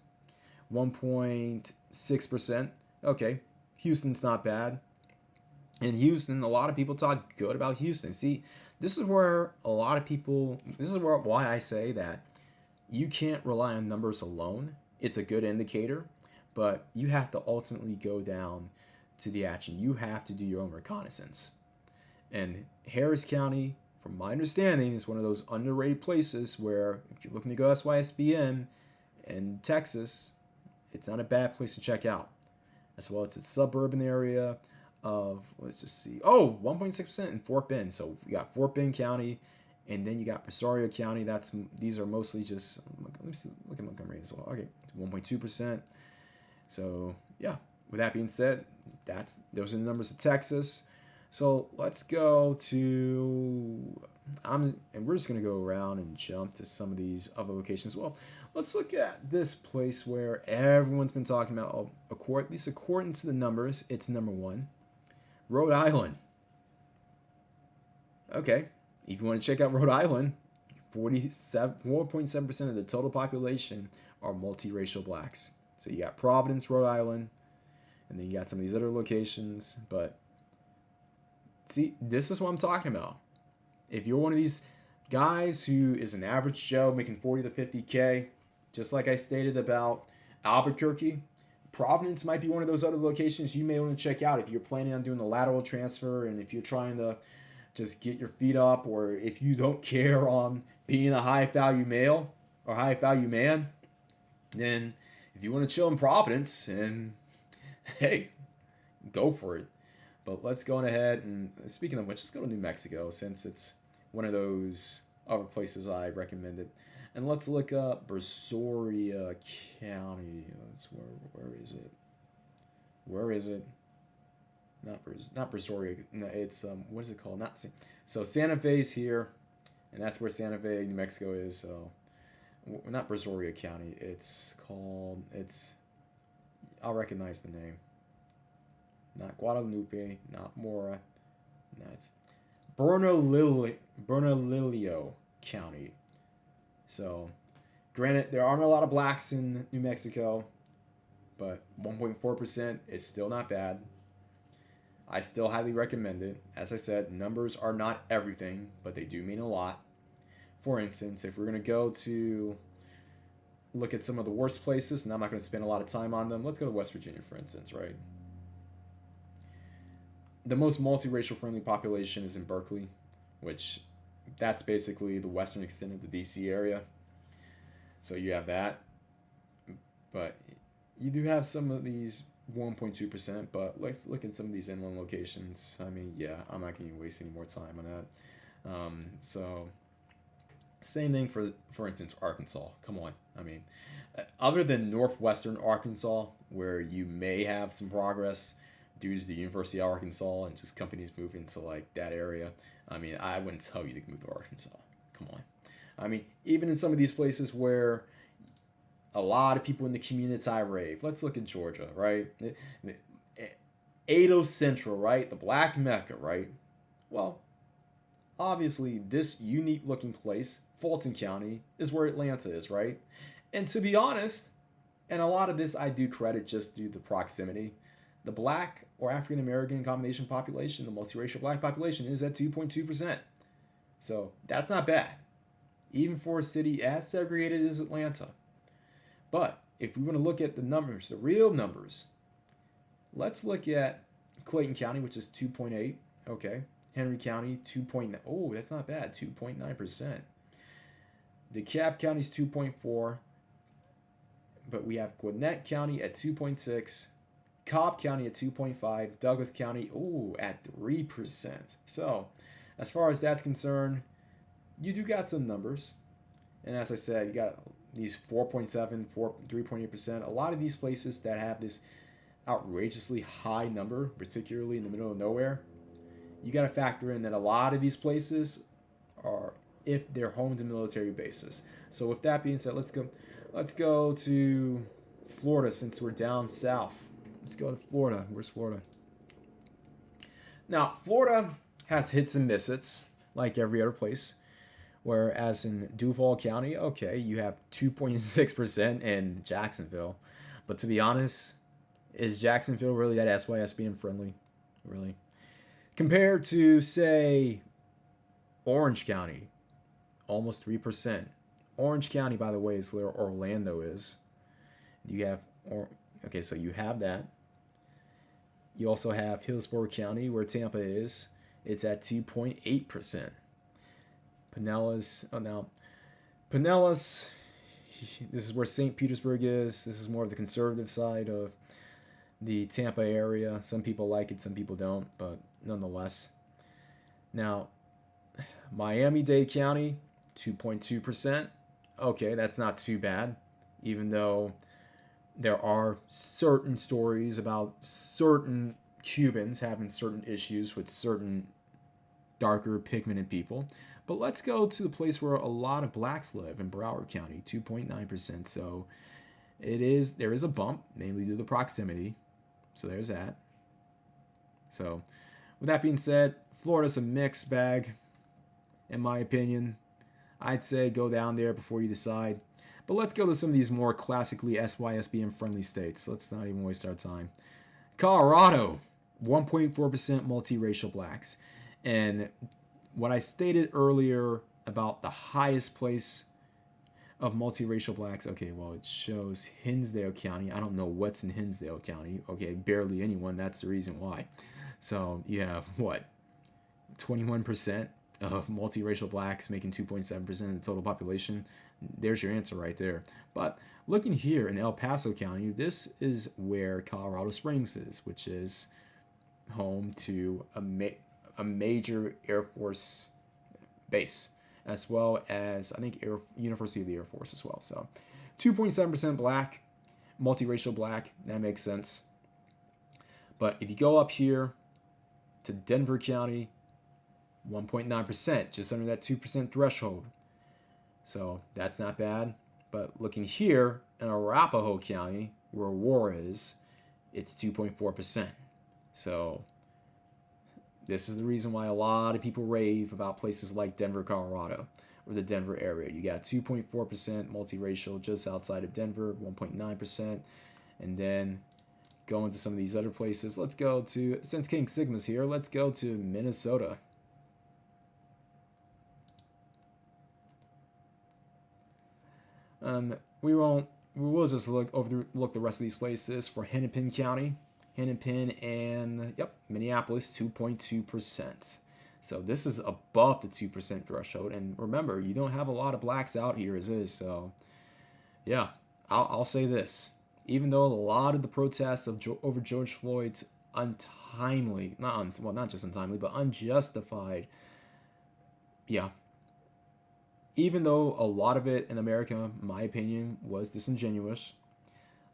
1.6%. Okay, Houston's not bad. In Houston, a lot of people talk good about Houston. See, this is why I say that you can't rely on numbers alone. It's a good indicator, but you have to ultimately go down to the action. You have to do your own reconnaissance. And Harris County, from my understanding, is one of those underrated places where if you're looking to go SYSBM in Texas, it's not a bad place to check out. As well, it's a suburban area of, let's just see, 1.6% in Fort Bend. So you got Fort Bend County, and then you got Rosario County. These are mostly just, let me see, look at Montgomery as well. Okay, 1.2%. So yeah, with that being said, those are the numbers of Texas. So let's go to, and we're just going to go around and jump to some of these other locations as well. Let's look at this place where everyone's been talking about, at least according to the numbers, it's number 1. Rhode Island. Okay, if you want to check out Rhode Island, 4.7% of the total population are multiracial blacks. So you got Providence, Rhode Island, and then you got some of these other locations. But see, this is what I'm talking about. If you're one of these guys who is an average Joe making 40 to 50K, just like I stated about Albuquerque, Providence might be one of those other locations you may want to check out if you're planning on doing the lateral transfer and if you're trying to just get your feet up, or if you don't care on being a high-value male or high-value man, then if you want to chill in Providence, and hey, go for it. But let's go on ahead, and speaking of which, let's go to New Mexico since it's one of those other places I recommended. And let's look up Brazoria County. Where is it? not Brazoria. No, it's what is it called? Not so Santa Fe's here, and that's where Santa Fe, New Mexico is. So not Brazoria County. It's I'll recognize the name. Not Guadalupe, not Mora. No, it's Bernalillo County. So, granted, there aren't a lot of blacks in New Mexico, but 1.4% is still not bad. I still highly recommend it. As I said, numbers are not everything, but they do mean a lot. For instance, if we're going to go to look at some of the worst places, and I'm not going to spend a lot of time on them, let's go to West Virginia, for instance, right? The most multiracial friendly population is in Berkeley, which that's basically the western extent of the DC area. So you have that. But you do have some of these 1.2%, but let's look at some of these inland locations. I mean, yeah, I'm not going to waste any more time on that. So, same thing for instance, Arkansas. Come on. I mean, other than northwestern Arkansas, where you may have some progress due to the University of Arkansas and just companies moving to like that area, I mean, I wouldn't tell you to move to Arkansas. Come on. I mean, even in some of these places where a lot of people in the community rave. Let's look at Georgia, right? Ado Central, right? The Black Mecca, right? Well, obviously, this unique looking place, Fulton County, is where Atlanta is, right? And to be honest, and a lot of this I do credit just due to the proximity, the black or African American combination population, the multiracial black population, is at 2.2%. So that's not bad, even for a city as segregated as Atlanta. But if we want to look at the numbers, the real numbers, let's look at Clayton County, which is 2.8. Okay. Henry County, 2.9. Oh, that's not bad, 2.9%. DeKalb County is 2.4. But we have Gwinnett County at 2.6. Cobb County at 2.5. Douglas County, at 3%. So, as far as that's concerned, you do got some numbers. And as I said, you got these 4.7, 3.8%. A lot of these places that have this outrageously high number, particularly in the middle of nowhere, you got to factor in that a lot of these places are, if they're home to military bases. So with that being said, let's go to Florida since we're down south. Let's go to Florida. Where's Florida? Now, Florida has hits and misses like every other place. Whereas in Duval County, okay, you have 2.6% in Jacksonville. But to be honest, is Jacksonville really that SYSBM friendly? Really? Compared to, say, Orange County, almost 3%. Orange County, by the way, is where Orlando is. You have, okay, so you have that. You also have Hillsborough County, where Tampa is. It's at 2.8%. Pinellas, this is where St. Petersburg is. This is more of the conservative side of the Tampa area. Some people like it, some people don't, but nonetheless. Now, Miami-Dade County, 2.2%. Okay, that's not too bad, even though there are certain stories about certain Cubans having certain issues with certain darker pigmented people. But let's go to the place where a lot of blacks live in Broward County, 2.9%. So there is a bump, mainly due to proximity. So there's that. So with that being said, Florida's a mixed bag, in my opinion. I'd say go down there before you decide. But let's go to some of these more classically SYSBM friendly states. Let's not even waste our time. Colorado, 1.4% multiracial blacks. And what I stated earlier about the highest place of multiracial blacks, okay, well, it shows Hinsdale County. I don't know what's in Hinsdale County. Okay, barely anyone. That's the reason why. So you have, 21% of multiracial blacks making 2.7% of the total population. There's your answer right there. But looking here in El Paso County, this is where Colorado Springs is, which is home to a major Air Force base, as well as, I think, University of the Air Force as well. So 2.7% black, multiracial black, that makes sense. But if you go up here to Denver County, 1.9%, just under that 2% threshold. So that's not bad. But looking here in Arapahoe County, where war is, it's 2.4%. So this is the reason why a lot of people rave about places like Denver, Colorado, or the Denver area. You got 2.4% multiracial just outside of Denver, 1.9%. And then going to some of these other places, let's go to, since King Sigma's here, let's go to Minnesota. We will just look the rest of these places for Hennepin County. Hennepin and, Minneapolis, 2.2%. So this is above the 2% threshold. And remember, you don't have a lot of blacks out here as is. So, yeah, I'll say this. Even though a lot of the protests over George Floyd's untimely, not just untimely, but unjustified, even though a lot of it in America, in my opinion, was disingenuous,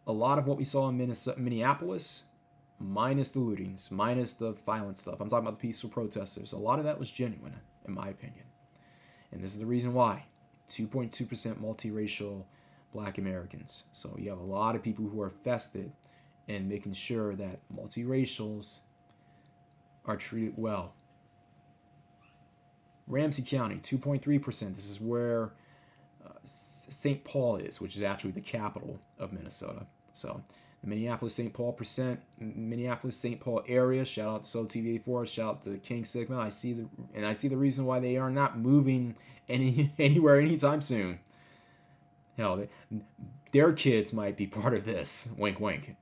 a lot of what we saw in Minneapolis, minus the lootings, minus the violent stuff, I'm talking about the peaceful protesters, a lot of that was genuine, in my opinion. And this is the reason why. 2.2% multiracial black Americans. So you have a lot of people who are vested in making sure that multiracials are treated well. Ramsey County, 2.3%. This is where St. Paul is, which is actually the capital of Minnesota. So the Minneapolis-St. Paul area. Shout out to SoTV4. Shout out to King Sigma. I see the reason why they are not moving anywhere anytime soon. Hell, their kids might be part of this. Wink, wink.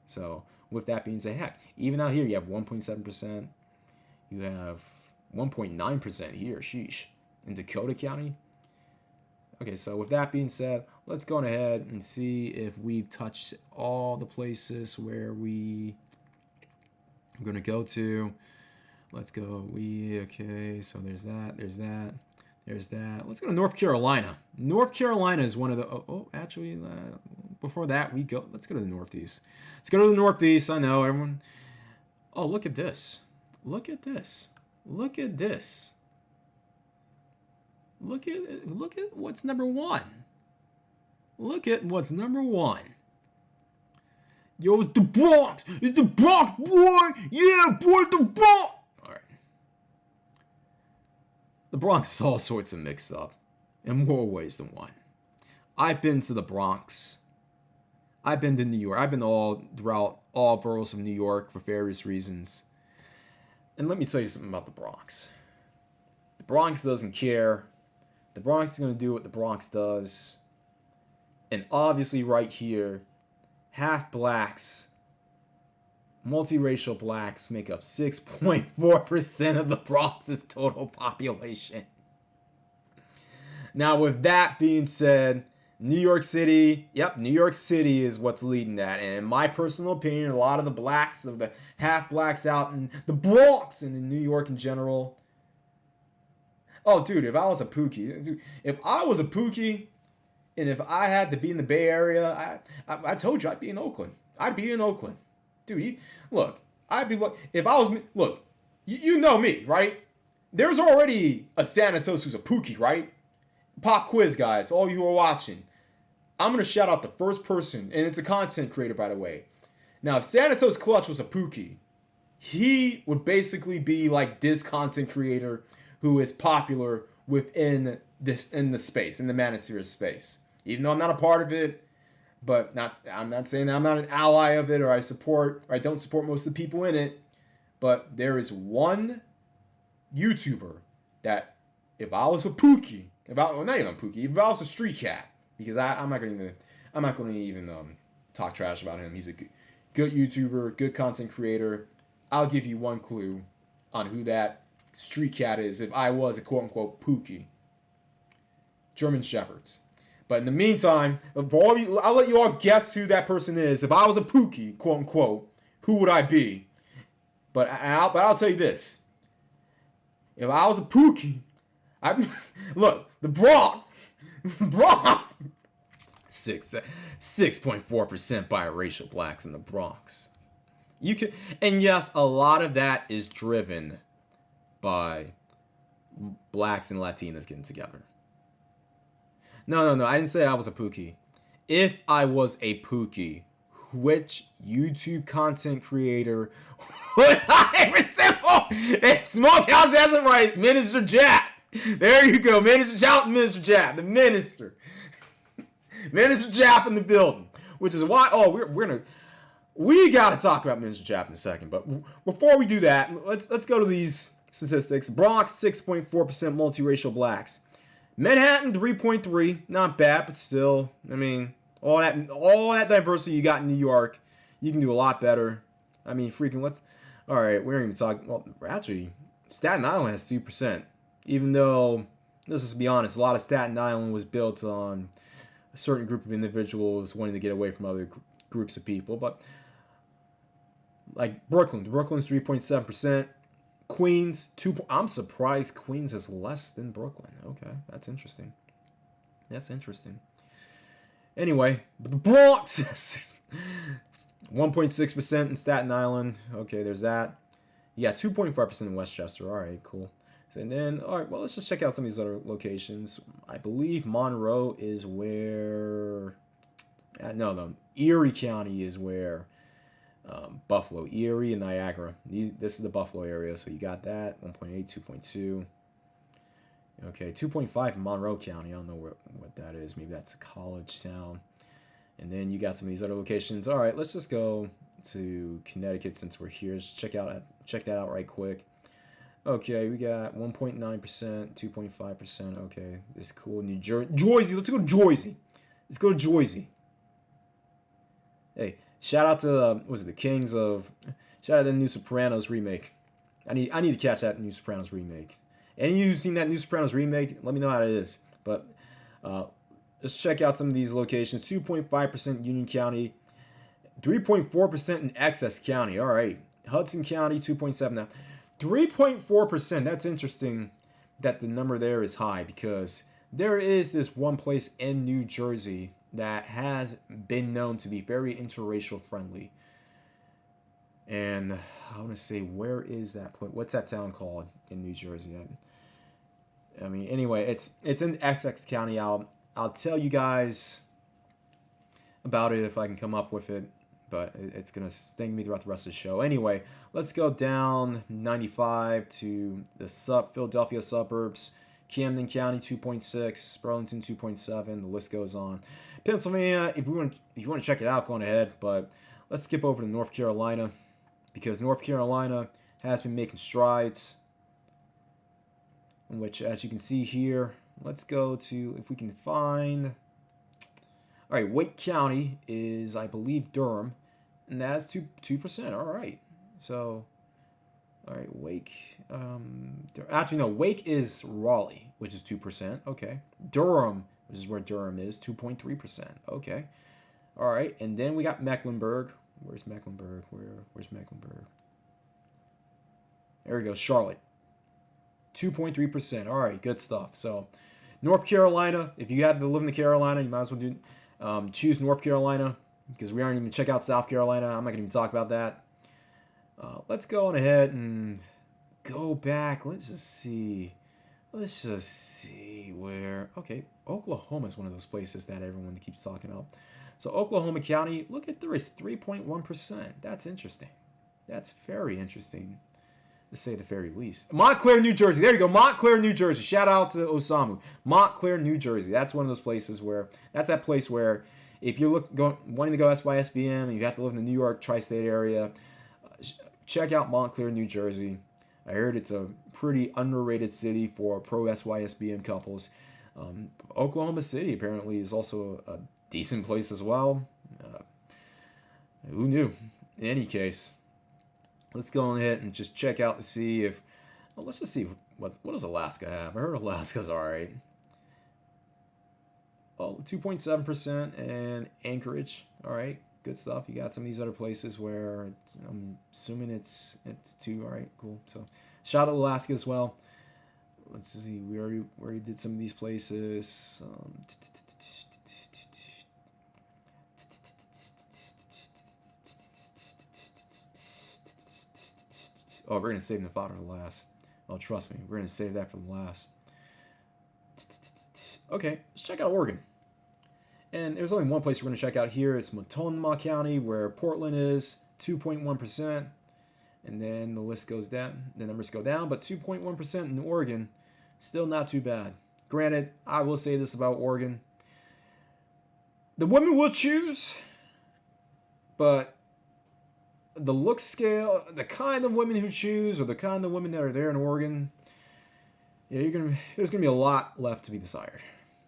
So with that being said, heck, even out here you have 1.7%. You have 1.9% here. Sheesh. In Dakota County. Okay, so with that being said, let's go ahead and see if we've touched all the places where we're going to go to. Let's go. Okay, so there's that. Let's go to North Carolina. North Carolina is one of the, actually, before that, let's go to the Northeast. Let's go to the Northeast. I know, everyone. Oh, look at this. Look at this. Look at this. Look at what's number one. Look at what's number one. Yo, it's the Bronx. It's the Bronx, boy. Yeah, boy, the Bronx. All right. The Bronx is all sorts of mixed up in more ways than one. I've been to the Bronx. I've been to New York. I've been throughout all boroughs of New York for various reasons. And let me tell you something about the Bronx. The Bronx doesn't care. The Bronx is going to do what the Bronx does. And obviously right here, half blacks, multiracial blacks make up 6.4% of the Bronx's total population. Now with that being said, New York City, New York City is what's leading that. And in my personal opinion, a lot of the blacks, of the half blacks out in the Bronx and in New York in general. Oh, dude, if I was a Pookie, and if I had to be in the Bay Area, I told you I'd be in Oakland. I'd be in Oakland. Dude, if I was, you know me, right? There's already a Xanatos who's a Pookie, right? Pop quiz, guys, all you who are watching. I'm going to shout out the first person, and it's a content creator, by the way. Now, if XanatosClutch was a Pookie, he would basically be like this content creator who is popular within the space, in the manosphere space. Even though I'm not a part of it, but I'm not saying that I'm not an ally of it, or I don't support most of the people in it. But there is one YouTuber that, if I was a Pookie, if I was a street cat, because I'm not going to even talk trash about him. He's a good YouTuber, good content creator. I'll give you one clue on who that street cat is if I was a quote-unquote Pookie. German Shepherds. But in the meantime, I'll let you all guess who that person is. If I was a Pookie, quote-unquote, who would I be? But I'll tell you this. If I was a Pookie, look, the Bronx, 6.4% biracial blacks in the Bronx. You can, and yes, a lot of that is driven by blacks and Latinas getting together. No. I didn't say I was a Pookie. If I was a Pookie, which YouTube content creator would I resemble? If Smokehouse has it right, Minister Jap. There you go, Minister. Shout out Minister Jap, the minister. Minister Jap in the building, which is why. Oh, we gotta talk about Minister Jap in a second. But before we do that, let's go to these statistics. Bronx 6.4% multiracial blacks. Manhattan 3.3, not bad, but still, I mean, all that diversity you got in New York, you can do a lot better. I mean, freaking all right, we aren't even talking. Well, actually, Staten Island has 2%. Even though, let's just be honest, a lot of Staten Island was built on a certain group of individuals wanting to get away from other groups of people. But like Brooklyn's 3.7%. Queens, I'm surprised Queens is less than Brooklyn. Okay, that's interesting. Anyway, the Bronx, 1.6% in Staten Island. Okay, there's that. Yeah, 2.5% in Westchester. All right, cool. And then, all right, well, let's just check out some of these other locations. I believe Monroe is where... No, Erie County is where Buffalo, Erie, and Niagara. This is the Buffalo area, so you got that. 1.8, 2.2. Okay, 2.5 in Monroe County. I don't know what that is. Maybe that's a college town. And then you got some of these other locations. All right, let's just go to Connecticut since we're here. Just check that out right quick. Okay, we got 1.9%, 2.5%. Okay, this is cool. New Jersey. Let's go to Jersey. Hey, shout out to the Kings of. Shout out to the new Sopranos remake. I need to catch that new Sopranos remake. Any of you who've seen that new Sopranos remake, let me know how it is. But let's check out some of these locations. 2.5% Union County, 3.4% in Essex County. All right, Hudson County 2.7 now. 3.4%. That's interesting that the number there is high because there is this one place in New Jersey that has been known to be very interracial friendly. And I want to say, where is that place? What's that town called in New Jersey? I mean, anyway, it's in Essex County. I'll tell you guys about it if I can come up with it, but it's going to sting me throughout the rest of the show. Anyway, let's go down 95 to the Philadelphia suburbs. Camden County 2.6, Burlington 2.7. The list goes on. Pennsylvania, if you want to check it out, go on ahead. But let's skip over to North Carolina because North Carolina has been making strides. In which, as you can see here, let's go to if we can find. All right, Wake County is, I believe, Durham, and that's 2%. All right, so, all right, Wake. Actually, no, Wake is Raleigh, which is 2%. Okay, Durham, which is where Durham is, 2.3%. Okay, all right, and then we got Mecklenburg. Where's Mecklenburg? Where's Mecklenburg? There we go, Charlotte, 2.3%. All right, good stuff. So, North Carolina. If you have to live in the Carolina, you might as well choose North Carolina because we aren't even check out South Carolina. I'm not going to even talk about that. Let's go on ahead and go back. Let's just see where. Okay, Oklahoma is one of those places that everyone keeps talking about. So Oklahoma County, look at this, 3.1%. That's interesting. That's very interesting, to say the very least. Montclair, New Jersey. There you go, Montclair, New Jersey. Shout out to Ousama. Montclair, New Jersey. That's one of those places where, that's that place where if you're wanting to go SYSBM and you have to live in the New York tri-state area, check out Montclair, New Jersey. I heard it's a pretty underrated city for pro SYSBM couples. Oklahoma City apparently is also a decent place as well. Who knew? In any case, let's go ahead and just check out to see if. Well, let's just see what does Alaska have. I heard Alaska's all right. Well, 2.7% and Anchorage. All right, good stuff. You got some of these other places where I'm assuming it's 2. All right, cool. So shout out to Alaska as well. Let's see. We already did some of these places. Oh, we're going to save Nevada for last. Oh, trust me, we're going to save that for the last. Okay, let's check out Oregon. And there's only one place we're going to check out here. It's Multnomah County, where Portland is 2.1%. And then the list goes down, the numbers go down, but 2.1% in Oregon, still not too bad. Granted, I will say this about Oregon. The women will choose, but the look scale, the kind of women who choose, or the kind of women that are there in Oregon, yeah, there's gonna be a lot left to be desired.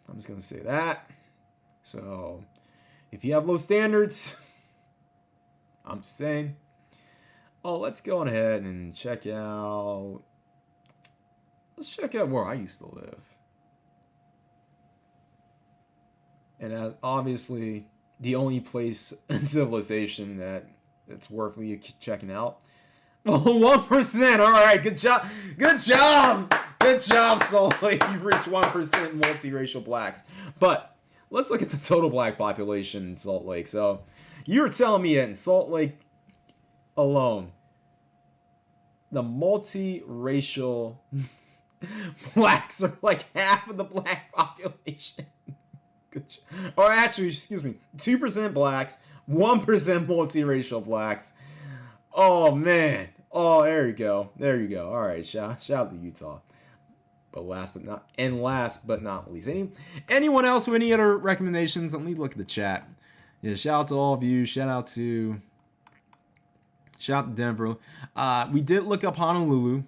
I'm just gonna say that. So, if you have low standards, I'm just saying. Oh, let's go on ahead and check out. Let's check out where I used to live. And as obviously the only place in civilization that it's worth me checking out. Oh, 1%. All right, good job. Good job. Good job, Salt Lake. You've reached 1% multiracial blacks. But let's look at the total black population in Salt Lake. So you were telling me that in Salt Lake alone, the multiracial blacks are like half of the black population. Or actually, excuse me, 2% blacks, 1% multiracial blacks. Oh, man. Oh, there you go. There you go. All right, shout out to Utah. But last but not least, anyone else with any other recommendations? Let me look at the chat. Yeah, shout out to all of you. Shout out to Denver. We did look up Honolulu.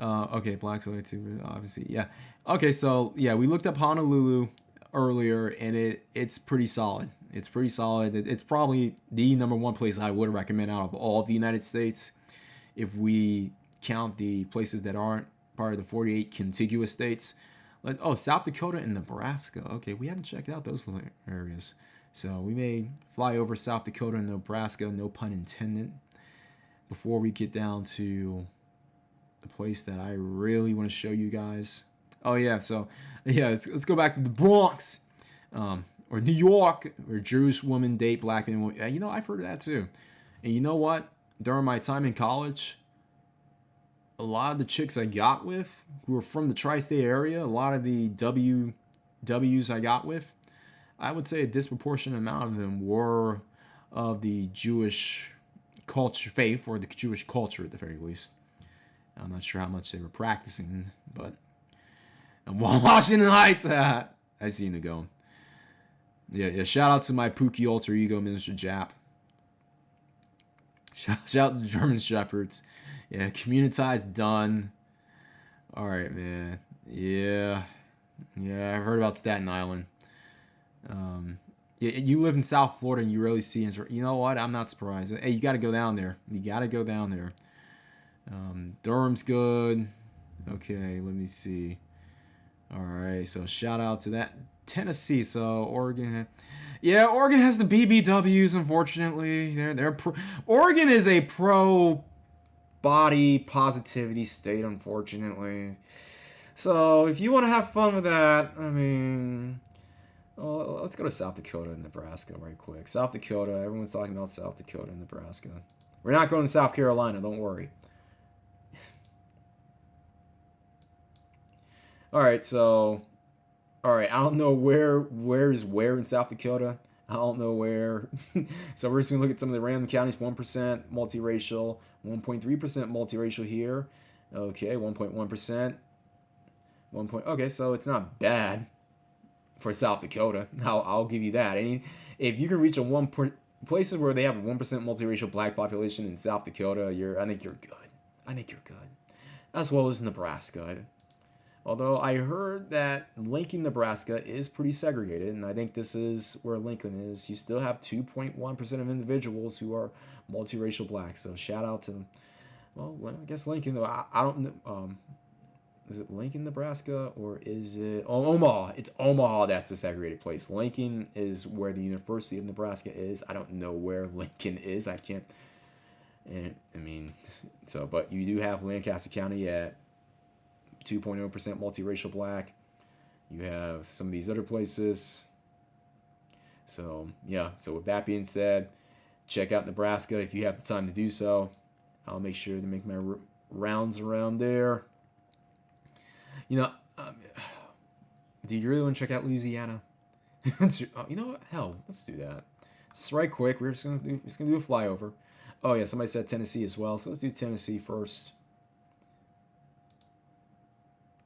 Okay, blacks are too, obviously. Yeah. Okay, so yeah, we looked up Honolulu earlier, and it's pretty solid. It's pretty solid. It's probably the number one place I would recommend out of all of the United States, if we count the places that aren't part of the 48 contiguous states. Oh, South Dakota and Nebraska. Okay, we haven't checked out those areas, so we may fly over South Dakota and Nebraska, no pun intended, before we get down to the place that I really want to show you guys. Oh yeah, so yeah, let's go back to the Bronx, or New York, where Jewish women date black men. You know, I've heard of that too. And you know what? During my time in college, a lot of the chicks I got with who were from the tri-state area, a lot of the WWs I got with, I would say a disproportionate amount of them were of the Jewish culture, faith, or the Jewish culture at the very least. I'm not sure how much they were practicing, but Washington Heights, I seen it going. Yeah. Shout out to my Pookie alter ego, Minister Jap. Shout out to German Shepherds. Yeah, communitized done. All right, man. Yeah, I've heard about Staten Island. Yeah, you live in South Florida and you really see. You know what? I'm not surprised. Hey, you got to go down there. Durham's good. Okay, let me see. All right, so shout out to that. Tennessee, so Oregon. Yeah, Oregon has the BBWs, unfortunately. Oregon is a pro body positivity state, unfortunately. So if you want to have fun with that, I mean, let's go to South Dakota and Nebraska right quick. South Dakota, everyone's talking about South Dakota and Nebraska. We're not going to South Carolina, don't worry. All right, I don't know where is where in South Dakota. I don't know where. So we're just going to look at some of the random counties. 1% multiracial, 1.3% multiracial here. Okay, 1.1%. Okay, so it's not bad for South Dakota. I'll give you that. If you can reach places where they have a 1% multiracial black population in South Dakota, I think you're good. As well as Nebraska. Although I heard that Lincoln, Nebraska is pretty segregated, and I think this is where Lincoln is. You still have 2.1% of individuals who are multiracial black. So shout out to them. Well, I guess Lincoln. I don't know. Is it Lincoln, Nebraska, or is it Omaha? It's Omaha that's the segregated place. Lincoln is where the University of Nebraska is. I don't know where Lincoln is. I can't. But you do have Lancaster County at 2.0% multiracial black. You have some of these other places. So, yeah. So, with that being said, check out Nebraska if you have the time to do so. I'll make sure to make my rounds around there. You know, do you really want to check out Louisiana? You know what? Hell, let's do that. Just right quick. We're just gonna do a flyover. Oh yeah, somebody said Tennessee as well, so let's do Tennessee first.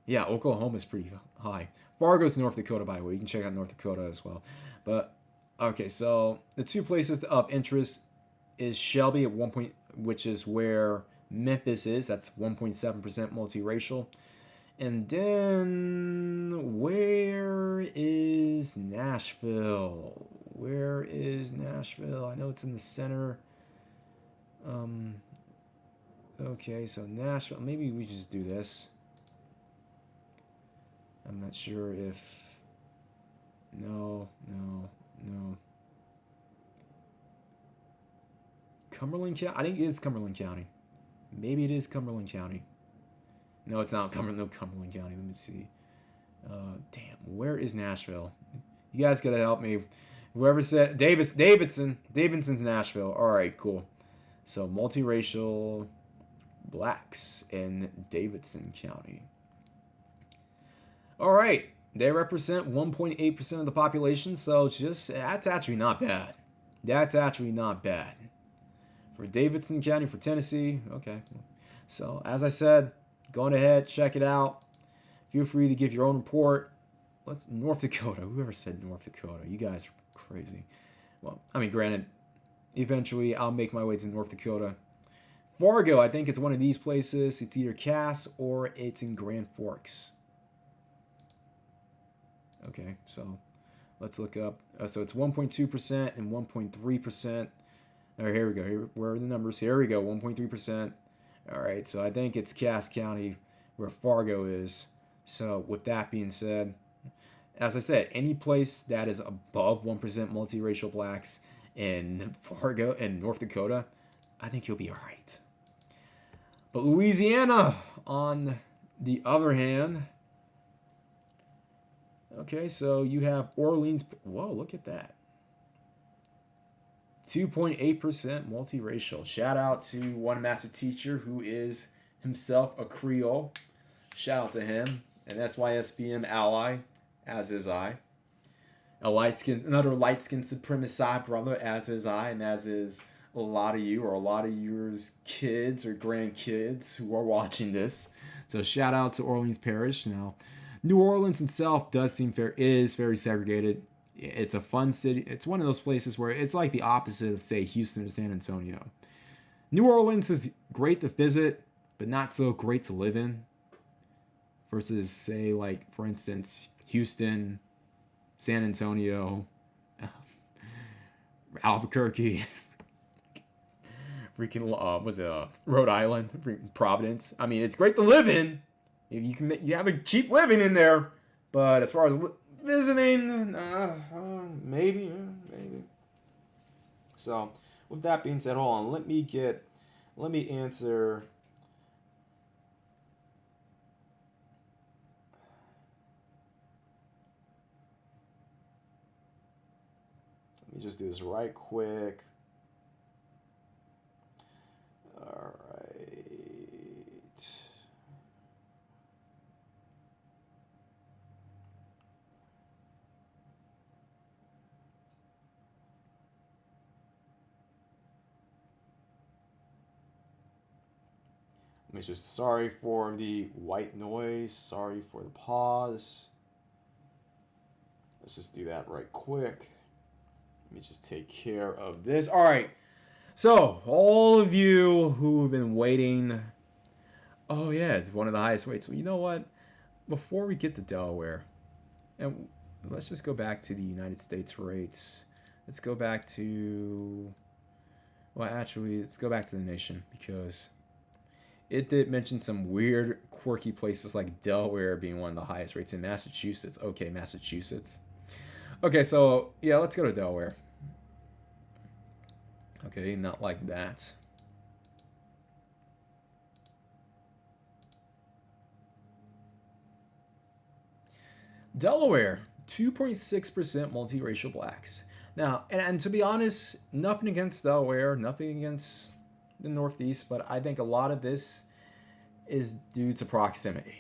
Yeah, Oklahoma's pretty high. Fargo's North Dakota, by the way. You can check out North Dakota as well. But okay, so the two places of interest is Shelby at 1 point, which is where Memphis is. That's 1.7% multiracial. And then where is Nashville? Where is Nashville? I know it's in the center. Okay, so Nashville. Maybe we just do this. I'm not sure if... No. Cumberland County? I think it is Cumberland County. Maybe it is Cumberland County. No, it's not Cumberland County. Let me see. Damn, where is Nashville? You guys gotta help me. Whoever said... Davidson's Nashville. Alright, cool. So, multiracial blacks in Davidson County. All right, they represent 1.8% of the population, so that's actually not bad. That's actually not bad. For Davidson County, for Tennessee, okay. So, as I said, go on ahead, check it out. Feel free to give your own report. North Dakota. Whoever said North Dakota? You guys are crazy. Well, I mean, granted, eventually I'll make my way to North Dakota. Fargo, I think it's one of these places. It's either Cass or it's in Grand Forks. Okay, so let's look up. So it's 1.2% and 1.3%. All right, here we go. Where are the numbers? Here we go, 1.3%. All right, so I think it's Cass County where Fargo is. So with that being said, as I said, any place that is above 1% multiracial blacks in Fargo and North Dakota, I think you'll be all right. But Louisiana, on the other hand... Okay, so you have Orleans. Whoa, look at that. 2.8% multiracial. Shout out to one master teacher who is himself a Creole. Shout out to him. An SYSBM ally, as is I. Another light-skinned supremacist brother, as is I, and as is a lot of you, or a lot of yours kids or grandkids who are watching this. So shout out to Orleans Parish. Now, New Orleans itself is very segregated. It's a fun city. It's one of those places where it's like the opposite of, say, Houston or San Antonio. New Orleans is great to visit, but not so great to live in. Versus, say, like, for instance, Houston, San Antonio, Albuquerque, Rhode Island, Providence. I mean, it's great to live in. You have a cheap living in there, but as far as visiting, maybe. So, with that being said, hold on. Let me answer. Let me just do this right quick. All right. Just sorry for the white noise. Sorry for the pause. Let's just do that right quick. Let me just take care of this. All right. So, all of you who have been waiting. Oh, yeah, it's one of the highest rates. Well, you know what? Before we get to Delaware, and let's just go back to the United States rates. Let's go back to... Well, actually, let's go back to the nation because... It did mention some weird, quirky places like Delaware being one of the highest rates in Massachusetts. Okay, Massachusetts. Okay, so, yeah, let's go to Delaware. Okay, not like that. Delaware, 2.6% multiracial blacks. Now, and to be honest, nothing against Delaware, nothing against the Northeast, but I think a lot of this is due to proximity.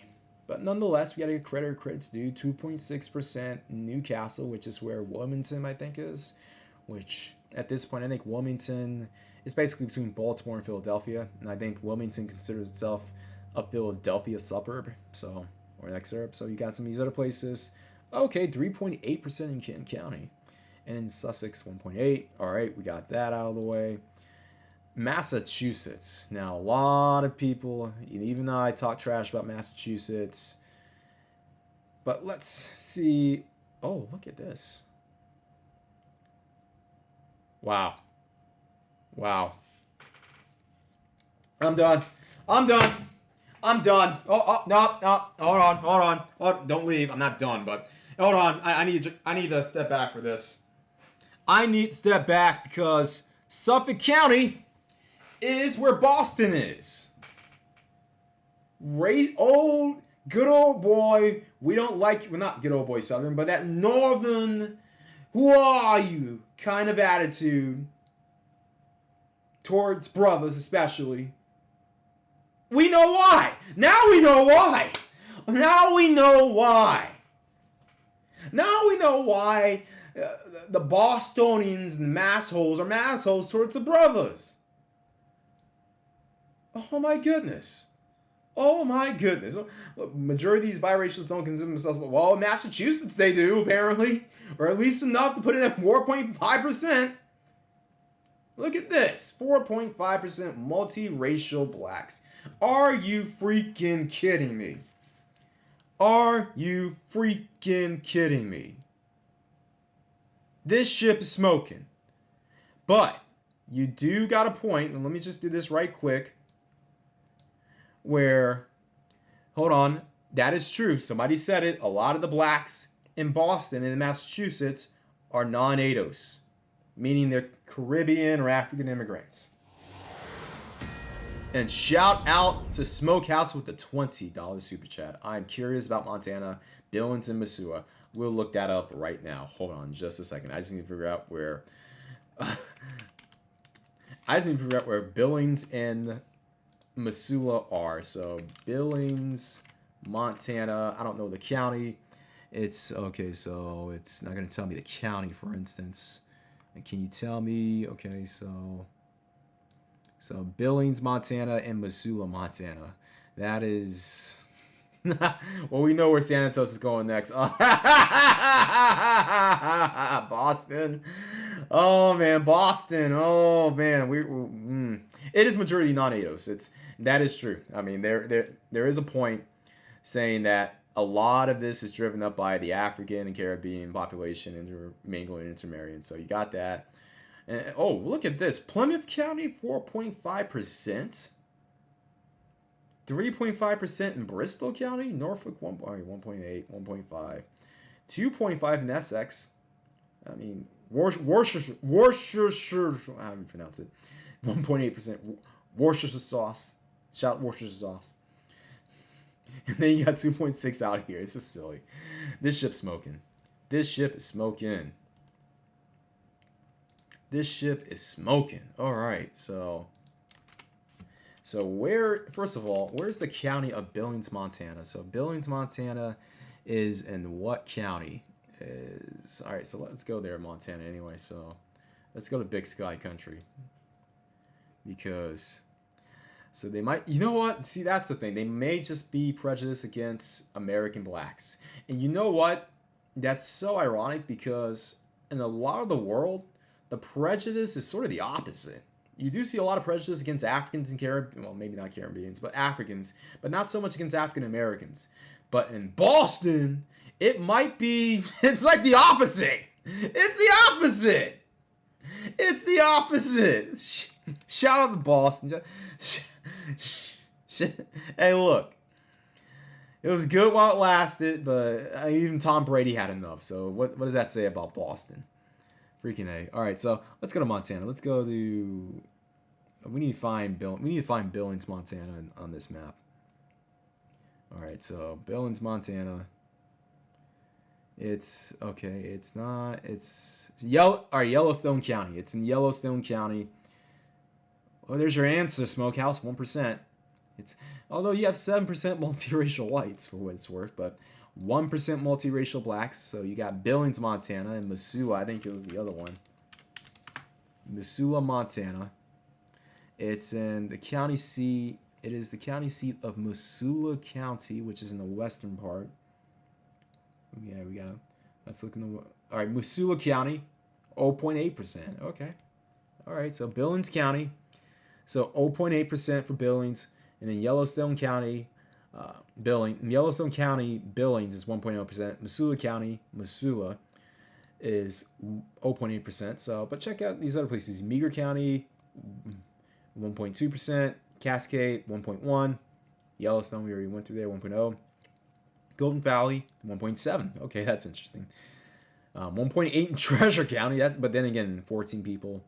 But nonetheless, we got to get credit where credit's due. 2.6% Newcastle, which is where Wilmington, I think, is. Which, at this point, I think Wilmington is basically between Baltimore and Philadelphia. And I think Wilmington considers itself a Philadelphia suburb. So, or an exurb. So you got some of these other places. Okay, 3.8% in Kent County. And in Sussex, 1.8. All right, we got that out of the way. Massachusetts. Now, a lot of people, even though I talk trash about Massachusetts, but let's see. Oh, look at this. Wow. Wow. I'm done. I'm done. I'm done. Oh, no, no. Hold on. Oh, don't leave. I'm not done, but hold on. I need to step back for this. I need to step back because Suffolk County is where Boston is. Good old boy. We don't like, well, not good old boy Southern, but that northern, who are you kind of attitude towards brothers, especially. We know why. Now we know why. Now we know why. Now we know why the Bostonians and massholes are massholes towards the brothers. Oh my goodness. Oh my goodness. Look, majority of these biracials don't consider themselves, well, in Massachusetts they do, apparently. Or at least enough to put it at 4.5%. Look at this. 4.5% multiracial blacks. Are you freaking kidding me? Are you freaking kidding me? This ship is smoking. But you do got a point, and let me just do this right quick. Where, hold on, that is true. Somebody said it. A lot of the blacks in Boston and in Massachusetts are non-ADOS, meaning they're Caribbean or African immigrants. And shout out to Smokehouse with the $20 super chat. I'm curious about Montana, Billings, and Missoula. We'll look that up right now. Hold on just a second. I just need to figure out where Billings and Missoula are. So Billings, Montana. I don't know the county. It's okay, so it's not going to tell me the county, for instance. And can you tell me? Okay, so Billings, Montana, and Missoula, Montana. That is. Well, we know where Xanatos is going next. Boston. Oh man, Boston. Oh man, it is majority non-ADOS. That is true. I mean, there is a point saying that a lot of this is driven up by the African and Caribbean population intermingling and intermarrying. So you got that. And, oh, look at this. Plymouth County, 4.5%. 3.5% in Bristol County. Norfolk, 1.8, 1.5. 2.5 in Essex. I mean, Worcestershire, how do you pronounce it? 1.8%. Worcestershire sauce. Shout Worcestershire sauce. And then you got 2.6 out here. It's just silly. This ship's smoking. This ship is smoking. This ship is smoking. All right, so where, first of all, where's the county of Billings, Montana? So Billings, Montana is in what county? All right, so let's go there, Montana, anyway. So let's go to Big Sky Country. Because, so they might, you know what? See, that's the thing. They may just be prejudiced against American blacks. And you know what? That's so ironic because in a lot of the world, the prejudice is sort of the opposite. You do see a lot of prejudice against Africans and Caribbean, well, maybe not Caribbeans, but Africans, but not so much against African Americans. But in Boston, it might be, it's like the opposite. It's the opposite. It's the opposite. Shout out to Boston. Hey, look. It was good while it lasted, but even Tom Brady had enough. So what does that say about Boston? Freaking A. All right, so let's go to Montana. Let's go to. We need to find Billings, Montana, on this map. All right, so Billings, Montana. It's okay. It's not. It's Yellowstone County. It's in Yellowstone County. Oh, there's your answer, Smokehouse, 1%. It's although you have 7% multiracial whites for what it's worth, but 1% multiracial blacks. So you got Billings, Montana, and Missoula. I think it was the other one. Missoula, Montana. It's in the county seat. It is the county seat of Missoula County, which is in the western part. Yeah, we got. Let's look in the. All right, Missoula County, 0.8%. Okay. All right, so Billings County, so 0.8% for Billings, and then Yellowstone County, Yellowstone County Billings is 1.0%. Missoula County, Missoula, is 0.8%. So, but check out these other places. Meager County, 1.2%. Cascade, 1.1. Yellowstone, we already went through there, 1.0. Golden Valley, 1.7. Okay, that's interesting. 1.8 in Treasure County. But then again, 14 people.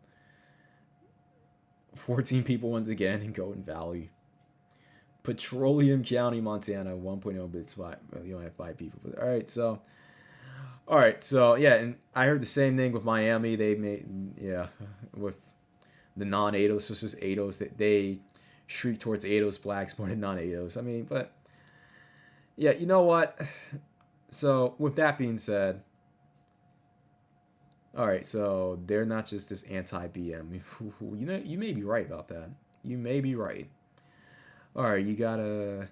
14 people once again in Golden Valley. Petroleum County, Montana, 1.0 bits. You only have 5 people. All right, so yeah, and I heard the same thing with Miami. They made with the non-ADOS versus ADOS that they shriek towards ADOS blacks more than non-ADOS. I mean, but yeah, you know what? So with that being said, all right, so they're not just this anti-BM. You know, you may be right about that. You may be right. All right, you gotta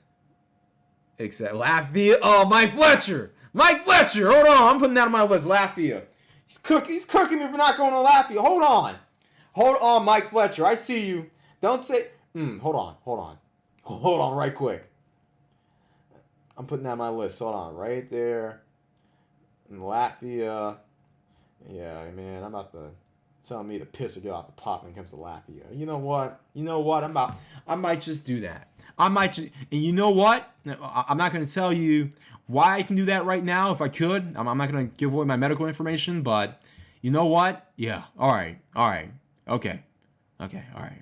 accept Latvia. Oh, Mike Fletcher. Mike Fletcher. Hold on, I'm putting that on my list. Latvia. He's cooking me for not going to Latvia. Hold on, Mike Fletcher. I see you. Don't say. Hold on, right quick. I'm putting that on my list. Hold on, right there. In Latvia. Yeah, man, I'm about to tell me to piss or get off the pot when it comes to Latvia. You know what? I might just do that. And you know what? I'm not going to tell you why I can do that right now if I could. I'm not going to give away my medical information, but you know what? Yeah, all right, okay, all right.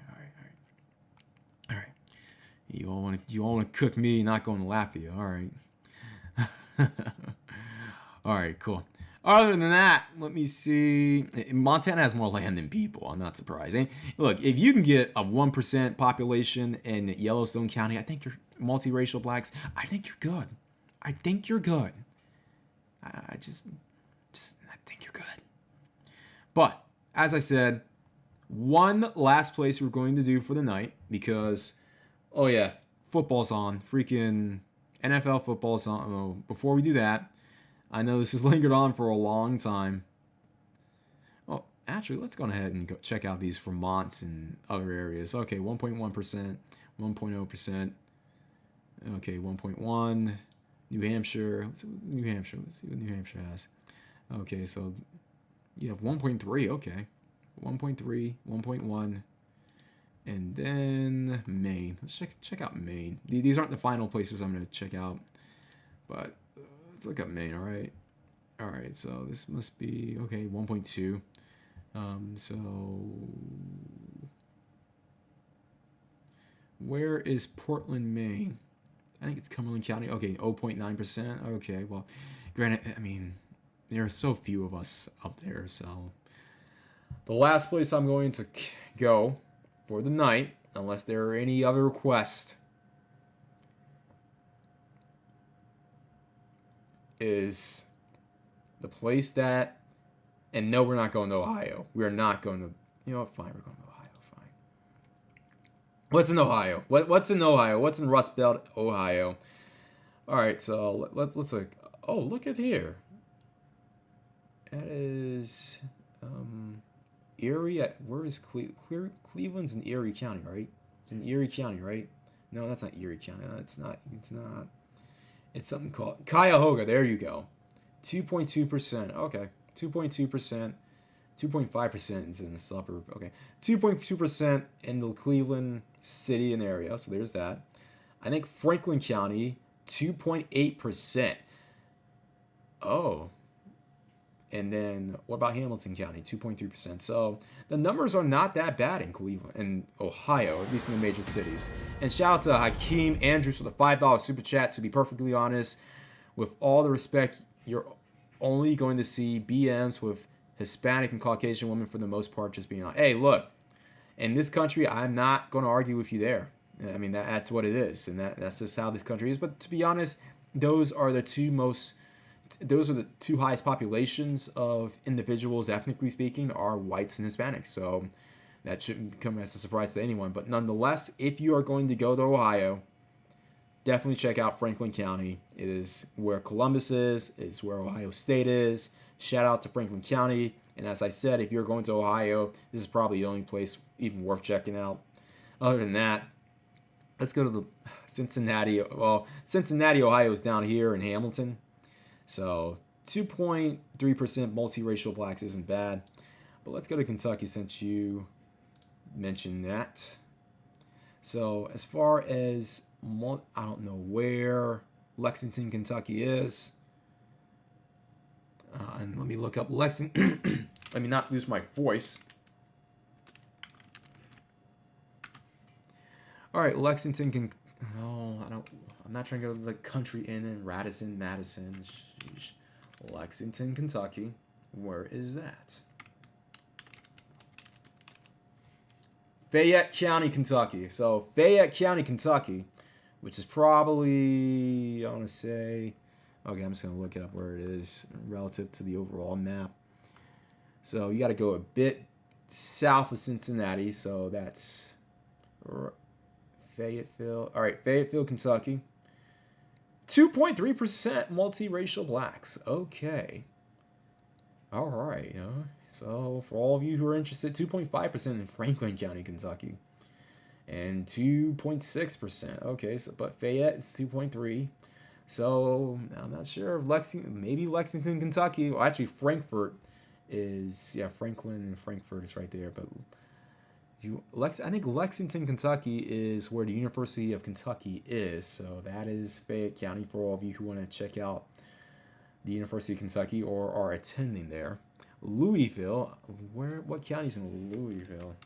You all want to cook me not going to Latvia, all right. All right, cool. Other than that, let me see. Montana has more land than people. I'm not surprised. And look, if you can get a 1% population in Yellowstone County, I think you're multiracial blacks. I think you're good. I think you're good. I think you're good. But as I said, one last place we're going to do for the night because, oh yeah, football's on. Freaking NFL football's on. Oh, before we do that, I know this has lingered on for a long time. Well, actually, let's go ahead and go check out these Vermonts and other areas. Okay, 1.1%, 1.0%. Okay, 1.1. New Hampshire. Let's see what New Hampshire has. Okay, so you have 1.3. Okay, 1.3, 1.1. And then Maine. Let's check out Maine. These aren't the final places I'm going to check out, but let's look up Maine. All right. So this must be okay. 1.2. So where is Portland, Maine? I think it's Cumberland County. Okay, 0.9%. Okay, well, granted, I mean, there are so few of us up there. So the last place I'm going to go for the night, unless there are any other requests, is the place that, and no, we're not going to Ohio. We're not going to, you know what, fine, we're going to Ohio, fine. What's in Ohio? What's in Ohio? What's in Rust Belt, Ohio? All right, so let's look. Oh, look at here. That is Erie. Where is Cleveland's in Erie County, right? It's in Erie County, right? No, that's not Erie County. No, it's not. It's something called Cuyahoga. There you go. 2.2%. Okay. 2.2%. 2.5% is in the suburb. Okay. 2.2% in the Cleveland city and area. So there's that. I think Franklin County, 2.8%. Oh. And then what about Hamilton County? 2.3%. So the numbers are not that bad in Cleveland and Ohio, or at least in the major cities. And shout out to Hakeem Andrews with a $5 super chat. To be perfectly honest, with all the respect, you're only going to see BMs with Hispanic and Caucasian women for the most part just being on. Hey, look, In this country, I'm not going to argue with you there. I mean, that's what it is, and that's just how this country is. But to be honest, those are the two highest populations of individuals, ethnically speaking, are whites and Hispanics. So that shouldn't come as a surprise to anyone. But nonetheless, if you are going to go to Ohio, definitely check out Franklin County. It is where Columbus is. It's where Ohio State is. Shout out to Franklin County. And as I said, if you're going to Ohio, this is probably the only place even worth checking out. Other than that, let's go to the Cincinnati. Well, Cincinnati, Ohio is down here in Hamilton. So 2.3% multiracial blacks isn't bad. But let's go to Kentucky since you mentioned that. So as far as, I don't know where Lexington, Kentucky is. And let me look up Lexington. Let me not lose my voice. All right, Lexington can. No, I don't. I'm not trying to go to the country inn in Radisson, Madison. Sheesh. Lexington, Kentucky. Where is that? Fayette County, Kentucky. So Fayette County, Kentucky, which is probably, I want to say, okay, I'm just going to look it up where it is relative to the overall map. So you got to go a bit south of Cincinnati. So that's Fayetteville. All right, Fayetteville, Kentucky. 2.3% multiracial blacks. Okay. All right. So for all of you who are interested, 2.5% in Franklin County, Kentucky. And 2.6%. Okay, so but Fayette is 2.3. So I'm not sure if maybe Lexington, Kentucky. Well, actually, Frankfort is, yeah, Franklin and Frankfort is right there. But I think Lexington, Kentucky is where the University of Kentucky is. So that is Fayette County for all of you who want to check out the University of Kentucky or are attending there. Louisville, what county's in Louisville?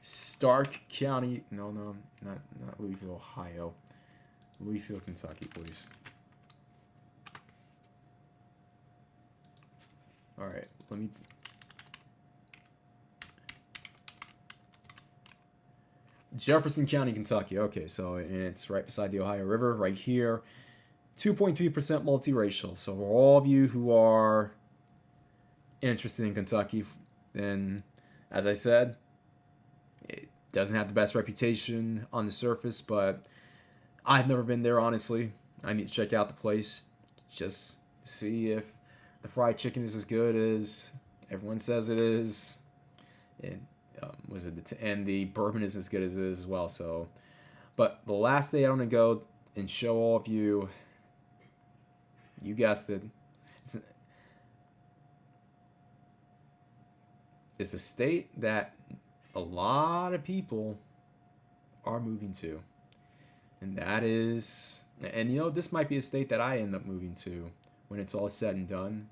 Stark County. No, not Louisville, Ohio. Louisville, Kentucky, please. All right, let me. Jefferson County, Kentucky. Okay, so and it's right beside the Ohio River, right here. 2.3% multiracial. So for all of you who are interested in Kentucky, then as I said, it doesn't have the best reputation on the surface, but I've never been there, honestly. I need to check out the place, just see if the fried chicken is as good as everyone says it is, and and the bourbon is as good as it is as well. So, but the last day I want to go and show all of you, you guessed it, it's a state that a lot of people are moving to. And that is, and this might be a state that I end up moving to when it's all said and done.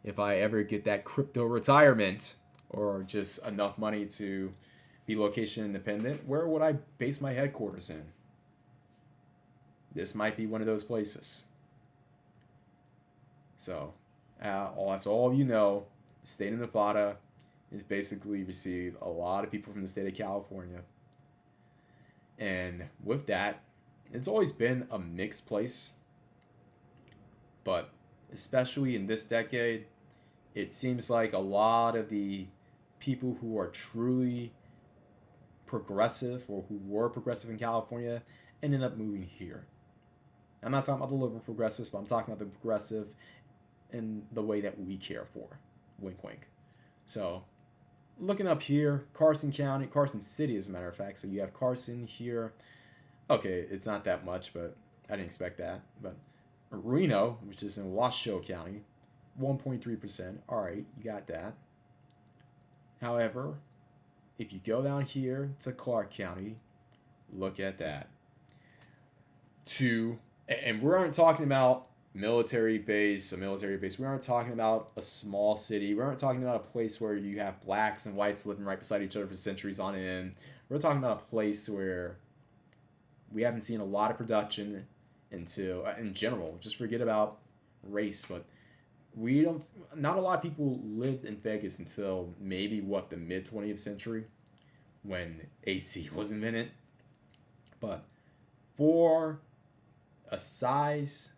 If I ever get that crypto retirement or just enough money to be location independent, where would I base my headquarters in? This might be one of those places. So, all of you know, the state of Nevada has basically received a lot of people from the state of California. And with that, it's always been a mixed place. But especially in this decade, it seems like a lot of the people who are truly progressive or who were progressive in California ended up moving here. I'm not talking about the liberal progressives, but I'm talking about the progressive in the way that we care for. Wink, wink. So, looking up here, Carson City, as a matter of fact. So you have Carson here. Okay, it's not that much, but I didn't expect that. But Reno, which is in Washoe County, 1.3%. All right, you got that. However, if you go down here to Clark County, look at that. And we aren't talking about a military base. We aren't talking about a small city. We aren't talking about a place where you have blacks and whites living right beside each other for centuries on end. We're talking about a place where we haven't seen a lot of production until, in general, just forget about race, but we don't. Not a lot of people lived in Vegas until maybe what, the mid 20th century, when AC was invented. But for a size,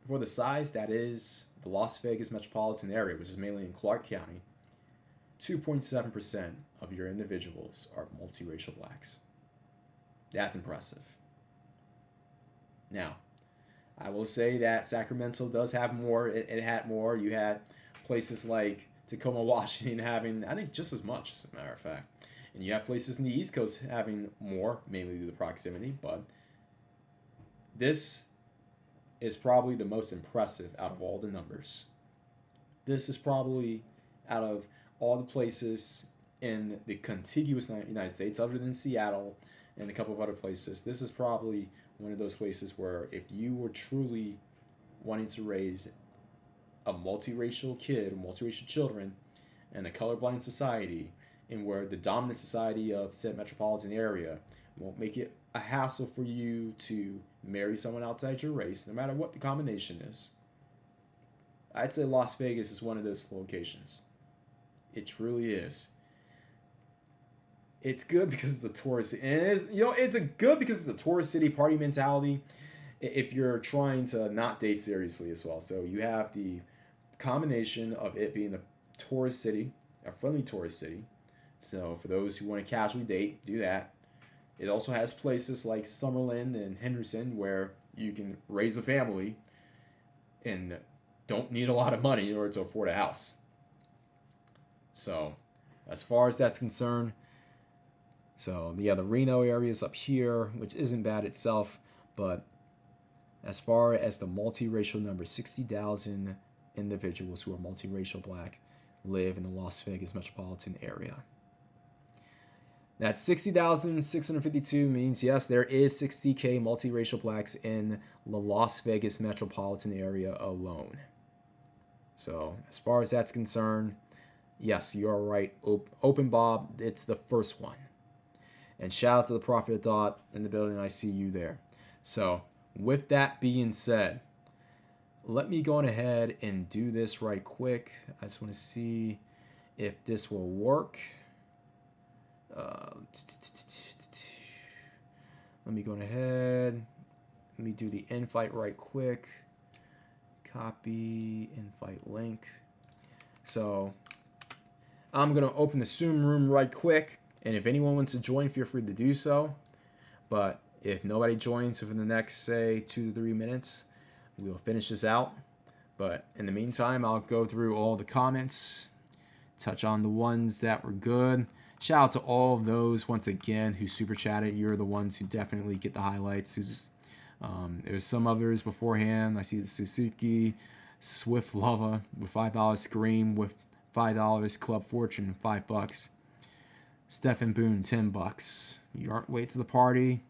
for the size that is the Las Vegas metropolitan area, which is mainly in Clark County, 2.7% of your individuals are multiracial blacks. That's impressive. Now, I will say that Sacramento does have more. It had more. You had places like Tacoma, Washington having, I think, just as much, as a matter of fact. And you have places in the East Coast having more, mainly due to proximity. But this is probably the most impressive out of all the numbers. This is probably, out of all the places in the contiguous United States, other than Seattle and a couple of other places, this is probably one of those places where if you were truly wanting to raise a multiracial kid, multiracial children, in a colorblind society, and where the dominant society of said metropolitan area won't make it a hassle for you to marry someone outside your race, no matter what the combination is, I'd say Las Vegas is one of those locations. It truly is. It's good because it's a tourist, and it's a good because it's a tourist city, party mentality. If you're trying to not date seriously as well, so you have the combination of it being a tourist city, a friendly tourist city. So for those who want to casually date, do that. It also has places like Summerlin and Henderson where you can raise a family and don't need a lot of money in order to afford a house. So, as far as that's concerned, so yeah, the Reno area is up here, which isn't bad itself, but as far as the multiracial number, 60,000 individuals who are multiracial black live in the Las Vegas metropolitan area. That 60,652 means, yes, there is 60K multiracial blacks in the Las Vegas metropolitan area alone. So, as far as that's concerned, yes, you are right. Open Bob, it's the first one. And shout out to the Prophet of Thought in the building. I see you there. So, with that being said, let me go ahead and do this right quick. I just want to see if this will work. Let me go ahead. Let me do the invite right quick. Copy invite link. So I'm going to open the Zoom room right quick. And if anyone wants to join, feel free to do so. But if nobody joins within the next, say, 2 to 3 minutes, we'll finish this out. But in the meantime, I'll go through all the comments, touch on the ones that were good. Shout out to all of those, once again, who super chatted. You're the ones who definitely get the highlights. There's some others beforehand. I see the Suzuki, Swift Lava with $5, Scream with $5, Club Fortune $5, Stephen Boone $10. You aren't late to the party.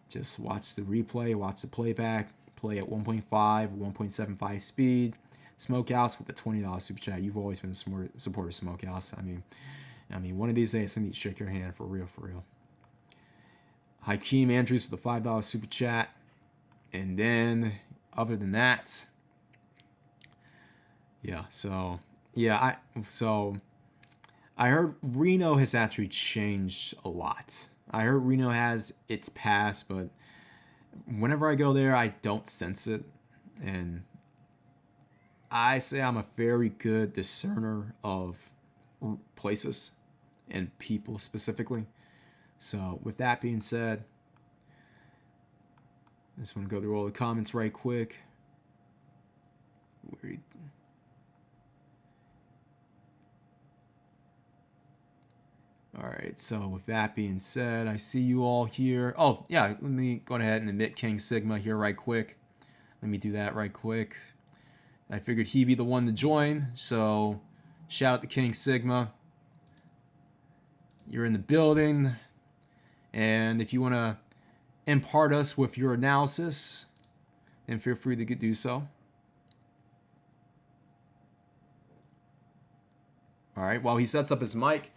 Just watch the replay, watch the playback, play at 1.5 or 1.75 speed. Smokehouse with the $20 super chat. You've always been a supporter of Smokehouse. I mean, one of these days I need to shake your hand for real, for real. Hakeem Andrews with the $5 super chat. And then, other than that, yeah, I heard Reno has actually changed a lot. I heard Reno has its past, but whenever I go there, I don't sense it. And I say I'm a very good discerner of places and people specifically. So with that being said, I just want to go through all the comments right quick. All right, so with that being said, I see you all here. Oh, yeah, let me go ahead and admit King Sigma here right quick. Let me do that right quick. I figured he'd be the one to join, so shout out to King Sigma. You're in the building, and if you want to impart us with your analysis, then feel free to do so. All right, while he sets up his mic,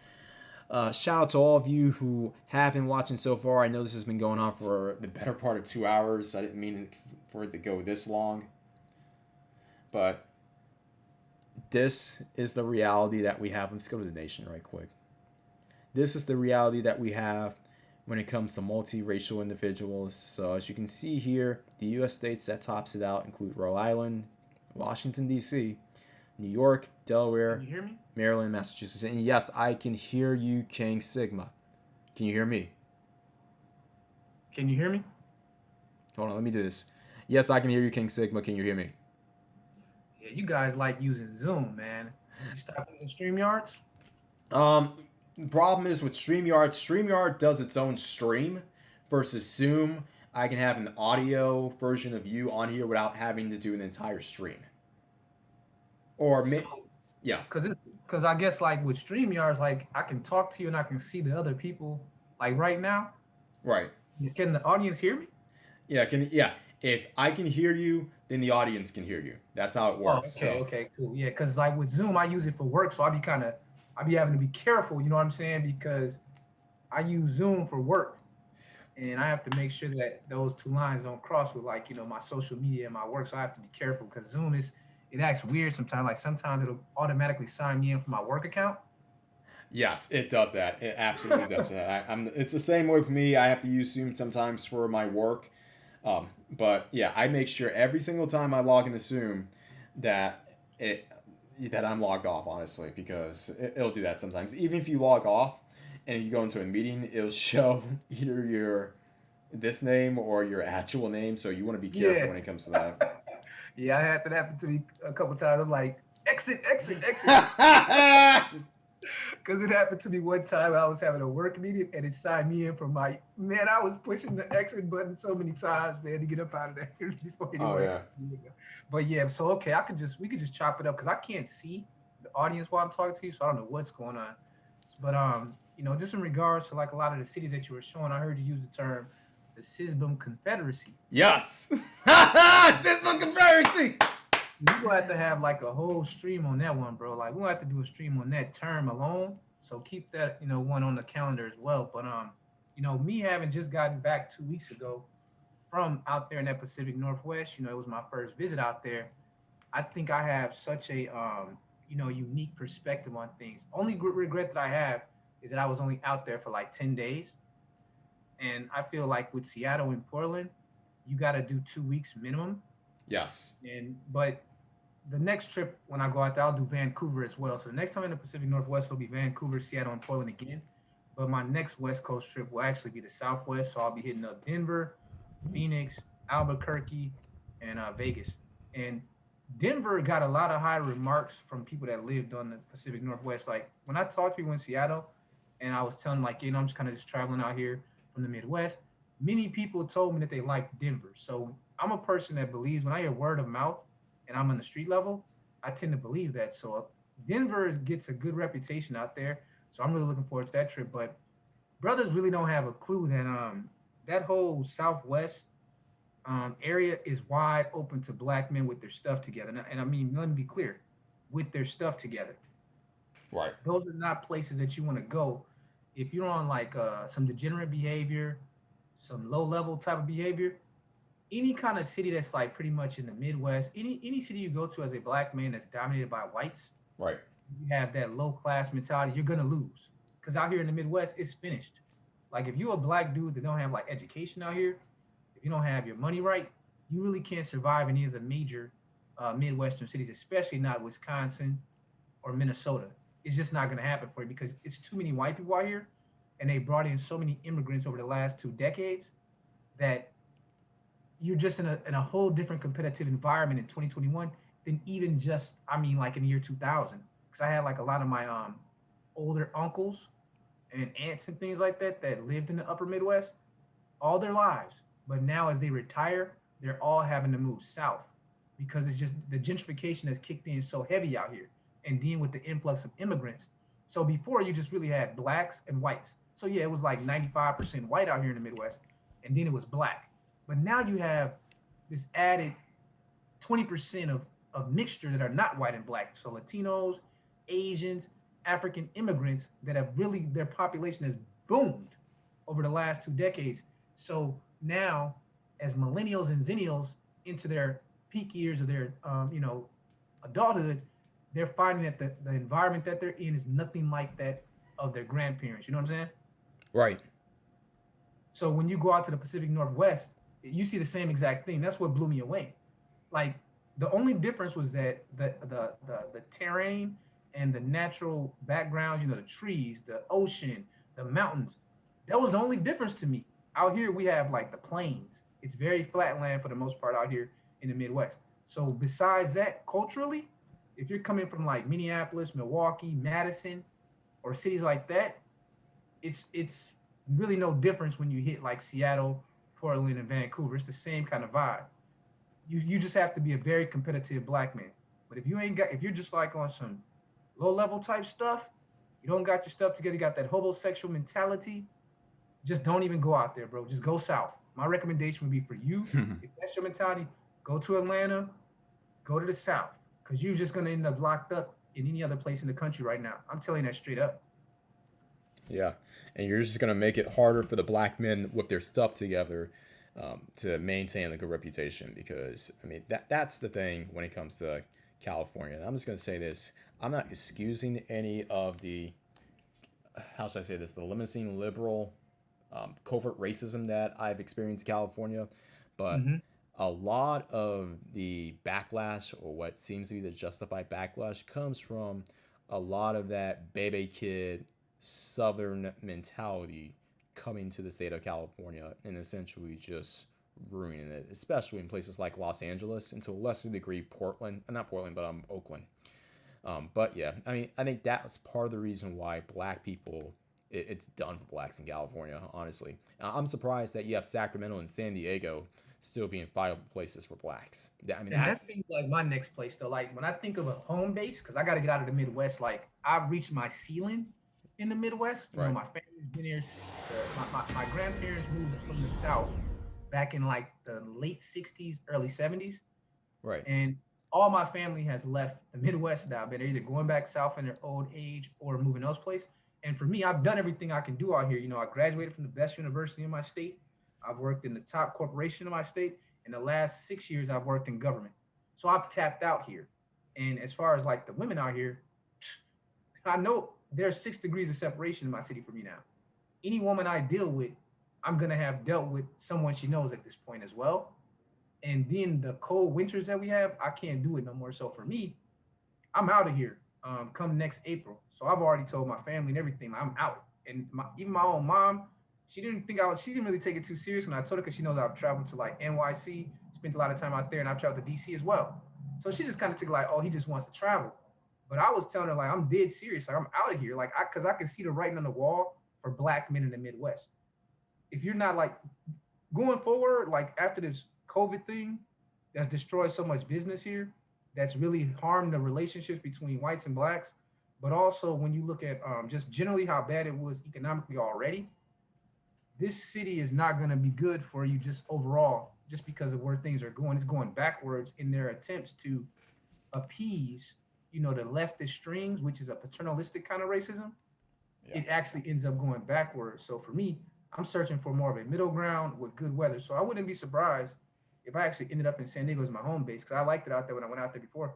shout out to all of you who have been watching so far. I know this has been going on for the better part of 2 hours. I didn't mean for it to go this long. But this is the reality that we have. Let's go to the nation right quick. This is the reality that we have when it comes to multiracial individuals. So as you can see here, the U.S. states that tops it out include Rhode Island, Washington, D.C., New York, Can Delaware, you hear me? Maryland, Massachusetts. And yes, I can hear you, King Sigma. Can you hear me? Can you hear me? Hold on, let me do this. Yes, I can hear you, King Sigma. Can you hear me? Yeah, you guys like using Zoom, man. You stop using StreamYards? Um, Problem is with StreamYard, StreamYard does its own stream versus Zoom. I can have an audio version of you on here without having to do an entire stream. Or, So, yeah, because I guess like with StreamYards, like I can talk to you and I can see the other people. Like right now, right. can the audience hear me? Yeah. If I can hear you, then the audience can hear you. That's how it Oh, works. okay, So, okay, cool. Yeah, because like with Zoom, I use it for work, so I be having to be careful. You know what I'm saying? Because I use Zoom for work, and I have to make sure that those two lines don't cross with like my social media and my work. So I have to be careful because Zoom is it acts weird sometimes. Like sometimes it'll automatically sign me in for my work account. yes, it does that. It absolutely does that. It's the same way for me. I have to use Zoom sometimes for my work. But yeah, I make sure every single time I log into Zoom that it that I'm logged off, honestly, because it'll do that sometimes. Even if you log off and you go into a meeting, it'll show either your this name or your actual name. So you want to be careful Yeah, when it comes to that. yeah, I had that happen to me a couple times. I'm like, exit, exit, exit. Because it happened to me one time. I was having a work meeting and it signed me in for my man. I was pushing the exit button so many times, man, to get up out of there before Oh anyone. yeah. But yeah, so okay, we could just chop it up because I can't see the audience while I'm talking to you, so I don't know what's going on. But just in regards to like a lot of the cities that you were showing, I heard you use the term the Sisbum Confederacy. Yes. System conspiracy. We gonna have to have like a whole stream on that one, bro. Like we gonna have to do a stream on that term alone. So keep that, one on the calendar as well. But me having just gotten back 2 weeks ago from out there in that Pacific Northwest, it was my first visit out there. I think I have such a unique perspective on things. Only regret that I have is that I was only out there for like 10 days. And I feel like with Seattle and Portland, you gotta do 2 weeks minimum. Yes. But the next trip when I go out there, I'll do Vancouver as well. So the next time in the Pacific Northwest will be Vancouver, Seattle, and Portland again. But my next West Coast trip will actually be the Southwest. So I'll be hitting up Denver, Phoenix, Albuquerque, and Vegas. And Denver got a lot of high remarks from people that lived on the Pacific Northwest. Like when I talked to people in Seattle, and I was telling like, I'm just kind of just traveling out here from the Midwest. Many people told me that they liked Denver. So I'm a person that believes when I hear word of mouth and I'm on the street level, I tend to believe that. So Denver gets a good reputation out there. So I'm really looking forward to that trip. But brothers really don't have a clue that that whole Southwest area is wide open to black men with their stuff together. And I mean, let me be clear, with their stuff together. Right. Those are not places that you want to go if you're on like some degenerate behavior, some low level type of behavior. Any kind of city that's like pretty much in the Midwest, any city you go to as a black man that's dominated by whites, Right. you have that low class mentality, you're gonna lose. Because out here in the Midwest, it's finished. Like if you're a black dude that don't have like education out here, if you don't have your money right, you really can't survive in any of the major Midwestern cities, especially not Wisconsin or Minnesota. It's just not gonna happen for you because it's too many white people out here, and they brought in so many immigrants over the last 2 decades that you're just in a whole different competitive environment in 2021 than even just I mean like in the year 2000 because I had like a lot of my older uncles and aunts and things like that that lived in the upper Midwest all their lives, but now as they retire they're all having to move south because it's just the gentrification has kicked in so heavy out here and then with the influx of immigrants. So before you just really had blacks and whites, so yeah, it was like 95% white out here in the Midwest, and then it was black. But now you have this added 20% of mixture that are not white and black. So Latinos, Asians, African immigrants that have really their population has boomed over the last 2 decades. So now, as millennials and zennials into their peak years of their adulthood, they're finding that the environment that they're in is nothing like that of their grandparents. You know what I'm saying? Right. So when you go out to the Pacific Northwest, you see the same exact thing. That's what blew me away. Like the only difference was that the terrain and the natural backgrounds, you know, the trees, the ocean, the mountains, that was the only difference to me. Out here we have like the plains. It's very flat land for the most part out here in the Midwest. So besides that, culturally, if you're coming from like Minneapolis, Milwaukee, Madison, or cities like that, it's really no difference when you hit like Seattle, Portland, and Vancouver. It's the same kind of vibe. You just have to be a very competitive black man. But if you're just like on some low level type stuff, you don't got your stuff together, you got that homosexual mentality, just don't even go out there, bro. Just go south. My recommendation would be for you, if that's your mentality, go to Atlanta, go to the south, because you're just gonna end up locked up in any other place in the country right now. I'm telling you that straight up. Yeah, and you're just gonna make it harder for the black men with their stuff together to maintain a good reputation. Because I mean that's the thing when it comes to California. And I'm just gonna say this: I'm not excusing any of the, how should I say this, the limousine liberal covert racism that I've experienced in California, but Hmm. a lot of the backlash, or what seems to be the justified backlash, comes from a lot of that baby kid southern mentality coming to the state of California and essentially just ruining it, especially in places like Los Angeles, and to a lesser degree Portland, not Portland, but Oakland. But yeah, I mean, I think that's part of the reason why black people, it's done for blacks in California, honestly. I'm surprised that you have Sacramento and San Diego still being viable places for blacks. I mean, And that that's seems like my next place though. Like when I think of a home base, because I got to get out of the Midwest. Like I've reached my ceiling in the Midwest. You know, right, my family's been here. My grandparents moved from the South back in like the late '60s, early '70s, right. and all my family has left the Midwest now. But they're either going back south in their old age or moving those place. And for me, I've done everything I can do out here. You know, I graduated from the best university in my state. I've worked in the top corporation in my state. In the last 6 years, I've worked in government. So I've tapped out here. And as far as like the women out here, I know there's 6 degrees of separation in my city for me now. Any woman I deal with, I'm gonna have dealt with someone she knows at this point as well. And then the cold winters that we have, I can't do it no more. So for me, I'm out of here come next April. So I've already told my family and everything, like, I'm out. And even my own mom, she didn't think I was. She didn't really take it too serious when I told her, because she knows I've traveled to like NYC, spent a lot of time out there, and I've traveled to DC as well. So she just kind of took it like, oh, he just wants to travel. But I was telling her like, I'm dead serious. Like I'm out of here. Like because I can see the writing on the wall for black men in the Midwest. If you're not like going forward, like after this COVID thing that's destroyed so much business here, that's really harmed the relationships between whites and blacks. But also, when you look at just generally how bad it was economically already, this city is not going to be good for you just overall, just because of where things are going. It's going backwards in their attempts to appease, you know, the leftist strings, which is a paternalistic kind of racism. Yeah. It actually ends up going backwards. So for me, I'm searching for more of a middle ground with good weather. So I wouldn't be surprised if I actually ended up in San Diego as my home base, because I liked it out there when I went out there before.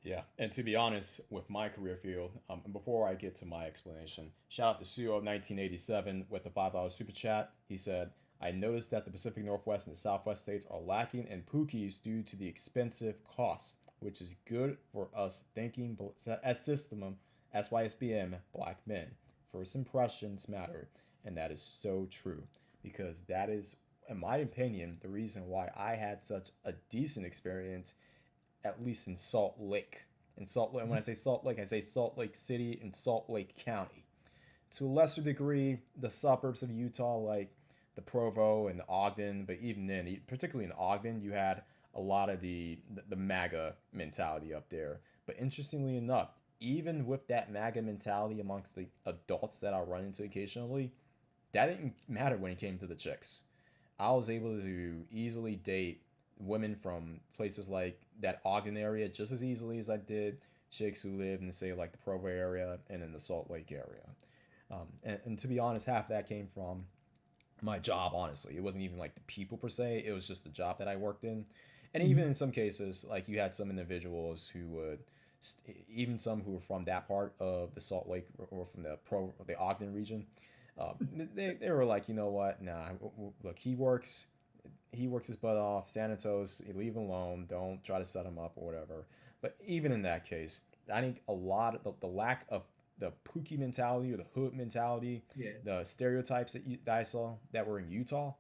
Yeah, and to be honest, with my career field, and before I get to my explanation, shout out to Suo 1987 with the $5 super chat. He said, "I noticed that the Pacific Northwest and the Southwest states are lacking in pookies due to the expensive costs, which is good for us thinking as system SYSBM black men. First impressions matter, and that is so true because that is, in my opinion, the reason why I had such a decent experience, at least in Salt Lake. In Salt Lake, when I say Salt Lake, I say Salt Lake City and Salt Lake County. To a lesser degree, the suburbs of Utah, like the Provo and Ogden, but even then, particularly in Ogden, you had a lot of the MAGA mentality up there. But interestingly enough, even with that MAGA mentality amongst the adults that I run into occasionally, that didn't matter when it came to the chicks. I was able to easily date women from places like that Ogden area just as easily as I did chicks who lived in, say, like the Provo area and in the Salt Lake area. And to be honest, half of that came from my job, honestly. It wasn't even like the people per se, it was just the job that I worked in. And even Mhm. in some cases, like you had some individuals who would even some who were from that part of the Salt Lake or from the Ogden region, they were like, you know what, nah, look, he works his butt off. Xanatos, you leave him alone. Don't try to set him up or whatever. But even in that case, I think a lot of the lack of the Pookie mentality or the hood mentality, Yeah. the stereotypes that I saw that were in Utah,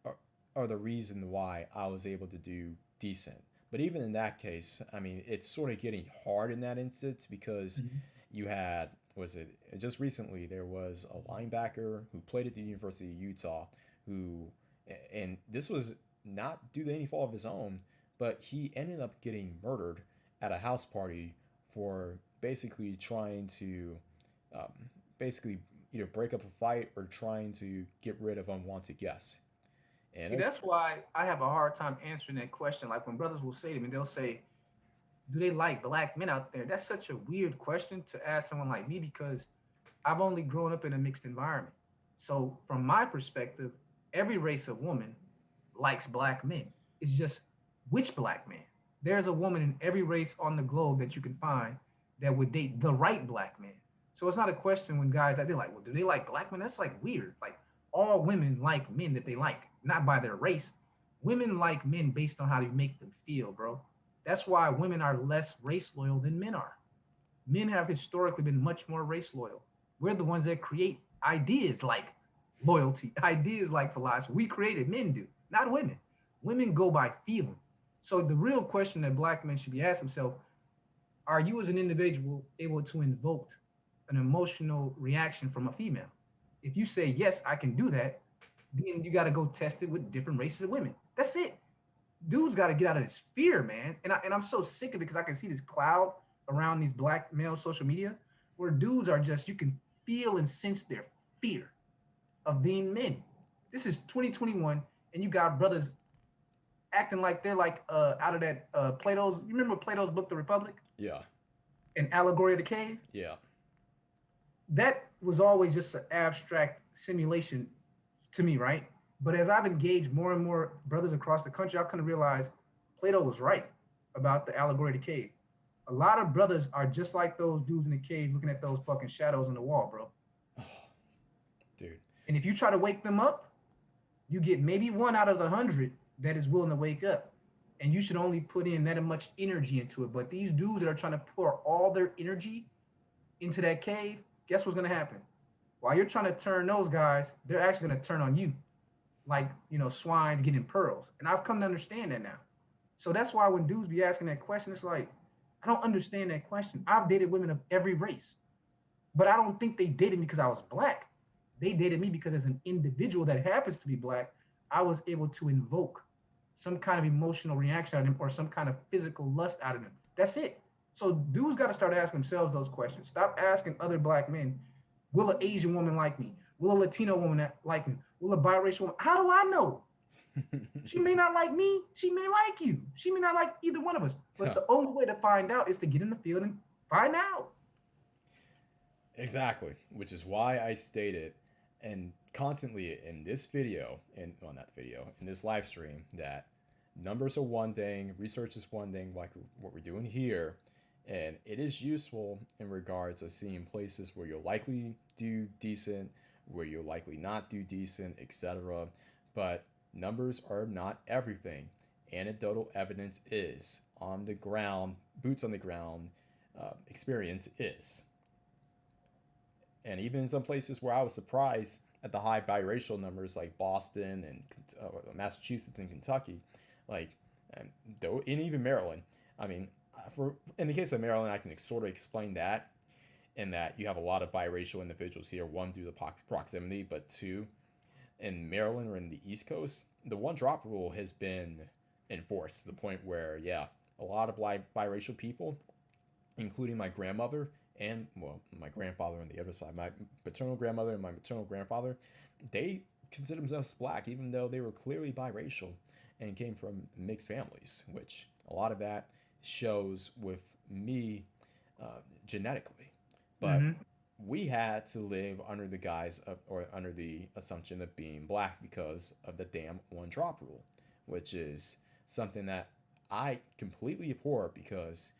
are, are the reason why I was able to do decent. But even in that case, I mean, it's sort of getting hard in that instance because Mhm. you had, was it just recently, there was a linebacker who played at the University of Utah who, and this was not due to any fault of his own, but he ended up getting murdered at a house party for basically trying to um, basically either break up a fight or trying to get rid of unwanted guests. And See, that's why I have a hard time answering that question. Like when brothers will say to me, they'll say, "Do they like black men out there?" That's such a weird question to ask someone like me because I've only grown up in a mixed environment. So, from my perspective, every race of woman likes black men. It's just which black man? There's a woman in every race on the globe that you can find that would date the right black man. So it's not a question when guys they're like, well, do they like black men? That's like weird. Like all women like men that they like, not by their race. Women like men based on how you make them feel, bro. That's why women are less race loyal than men are. Men have historically been much more race loyal. We're the ones that create ideas like loyalty, ideas like philosophy. We created, men do, not women. Women go by feeling. So the real question that black men should be asking themselves, are you as an individual able to invoke an emotional reaction from a female? If you say, yes, I can do that, then you got to go test it with different races of women. That's it. Dudes got to get out of this fear, man. And I'm so sick of it because I can see this cloud around these black male social media where dudes are just, you can feel and sense their fear of being men. This is 2021, and you got brothers acting like they're like out of that Plato's. You remember Plato's book, The Republic, yeah, and Allegory of the Cave? yeah, That was always just an abstract simulation to me, right? But as I've engaged more and more brothers across the country, I've come to realize Plato was right about the allegory of the cave. A lot of brothers are just like those dudes in the cave looking at those fucking shadows on the wall, bro. dude. And if you try to wake them up, you get maybe one out of the 100 that is willing to wake up. And you should only put in that much energy into it. But these dudes that are trying to pour all their energy into that cave, guess what's going to happen? While you're trying to turn those guys, they're actually going to turn on you, like, swines getting pearls. And I've come to understand that now. So that's why when dudes be asking that question, it's like, I don't understand that question. I've dated women of every race, but I don't think they dated me because I was black. They dated me because as an individual that happens to be black, I was able to invoke some kind of emotional reaction out of them or some kind of physical lust out of them. That's it. So dudes got to start asking themselves those questions. Stop asking other black men, will an Asian woman like me? Will a Latino woman like me? Will a biracial woman? How do I know? She may not like me. She may like you. She may not like either one of us. But the only way to find out is to get in the field and find out. Exactly, which is why I stated and constantly in this video, and on that video, in this live stream, that numbers are one thing, research is one thing, like what we're doing here, and it is useful in regards of seeing places where you'll likely do decent, where you'll likely not do decent, etc. But numbers are not everything. Anecdotal evidence is on the ground, boots on the ground, experience is. And even in some places where I was surprised at the high biracial numbers, like Boston and Massachusetts and Kentucky, like and though, and even Maryland. I mean, for in the case of Maryland, I can sort of explain that in that you have a lot of biracial individuals here. One, due to proximity, but two, in Maryland or in the East Coast, the one drop rule has been enforced to the point where, yeah, a lot of biracial people, including my grandmother and, well, my grandfather on the other side, my paternal grandmother and my maternal grandfather, they consider themselves black, even though they were clearly biracial and came from mixed families, which a lot of that shows with me genetically. But Mm-hmm. we had to live under the guise of, or under the assumption of being black because of the damn one drop rule, which is something that I completely abhor because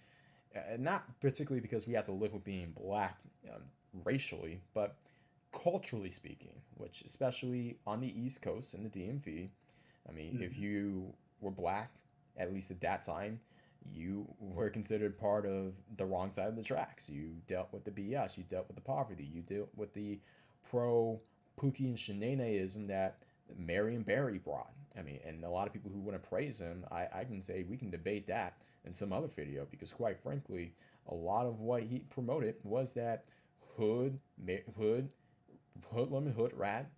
Not particularly because we have to live with being black racially, but culturally speaking, which especially on the East Coast in the DMV, I mean, if Mhm. you were black, at least at that time, you were considered part of the wrong side of the tracks. You dealt with the BS, you dealt with the poverty, you dealt with the pro Pookie and Shanaeism that Marion Barry brought. I mean, and a lot of people who want to praise him, I can say we can debate that in some other video because, quite frankly, a lot of what he promoted was that hood, hood, hoodlum, hood rat,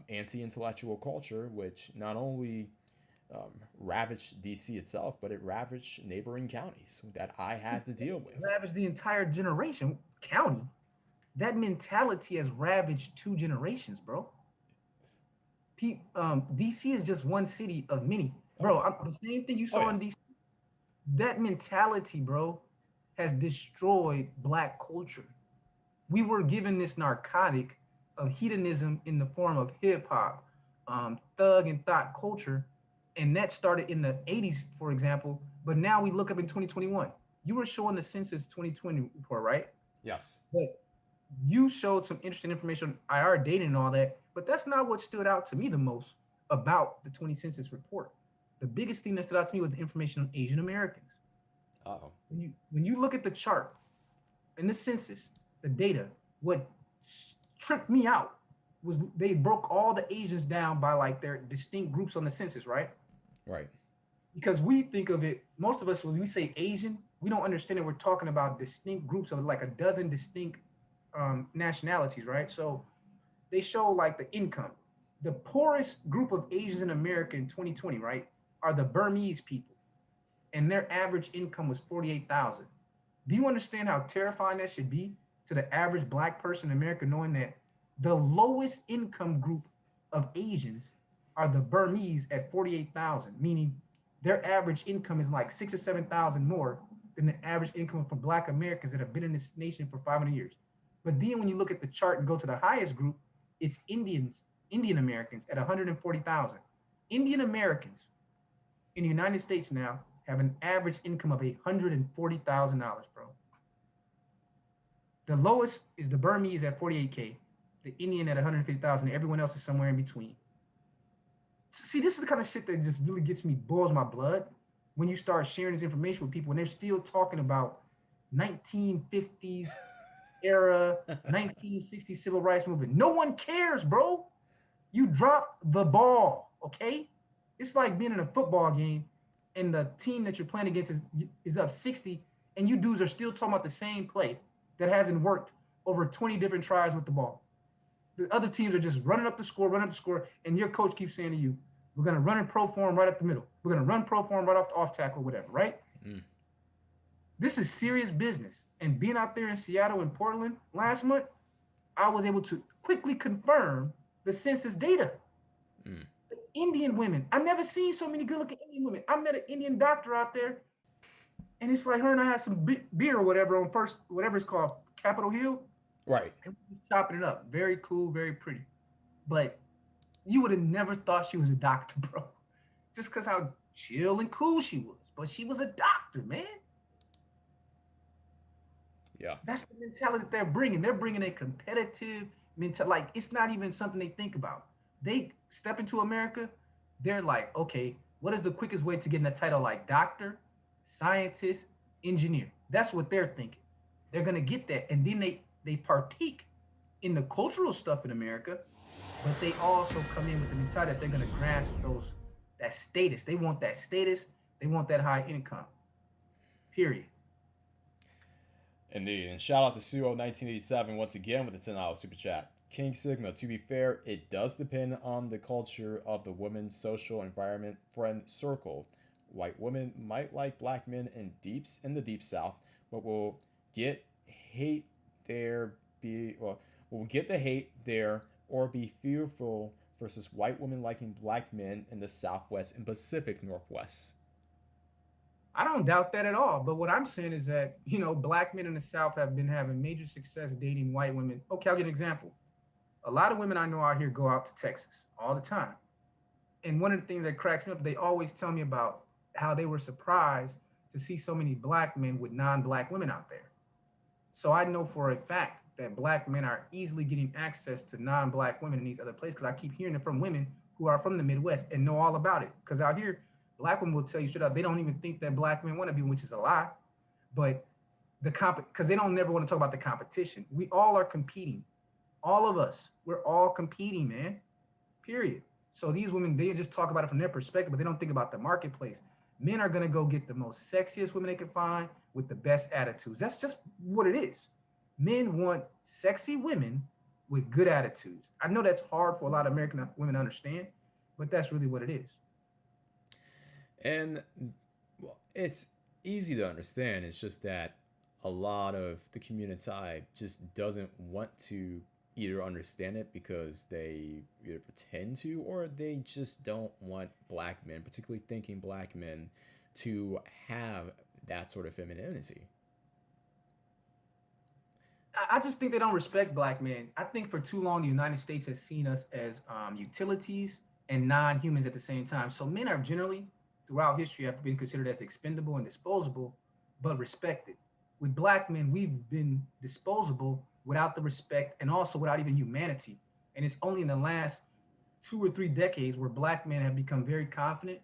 anti-intellectual culture, which not only ravaged DC itself, but it ravaged neighboring counties that I had to deal with. Ravaged the entire generation county. That mentality has ravaged two generations, bro. DC is just one city of many, Oh bro. yeah. The same thing you Oh saw yeah. in DC. That mentality, bro, has destroyed black culture. We were given this narcotic of hedonism in the form of hip hop, thug and thought culture, and that started in the '80s, for example. But now we look up in 2021. You were showing the Census 2020 report, right? Yes. But you showed some interesting information on IR dating and all that, but that's not what stood out to me the most about the 20 census report. The biggest thing that stood out to me was the information on Asian Americans. Oh. When you look at the chart in the census, the data, what tripped me out was they broke all the Asians down by like their distinct groups on the census, right? Right. Because we think of it, most of us, when we say Asian, we don't understand that we're talking about distinct groups of like a dozen distinct nationalities, right? So they show like the income. The poorest group of Asians in America in 2020, right, are the Burmese people, and their average income was 48,000. Do you understand how terrifying that should be to the average black person in America, knowing that the lowest income group of Asians are the Burmese at 48,000, meaning their average income is like 6 or 7 thousand more than the average income for black Americans that have been in this nation for 500 years. But then when you look at the chart and go to the highest group, it's Indian Americans at 140,000. Indian Americans in the United States now have an average income of $140,000, bro. The lowest is the Burmese at 48K, the Indian at 150,000. Everyone else is somewhere in between. See, this is the kind of shit that just really gets me, boils my blood when you start sharing this information with people and they're still talking about 1950s era, 1960s civil rights movement. No one cares, bro. You drop the ball, okay? It's like being in a football game and the team that you're playing against is up 60 and you dudes are still talking about the same play that hasn't worked over 20 different tries with the ball. The other teams are just running up the score, and your coach keeps saying to you, we're going to run in pro form right up the middle. We're going to run pro form right off the off tackle, whatever, right? Mm. This is serious business. And being out there in Seattle and Portland last month, I was able to quickly confirm the census data. Mm. Indian women. I've never seen so many good looking Indian women. I met an Indian doctor out there, and it's like her and I had some beer or whatever on first, whatever it's called, Capitol Hill, Right. and we were chopping it up. Very cool, very pretty. But you would have never thought she was a doctor, bro. Just because how chill and cool she was. But she was a doctor, man. Yeah. That's the mentality that they're bringing. They're bringing a competitive mentality. Like, it's not even something they think about. They step into America, they're like, okay, what is the quickest way to get in a title like doctor, scientist, engineer? That's what they're thinking. They're gonna get that, and then they partake in the cultural stuff in America, but they also come in with the mentality that they're gonna grasp that status. They want that status. They want that high income. Period. Indeed. And shout out to Suo1987 once again with the $10 super chat. King Sigma, to be fair, it does depend on the culture of the woman's social environment friend circle. White women might like black men in the deep south, but will get hate there be well will get the hate there or be fearful versus white women liking black men in the southwest and Pacific Northwest. I don't doubt that at all. But what I'm saying is that, black men in the South have been having major success dating white women. Okay, I'll give an example. A lot of women I know out here go out to Texas all the time. And one of the things that cracks me up, they always tell me about how they were surprised to see so many black men with non-black women out there. So I know for a fact that black men are easily getting access to non-black women in these other places because I keep hearing it from women who are from the Midwest and know all about it. Because out here, black women will tell you straight up they don't even think that black men want to be, which is a lie. But because they don't never want to talk about the competition. We all are competing. All of us, we're all competing, man. Period. So these women, they just talk about it from their perspective, but they don't think about the marketplace. Men are gonna go get the most sexiest women they can find with the best attitudes. That's just what it is. Men want sexy women with good attitudes. I know that's hard for a lot of American women to understand, but that's really what it is. And well, it's easy to understand. It's just that a lot of the community just doesn't want to either understand it because they either pretend to or they just don't want black men, particularly thinking black men, to have that sort of femininity. I just think they don't respect black men. I think for too long the United States has seen us as utilities and non-humans at the same time. So men are generally, throughout history, have been considered as expendable and disposable, but respected. With black men, we've been disposable without the respect and also without even humanity. And it's only in the last 2 or 3 decades where black men have become very confident,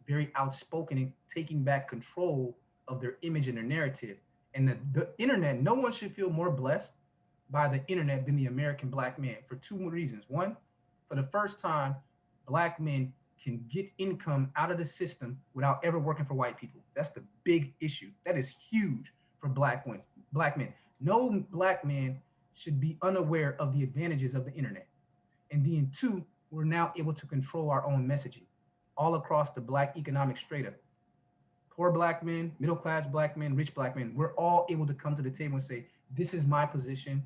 very outspoken, and taking back control of their image and their narrative. And the internet, no one should feel more blessed by the internet than the American black man for two reasons. One, for the first time, black men can get income out of the system without ever working for white people. That's the big issue. That is huge for black men. No black man should be unaware of the advantages of the internet. And then two, we're now able to control our own messaging all across the black economic strata. Poor black men, middle class black men, rich black men, we're all able to come to the table and say, this is my position,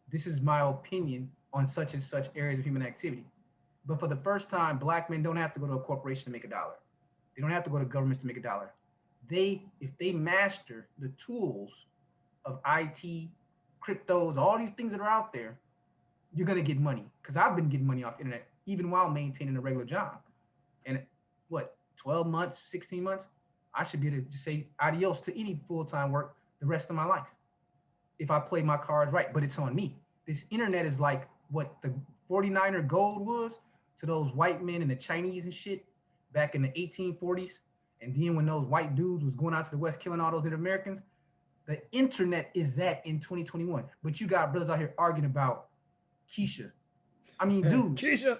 this is my opinion on such and such areas of human activity. But for the first time, black men don't have to go to a corporation to make a dollar. They don't have to go to governments to make a dollar. If they master the tools of IT, cryptos, all these things that are out there, you're gonna get money. Because I've been getting money off the internet even while maintaining a regular job. And what, 12 months, 16 months, I should be able to just say adios to any full-time work the rest of my life if I play my cards right. But it's on me. This internet is like what the 49er gold was to those white men and the Chinese and shit back in the 1840s. And then when those white dudes was going out to the West killing all those Native Americans, the internet is that in 2021. But you got brothers out here arguing about Keisha. I mean, dude, Keisha,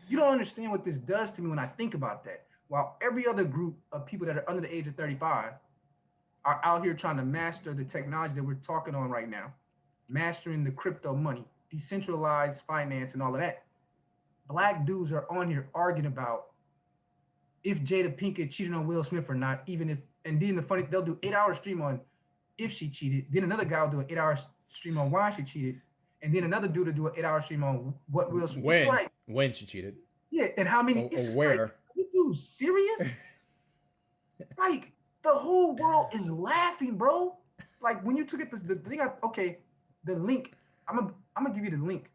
you don't understand what this does to me when I think about that. While every other group of people that are under the age of 35 are out here trying to master the technology that we're talking on right now, mastering the crypto money, decentralized finance, and all of that. Black dudes are on here arguing about if Jada Pinkett cheated on Will Smith or not, even if, and then they'll do 8-hour stream on if she cheated. Then another guy will do an 8-hour stream on why she cheated. And then another dude will do an 8-hour stream on what Will Smith. When she cheated. Yeah, and how many, or where. Like, are you serious? Like, the whole world is laughing, bro. Like, when you took it, the thing, the link, I'm gonna give you the link.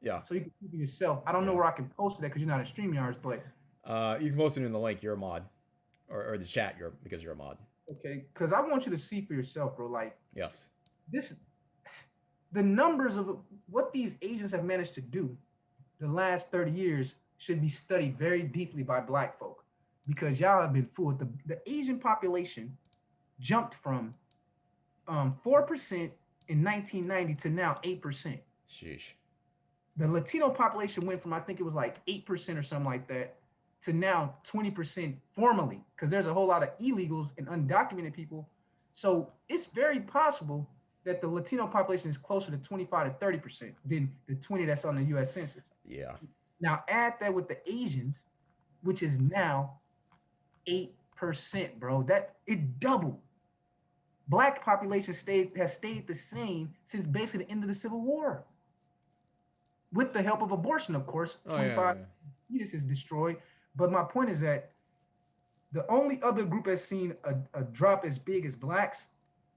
Yeah. So you can keep it yourself. I don't know where I can post it because you're not in StreamYards, but you can post it in the link. You're a mod, or the chat. Because you're a mod. Okay, because I want you to see for yourself, bro. Like, yes, the numbers of what these Asians have managed to do the last 30 years should be studied very deeply by Black folk, because y'all have been fooled. The Asian population jumped from 4% in 1990 to now 8%. Sheesh. The Latino population went from, I think it was like 8% or something like that, to now 20% formally, because there's a whole lot of illegals and undocumented people. So it's very possible that the Latino population is closer to 25 to 30% than the 20 that's on the US Census. Yeah. Now add that with the Asians, which is now 8%, bro. That it doubled. Black population has stayed the same since basically the end of the Civil War. With the help of abortion, of course. 25 fetus is destroyed. But my point is that the only other group that's seen a drop as big as blacks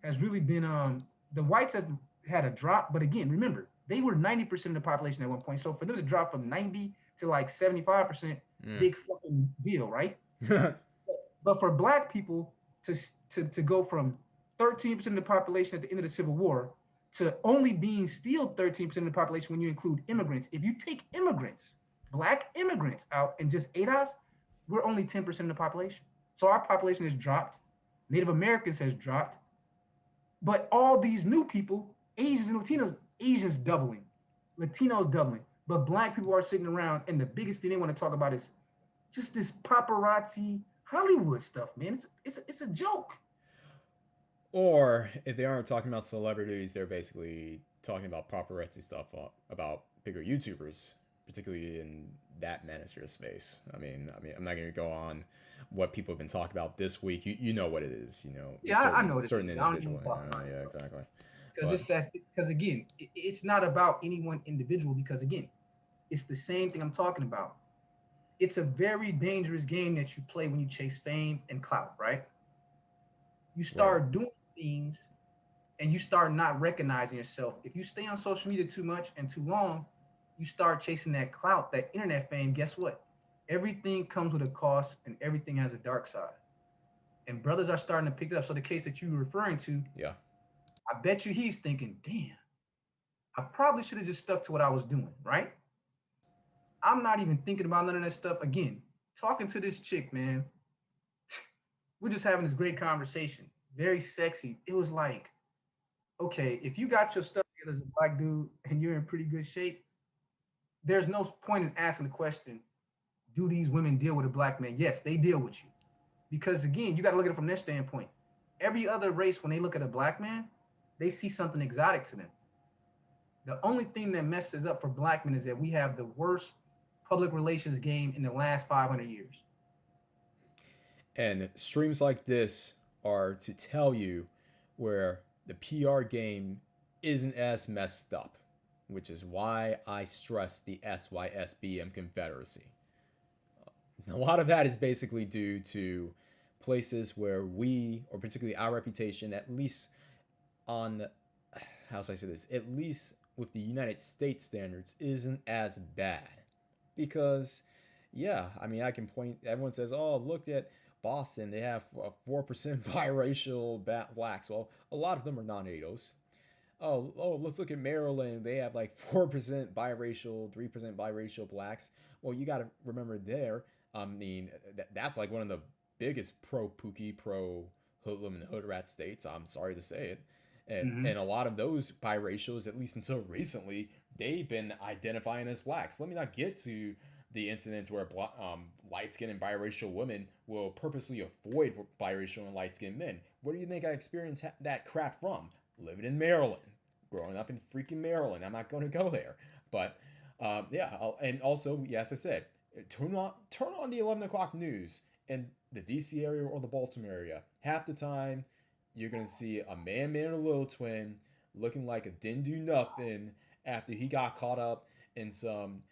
has really been the whites have had a drop. But again, remember, they were 90% of the population at one point. So for them to drop from 90 to like 75%, big fucking deal, right? But But for black people to go from 13% of the population at the end of the Civil War to only being still 13% of the population when you include immigrants. If you take immigrants, black immigrants out and just ADOS, we're only 10% of the population. So our population has dropped. Native Americans has dropped. But all these new people, Asians and Latinos, Asians doubling, Latinos doubling. But black people are sitting around, and the biggest thing they want to talk about is just this paparazzi Hollywood stuff, man. It's a joke. Or if they aren't talking about celebrities, they're basically talking about paparazzi stuff about bigger YouTubers, particularly in that manosphere space. I mean, I'm not going to go on what people have been talking about this week. You know what it is. You know, Yeah, I know what it certain is. I don't even individual. talk about it, Yeah, bro. exactly. Because But because again, it's not about any one individual. Because again, it's the same thing I'm talking about. It's a very dangerous game that you play when you chase fame and clout, right? You right. start doing things and you start not recognizing yourself. If you stay on social media too much and too long, you start chasing that clout, that internet fame. Guess what? Everything comes with a cost and everything has a dark side. And brothers are starting to pick it up. So the case that you were referring to, Yeah. I bet you he's thinking, damn, I probably should have just stuck to what I was doing, right? I'm not even thinking about none of that stuff. Again, talking to this chick, man, we're just having this great conversation. Very sexy. It was like, okay, if you got your stuff together as a black dude and you're in pretty good shape, there's no point in asking the question, do these women deal with a black man? Yes, they deal with you. Because again, you got to look at it from their standpoint. Every other race, when they look at a black man, they see something exotic to them. The only thing that messes up for black men is that we have the worst public relations game in the last 500 years. And streams like this are to tell you where the PR game isn't as messed up, which is why I stress the SYSBM Confederacy. A lot of that is basically due to places where we, or particularly our reputation, at least on, how should I say this, at least with the United States standards, isn't as bad. Because, yeah, I mean, I can point, everyone says, oh, look at Boston, they have 4% biracial blacks. Well, a lot of them are non natos. Let's look at Maryland. They have like 4% biracial, 3% biracial blacks. Well, you got to remember there. I mean, that's like one of the biggest pro Pookie, pro hoodlum and hood rat states. I'm sorry to say it, Mm-hmm. and a lot of those biracials, at least until recently, they've been identifying as blacks. Let me not get to the incidents where light skinned and biracial women will purposely avoid biracial and light skinned men. Where do you think I experienced that crap from? Living in Maryland, growing up in freaking Maryland. I'm not going to go there, but yeah, and also, yes, I said, turn on the 11 o'clock news in the DC area or the Baltimore area. Half the time, you're gonna see a man and a little twin looking like a didn't do nothing after he got caught up in some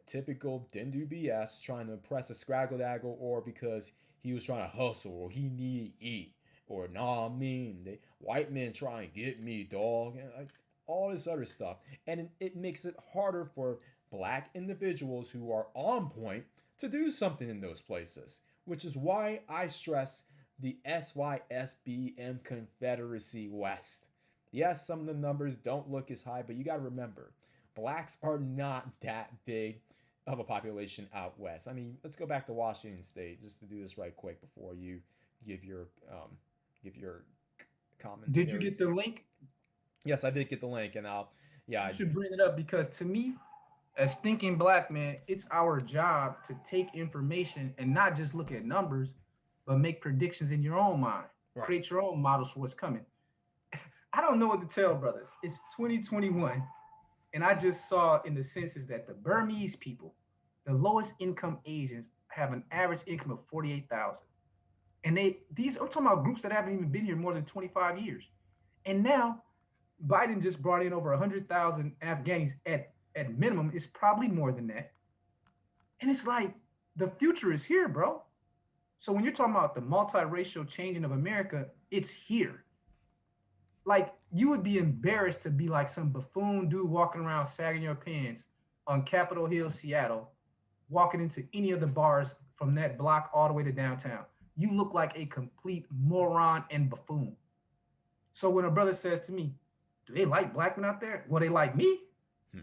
typical didn't do BS trying to impress a scraggle daggle, or because he was trying to hustle or he needed to eat, or nah, I mean, white men trying to get me, dog, and like all this other stuff. And it makes it harder for black individuals who are on point to do something in those places, which is why I stress the SYSBM Confederacy West. Yes, some of the numbers don't look as high, but you got to remember, blacks are not that big of a population out west. I mean, let's go back to Washington State just to do this right quick before you give your give your Did you commentary. get the link? Yes, I did get the link, and I'll yeah, You should bring it up because to me, as thinking black man, it's our job to take information and not just look at numbers, but make predictions in your own mind. right. Create your own models for what's coming. I don't know what to tell brothers. It's 2021, and I just saw in the census that the Burmese people, the lowest income Asians, have an average income of 48,000. And these I'm talking about groups that haven't even been here more than 25 years. And now Biden just brought in over 100,000 Afghanis at minimum. It's probably more than that. And it's like the future is here, bro. So when you're talking about the multiracial changing of America, it's here. Like you would be embarrassed to be like some buffoon dude walking around sagging your pants on Capitol Hill, Seattle, walking into any of the bars from that block all the way to downtown. you look like a complete moron and buffoon. So when a brother says to me, do they like black men out there? Well, they like me. Hmm.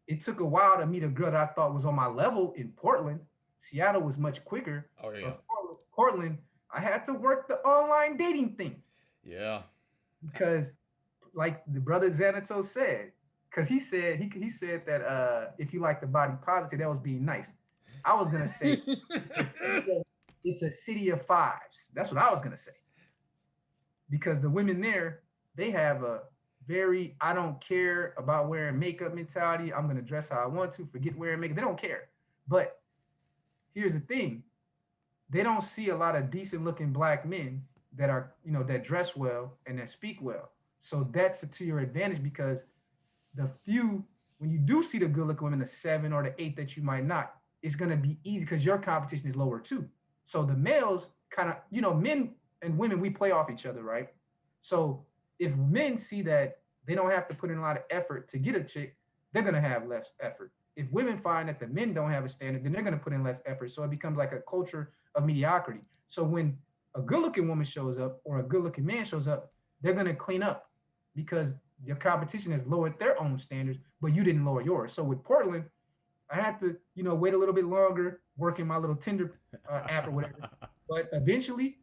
It took a while to meet a girl that I thought was on my level in Portland. Seattle was much quicker, Oh yeah. but Portland, I had to work the online dating thing Yeah. because, like the brother Xanatos said, because he said that if you like the body positive, that was being nice. I was gonna say it's a city of, it's a city of fives. That's what I was gonna say because the women there they have a very I don't care about wearing makeup mentality. I'm gonna dress how I want to. Forget wearing makeup. They don't care. But here's the thing: they don't see a lot of decent looking black men that are that dress well and that speak well. So that's to your advantage because the few when you do see the good looking women, the 7 or the 8 that you might not, it's gonna be easy because your competition is lower too. So the males kind of men and women we play off each other, right? So if men see that they don't have to put in a lot of effort to get a chick, they're gonna have less effort. If women find that the men don't have a standard, then they're gonna put in less effort. So it becomes like a culture of mediocrity. So when a good looking woman shows up or a good looking man shows up, they're gonna clean up because your competition has lowered their own standards, but you didn't lower yours. So with Portland, I had to, wait a little bit longer, working my little Tinder app or whatever. But eventually,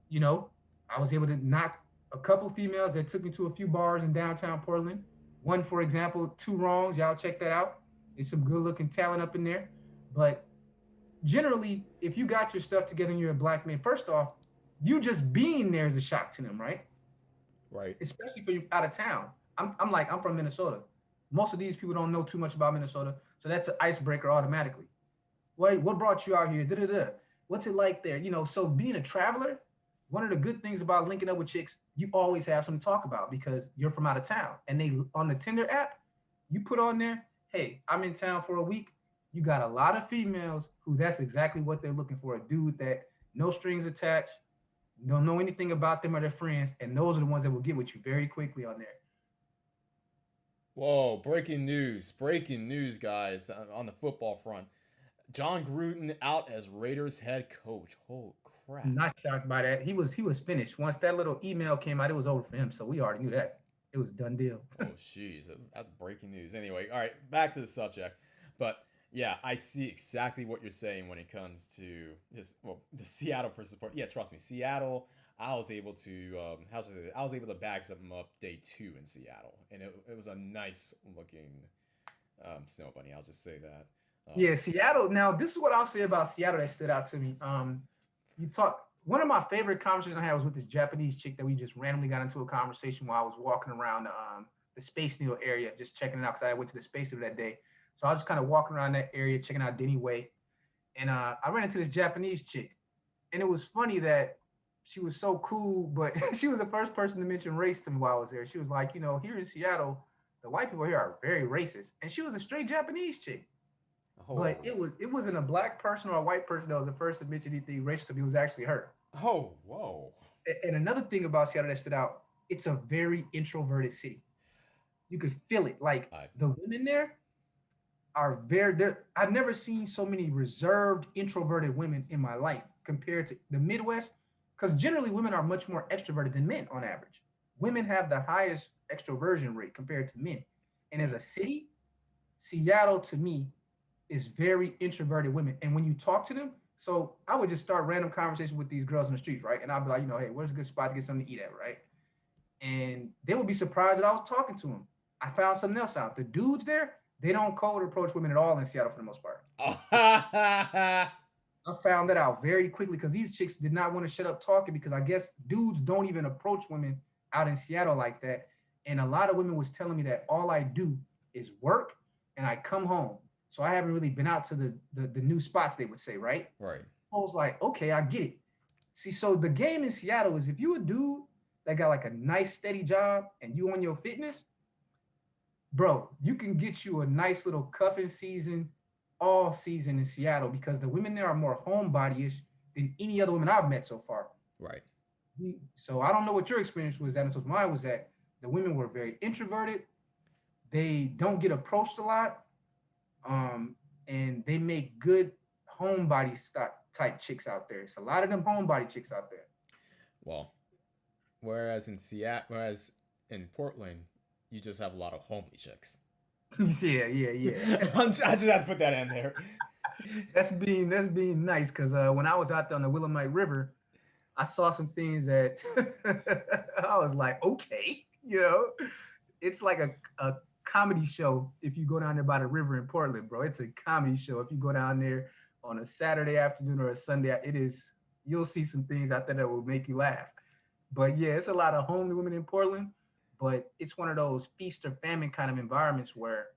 you know, I was able to knock a couple females that took me to a few bars in downtown Portland. One, for example, Two Wrongs. Y'all check that out. There's some good looking talent up in there. But generally, if you got your stuff together and you're a black man, first off, you just being there is a shock to them, right? Right. Especially for you out of town. I'm from Minnesota. Most of these people don't know too much about Minnesota, so that's an icebreaker automatically. What brought you out here? Da da da. What's it like there? So being a traveler, one of the good things about linking up with chicks, you always have something to talk about because you're from out of town. And they on the Tinder app, you put on there, hey, I'm in town for a week. You got a lot of females who that's exactly what they're looking for. A dude that no strings attached, don't know anything about them or their friends, and those are the ones that will get with you very quickly on there. Whoa! Breaking news! Breaking news, guys! On the football front, John Gruden out as Raiders head coach. Holy I'm crap! not shocked by that. He was finished. Once that little email came out, it was over for him. So we already knew that. It was done deal. Oh, jeez, that's breaking news. Anyway, all right, back to the subject. But yeah, I see exactly what you're saying when it comes to this. Well, the Seattle for support. Yeah, trust me, Seattle. I was able to how should I say that? I was able to bag something up day 2 in Seattle, and it was a nice looking snow bunny. I'll just say that. Yeah, Seattle. Now, this is what I'll say about Seattle that stood out to me. You talk. One of my favorite conversations I had was with this Japanese chick that we just randomly got into a conversation while I was walking around the Space Needle area, just checking it out because I went to the Space Needle that day. So I was just kind of walking around that area, checking out Denny Way, and I ran into this Japanese chick, and it was funny that she was so cool, but she was the first person to mention race to me while I was there. She was like, here in Seattle, the white people here are very racist, and she was a straight Japanese chick. But Oh, it wasn't a black person or a white person that was the first to mention anything racist to me. It was actually her. oh, whoa! And another thing about Seattle that stood out, it's a very introverted city. You could feel it. Like I the women there are very there. I've never seen so many reserved, introverted women in my life compared to the Midwest. Because generally women are much more extroverted than men on average. Women have the highest extroversion rate compared to men. And as right. a city, Seattle to me is very introverted women. And when you talk to them, so I would just start random conversations with these girls on the streets, right? And I'd be like, hey, where's a good spot to get something to eat at, right? And they would be surprised that I was talking to them. I found something else out. The dudes there, they don't cold approach women at all in Seattle for the most part. Oh, I found that out very quickly because these chicks did not want to shut up talking because I guess dudes don't even approach women out in Seattle like that. And a lot of women was telling me that all I do is work and I come home. So I haven't really been out to the new spots, they would say, right? right. I was like, okay, I get it. See, so the game in Seattle is if you a dude that got like a nice steady job and you on your fitness, bro, you can get you a nice little cuffing season all season in Seattle because the women there are more homebody-ish than any other women I've met so far. Right. So I don't know what your experience was, and so mine was that the women were very introverted. They don't get approached a lot, and they make good homebody type chicks out there. It's a lot of them homebody chicks out there. Well, whereas in Portland, you just have a lot of homely chicks. Yeah. I just had to put that in there. That's being nice because when I was out there on the Willamette River, I saw some things that I was like, okay, it's like a comedy show if you go down there by the river in Portland, bro. It's a comedy show. If you go down there on a Saturday afternoon or a Sunday, you'll see some things out there that will make you laugh. But yeah, it's a lot of homely women in Portland, but it's one of those feast or famine kind of environments where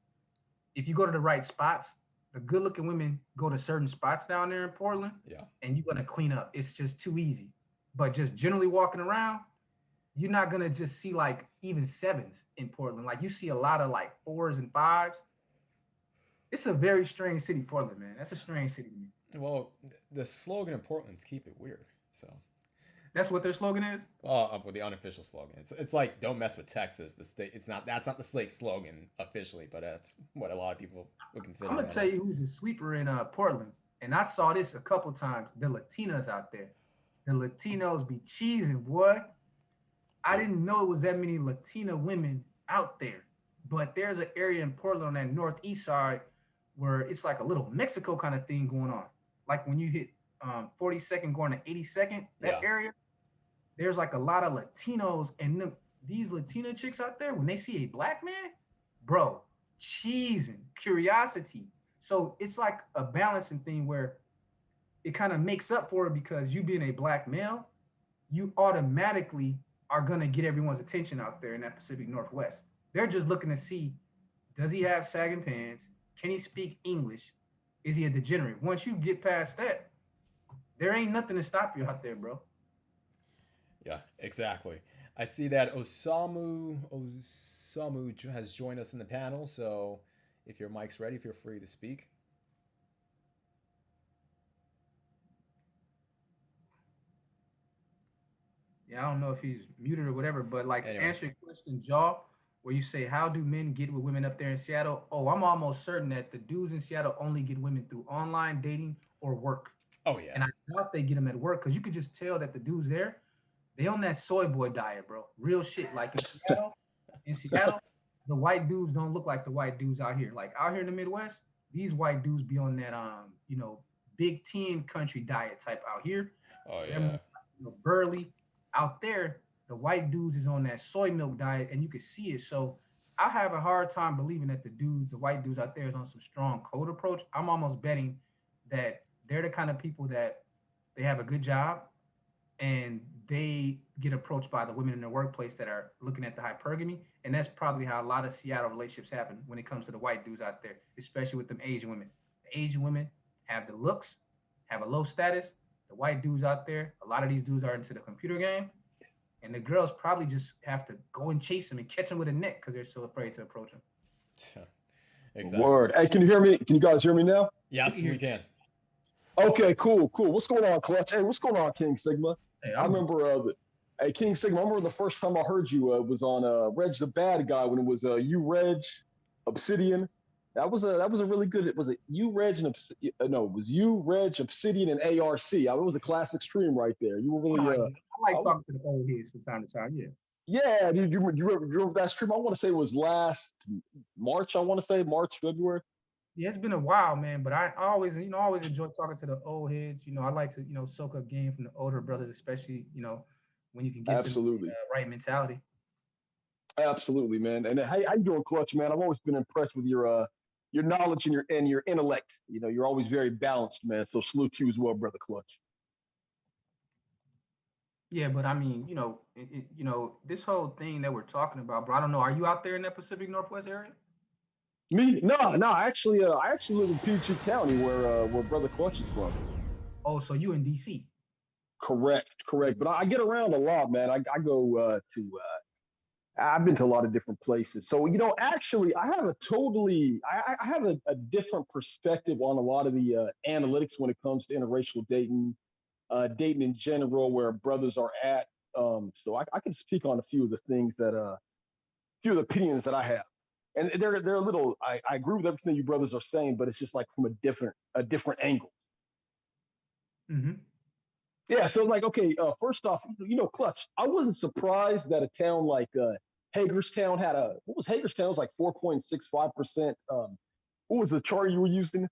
if you go to the right spots, the good looking women go to certain spots down there in Portland, Yeah. and you're gonna clean up. It's just too easy. But just generally walking around, you're not gonna just see like even sevens in Portland. Like you see a lot of like fours and fives. It's a very strange city, Portland, man. That's a strange city to me. Well, the slogan in Portland's keep it weird. So, That's what their slogan is. well, with the unofficial slogan, it's like don't mess with Texas. The state, that's not the state slogan officially, but that's what a lot of people would consider. I'm gonna that tell as. you who's a sleeper in Portland, and I saw this a couple times. The Latinas out there, the Latinos be cheesing, boy. I didn't know it was that many Latina women out there, but there's an area in Portland on that northeast side where it's like a little Mexico kind of thing going on. Like when you hit 42nd going to 82nd, that Yeah. area, there's like a lot of Latinos, and these Latina chicks out there, when they see a black man, bro, cheesing, curiosity. So it's like a balancing thing where it kind of makes up for it because you being a black male, you automatically are gonna get everyone's attention out there in that Pacific Northwest. They're just looking to see, does he have sagging pants? Can he speak English? Is he a degenerate? Once you get past that, there ain't nothing to stop you out there, bro. Yeah, exactly. I see that Osamu has joined us in the panel. So, if your mic's ready, feel free to speak. Yeah, I don't know if he's muted or whatever, but like to Anyway, answer your question, Jaw, where you say, how do men get with women up there in Seattle? Oh, I'm almost certain that the dudes in Seattle only get women through online dating or work. oh yeah, And I doubt they get them at work because you could just tell that the dudes there, they on that soy boy diet, bro. Real shit. Like in Seattle, the white dudes don't look like the white dudes out here. Like out here in the Midwest, these white dudes be on that Big Ten country diet type out here. oh They're yeah, more, burly. Out there, the white dudes is on that soy milk diet, and you can see it. So I have a hard time believing that the white dudes out there is on some strong code approach. I'm almost betting that they're the kind of people that they have a good job and they get approached by the women in their workplace that are looking at the hypergamy. And that's probably how a lot of Seattle relationships happen when it comes to the white dudes out there, especially with them Asian women. The Asian women have the looks, have a low status. The white dudes out there, a lot of these dudes are into the computer game. And the girls probably just have to go and chase them and catch them with a net because they're so afraid to approach them. exactly. Word. Hey, can you hear me? Can you guys hear me now? We can Yes, hear we you. can. Okay, cool. What's going on, Clutch? Hey, what's going on, King Sigma? Hey, I I'm good. remember, hey, King Sigma, I remember the first time I heard you was on Reg the Bad Guy when it was you, Reg, Obsidian. That was a really good. It was a you, Reg, and no, it was you, Reg, Obsidian, and ARC. It was a classic stream right there. You were Oh, really, yeah. I I like was, talking to the old heads from time to time. Yeah. yeah. You remember that stream? I want to say it was last March. I want to say March, February. Yeah, it's been a while, man. But I always, always enjoy talking to the old heads. I like to, soak up game from the older brothers, especially, when you can get them Absolutely. right mentality. Absolutely, man. And how you doing, Clutch, man? I've always been impressed with your knowledge and your intellect. You're always very balanced, man. So salute to you as well, brother Clutch. Yeah, but I mean, this whole thing that we're talking about, bro. I don't know. Are you out there in that Pacific Northwest area? Me? No. I actually live in Peachtree County, where brother Clutch is from. Oh, so you in DC? Correct. But I get around a lot, man. I go to. I've been to a lot of different places. So, actually, I have I have a different perspective on a lot of the analytics when it comes to interracial dating in general, where brothers are at. So I can speak on a few of the things few of the opinions that I have. And they're a little, I agree with everything you brothers are saying, but it's just like from a different angle. Mm-hmm. Yeah, so like, okay, first off, Clutch, I wasn't surprised that a town like Hagerstown had what was Hagerstown? It was like 4.65%. What was the chart you were using?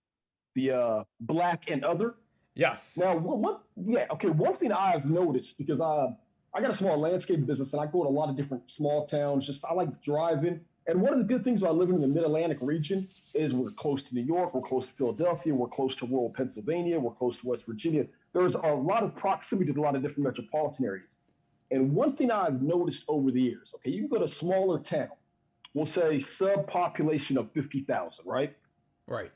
The black and other. Yes. Now, yeah, okay, one thing I've noticed because I got a small landscape business and I go to a lot of different small towns. Just I like driving. And one of the good things about living in the Mid Atlantic region is we're close to New York, we're close to Philadelphia, we're close to rural Pennsylvania, we're close to West Virginia. There's a lot of proximity to a lot of different metropolitan areas. And one thing I've noticed over the years, okay, you can go to a smaller town, we'll say subpopulation of 50,000, right? Right.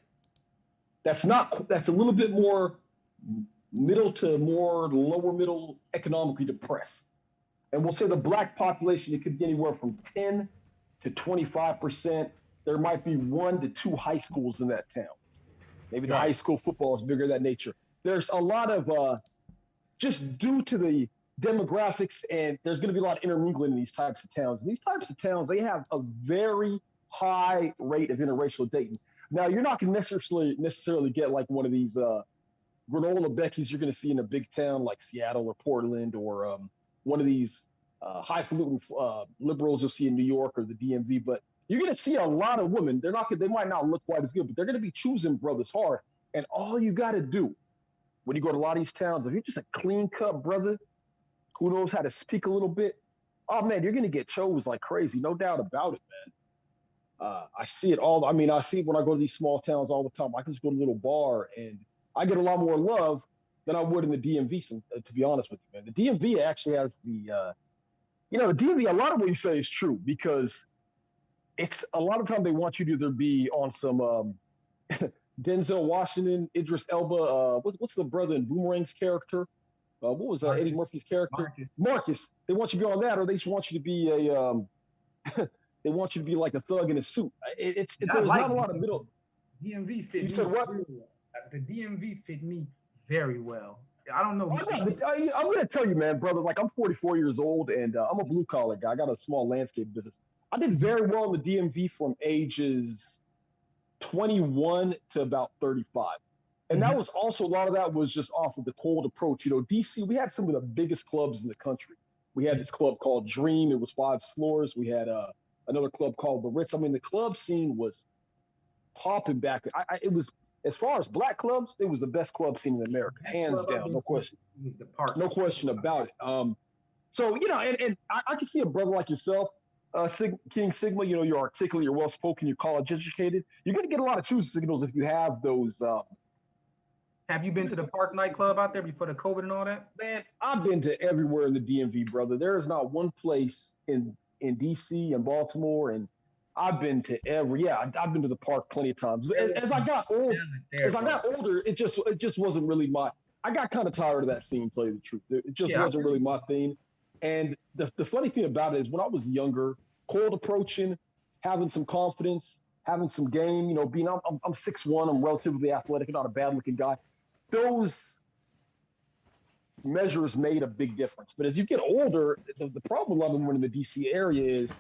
That's a little bit more middle to more lower middle economically depressed. And we'll say the black population, it could be anywhere from 10 to 25%. There might be 1 to 2 high schools in that town. Maybe the high school football is bigger, that nature. There's a lot of, just due to the demographics, and there's going to be a lot of intermingling in these types of towns. And these types of towns, they have a very high rate of interracial dating. Now, you're not going to necessarily get like one of these granola Beckys you're going to see in a big town like Seattle or Portland, or one of these highfalutin liberals you'll see in New York or the DMV. But you're going to see a lot of women. They might not look quite as good, but they're going to be choosing brothers hard. And all you got to do when you go to a lot of these towns, if you're just a clean cut brother who knows how to speak a little bit, oh man, you're going to get chose like crazy. No doubt about it, man. I see it all. I mean, I see it when I go to these small towns all the time. I can just go to a little bar and I get a lot more love than I would in the DMV, to be honest with you, man. The DMV actually has the DMV, a lot of what you say is true because it's a lot of time they want you to either be on some Denzel Washington, Idris Elba, what's the brother in Boomerang's character? What was Eddie Murphy's character? Marcus. They want you to be on that, or they just want you to be they want you to be like a thug in a suit. There's not a lot of middle. DMV fit. You said what? The DMV fit me very well. I don't know. I'm going to tell you, man, brother, like I'm 44 years old and I'm a blue collar guy. I got a small landscape business. I did very well in the DMV from ages 21 to about 35. And that was also, a lot of that was just off of the cold approach. DC, we had some of the biggest clubs in the country. We had this club called Dream. It was 5 floors. We had another club called the Ritz. I mean, the club scene was popping back. It was, as far as black clubs, it was the best club scene in America, hands down, no question. No question about it. So, and I can see a brother like yourself, King Sigma, you're articulate, you're well-spoken, you're college educated. You're going to get a lot of choosing signals if you have those. Have you been to the Park nightclub out there before the COVID and all that? Man, I've been to everywhere in the DMV, brother. There is not one place in DC and Baltimore, and I've been to I've been to the Park plenty of times. As I got older, it just wasn't really I got kind of tired of that scene, to tell you the truth. It just wasn't really my thing. And the funny thing about it is when I was younger, cold approaching, having some confidence, having some game, I'm 6'1", I'm relatively athletic, not a bad looking guy. Those measures made a big difference. But as you get older, the problem with living in the DC area is,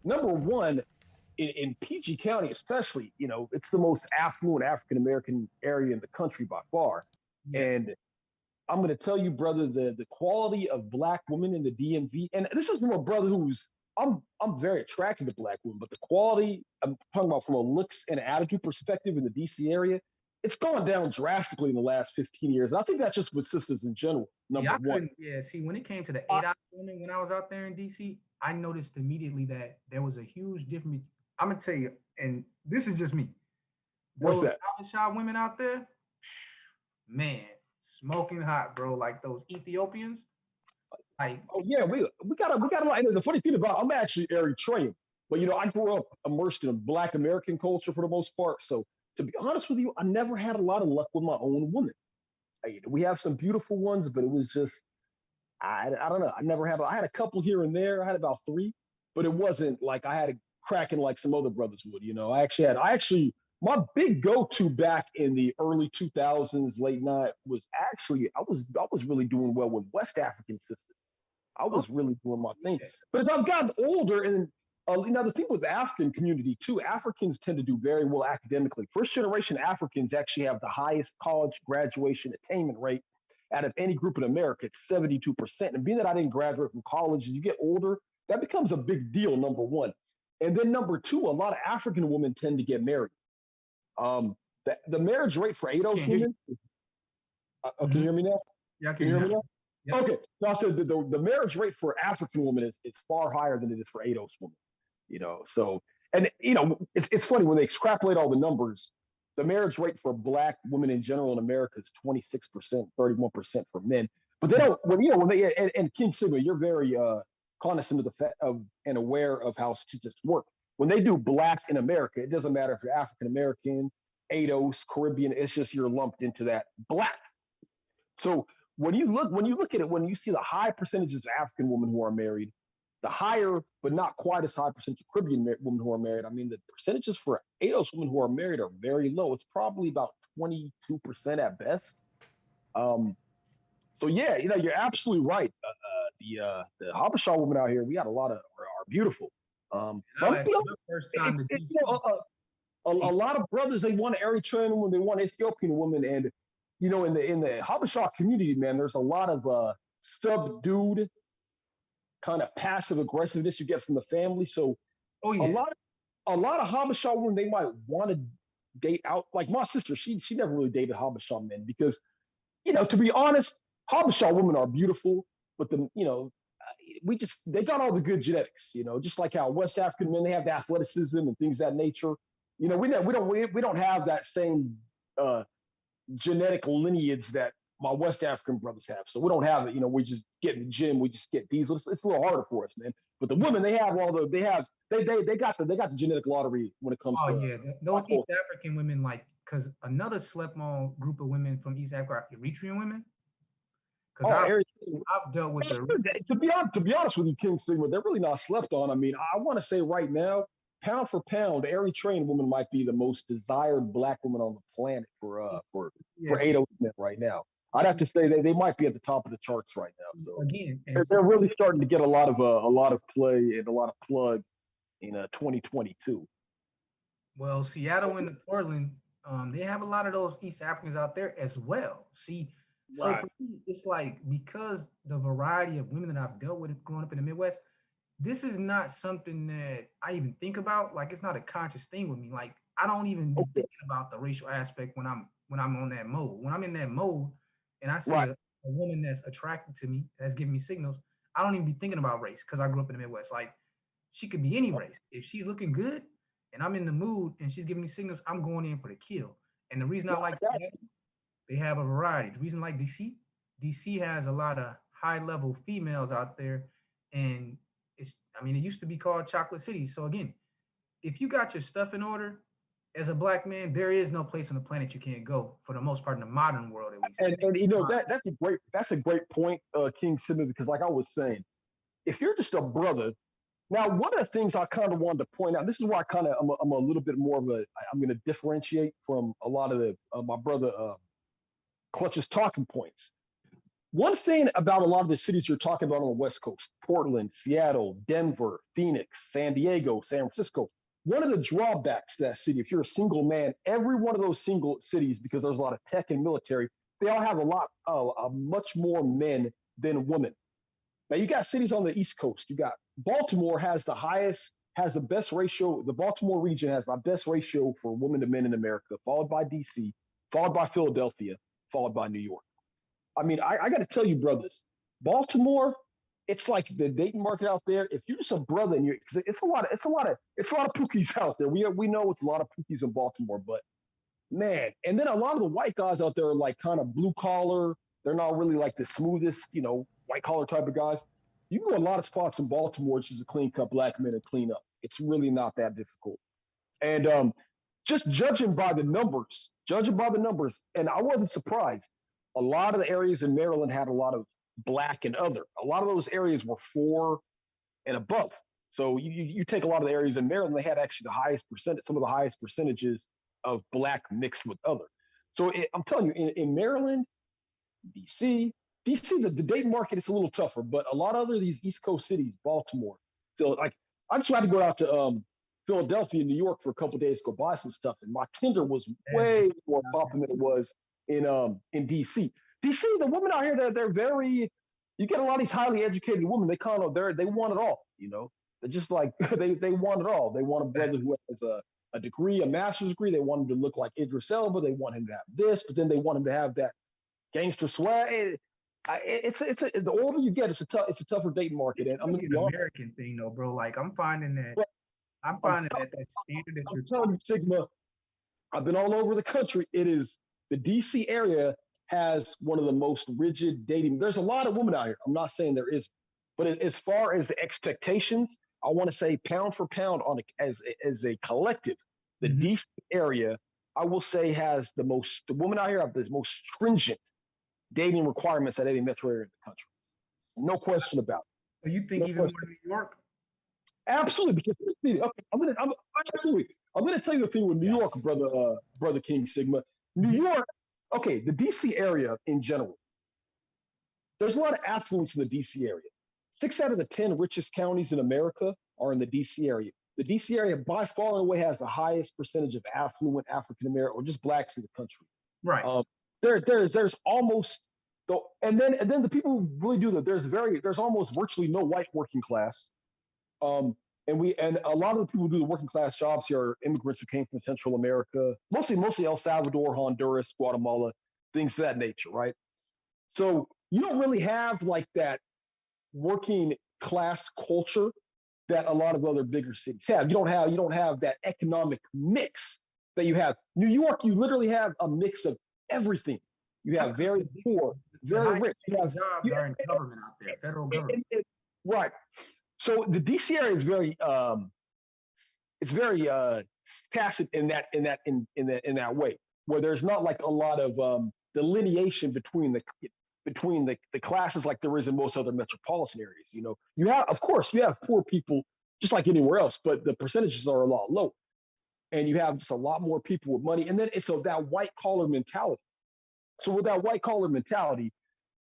number one, in PG County especially, it's the most affluent African-American area in the country by far. Yeah. And I'm going to tell you, brother, the quality of black women in the DMV, and this is from a brother who's, I'm very attracted to black women, but the quality, I'm talking about from a looks and attitude perspective in the DC area, it's gone down drastically in the last 15 years. And I think that's just with sisters in general, number one. See, when it came to the 8-hour women, when I was out there in DC, I noticed immediately that there was a huge difference. I'm going to tell you, and this is just me. What's that? Shop women out there, man, smoking hot, bro. Like those Ethiopians. Like, oh yeah, we got a lot. The funny thing about, I'm actually Eritrean, but I grew up immersed in a Black American culture for the most part. So to be honest with you, I never had a lot of luck with my own woman. We have some beautiful ones, but it was just, I don't know. I had a couple here and there. I had about 3, but it wasn't like I had a cracking like some other brothers would. My big go-to back in the early 2000s, late night was actually, I was really doing well with West African sisters. I was really doing my thing. But as I've gotten older, and the thing with the African community too, Africans tend to do very well academically. First generation Africans actually have the highest college graduation attainment rate. out of any group in America, it's 72%. And being that I didn't graduate from college, as you get older, that becomes a big deal, number one. And then number two, a lot of African women tend to get married. The marriage rate for ADOS women, can you hear me now? Yeah, I Can you hear me now? Yep. Okay. No, I said the marriage rate for African women is far higher than it is for ADOS women. So, and it's funny when they extrapolate all the numbers, the marriage rate for Black women in general in America is 26%, 31% for men. But they don't, when they, and King Sigma, you're very cognizant of the fact of and aware of how statistics work. When they do Black in America, it doesn't matter if you're African American, ADOS, Caribbean, it's just you're lumped into that Black. So when you look at it, when you see the high percentages of African women who are married, the higher, but not quite as high percentage of Caribbean women who are married, I mean, the percentages for ADOS women who are married are very low. It's probably about 22% at best. So yeah, you're absolutely right. The Habesha women out here, we got a lot of are beautiful. First time a lot of brothers, they want Eritrean women, they want Ethiopian women, and in the Habesha community, man, there's a lot of subdued kind of passive aggressiveness you get from the family. So a lot of Habesha women, they might want to date out. Like my sister, she never really dated Habesha men because, to be honest, Habesha women are beautiful, but they got all the good genetics, just like how West African men, they have the athleticism and things of that nature. We don't have that same genetic lineage that my West African brothers have. So we don't have it. We just get in the gym, we just get these. It's a little harder for us, man. But the women, they got the genetic lottery when it comes to those East African women, because another slept on group of women from East Africa, Eritrean women. Because I've dealt with to be honest with you, King Sigma, they're really not slept on. I mean, I want to say right now, pound for pound, Eritrean woman might be the most desired Black woman on the planet for ADOS men right now. I'd have to say they might be at the top of the charts right now. So again, they're really starting to get a lot of play and a lot of plug in 2022. Well, Seattle and Portland, they have a lot of those East Africans out there as well. See, so for me, it's like because the variety of women that I've dealt with growing up in the Midwest, this is not something that I even think about. Like it's not a conscious thing with me. Like I don't even be thinking about the racial aspect when I'm on that mode. When I'm in that mode and I see a woman that's attracted to me, that's giving me signals, I don't even be thinking about race because I grew up in the Midwest. Like she could be any race. If she's looking good and I'm in the mood and she's giving me signals, I'm going in for the kill. And the reason I like that, they have a variety. The reason I like DC has a lot of high-level females out there, and it used to be called Chocolate City. So again, if you got your stuff in order, as a Black man, there is no place on the planet you can't go for the most part in the modern world, at least. And that's a great point, King Simon, because like I was saying, if you're just a brother, now one of the things I kind of wanted to point out, this is why I'm a little bit more of I'm going to differentiate from a lot of my brother Clutch's talking points. One thing about a lot of the cities you're talking about on the West Coast, Portland, Seattle, Denver, Phoenix, San Diego, San Francisco, one of the drawbacks to that city, if you're a single man, every one of those single cities, because there's a lot of tech and military, they all have much more men than women. Now you got cities on the East Coast. You got Baltimore has the best ratio. The Baltimore region has the best ratio for women to men in America, followed by DC, followed by Philadelphia, followed by New York. I mean, I got to tell you, brothers, Baltimore, it's like the dating market out there. If you're just a brother and it's a lot of pookies out there. We know it's a lot of pookies in Baltimore, but man, and then a lot of the white guys out there are like kind of blue collar. They're not really like the smoothest, white collar type of guys. You can go a lot of spots in Baltimore just to clean cut Black men and clean up. It's really not that difficult. And just judging by the numbers, and I wasn't surprised. A lot of the areas in Maryland had a lot of Black and other. A lot of those areas were 4 and above. So you take a lot of the areas in Maryland, they had actually some of the highest percentages of Black mixed with other. So I'm telling you, in Maryland, DC, the dating market is a little tougher, but a lot of these East Coast cities, Baltimore, like I just had to go out to Philadelphia, New York for a couple of days to go buy some stuff, and my Tinder was way more popping than it was in DC. DC, the women out here, they're very. You get a lot of these highly educated women. They kind of they want it all. They're just like they want it all. They want a brother who has a degree, a master's degree. They want him to look like Idris Elba. They want him to have this, but then they want him to have that gangster swag. The older you get, it's a tougher dating market. And I'm an American thing though, bro. Like I'm finding that that standard that you're telling you, Sigma. I've been all over the country. It is the DC area has one of the most rigid dating. There's a lot of women out here. I'm not saying there isn't, but as far as the expectations, I want to say pound for pound as a collective, the DC area, I will say has the women out here have the most stringent dating requirements at any metro area in the country. No question about it. So you think even more New York? Absolutely, because I'm gonna tell you the thing with New York, brother King Sigma. New York, okay, the DC area in general. There's a lot of affluence in the DC area. 6 out of the 10 richest counties in America are in the DC area. The DC area by far and away has the highest percentage of affluent African American or just blacks in the country. Right. There's almost and then the people who really do that. There's almost virtually no white working class. And a lot of the people who do the working class jobs here are immigrants who came from Central America, mostly El Salvador, Honduras, Guatemala, things of that nature, right? So you don't really have like that working class culture that a lot of other bigger cities have. You don't have that economic mix that you have. New York, you literally have a mix of everything. You have very poor, very rich. Jobs are in government out there, federal government. Right. So the DC area is very tacit in that way, where there's not like a lot of delineation between the classes like there is in most other metropolitan areas. You have poor people just like anywhere else, but the percentages are a lot lower, and you have just a lot more people with money, and then it's that white collar mentality. So with that white collar mentality,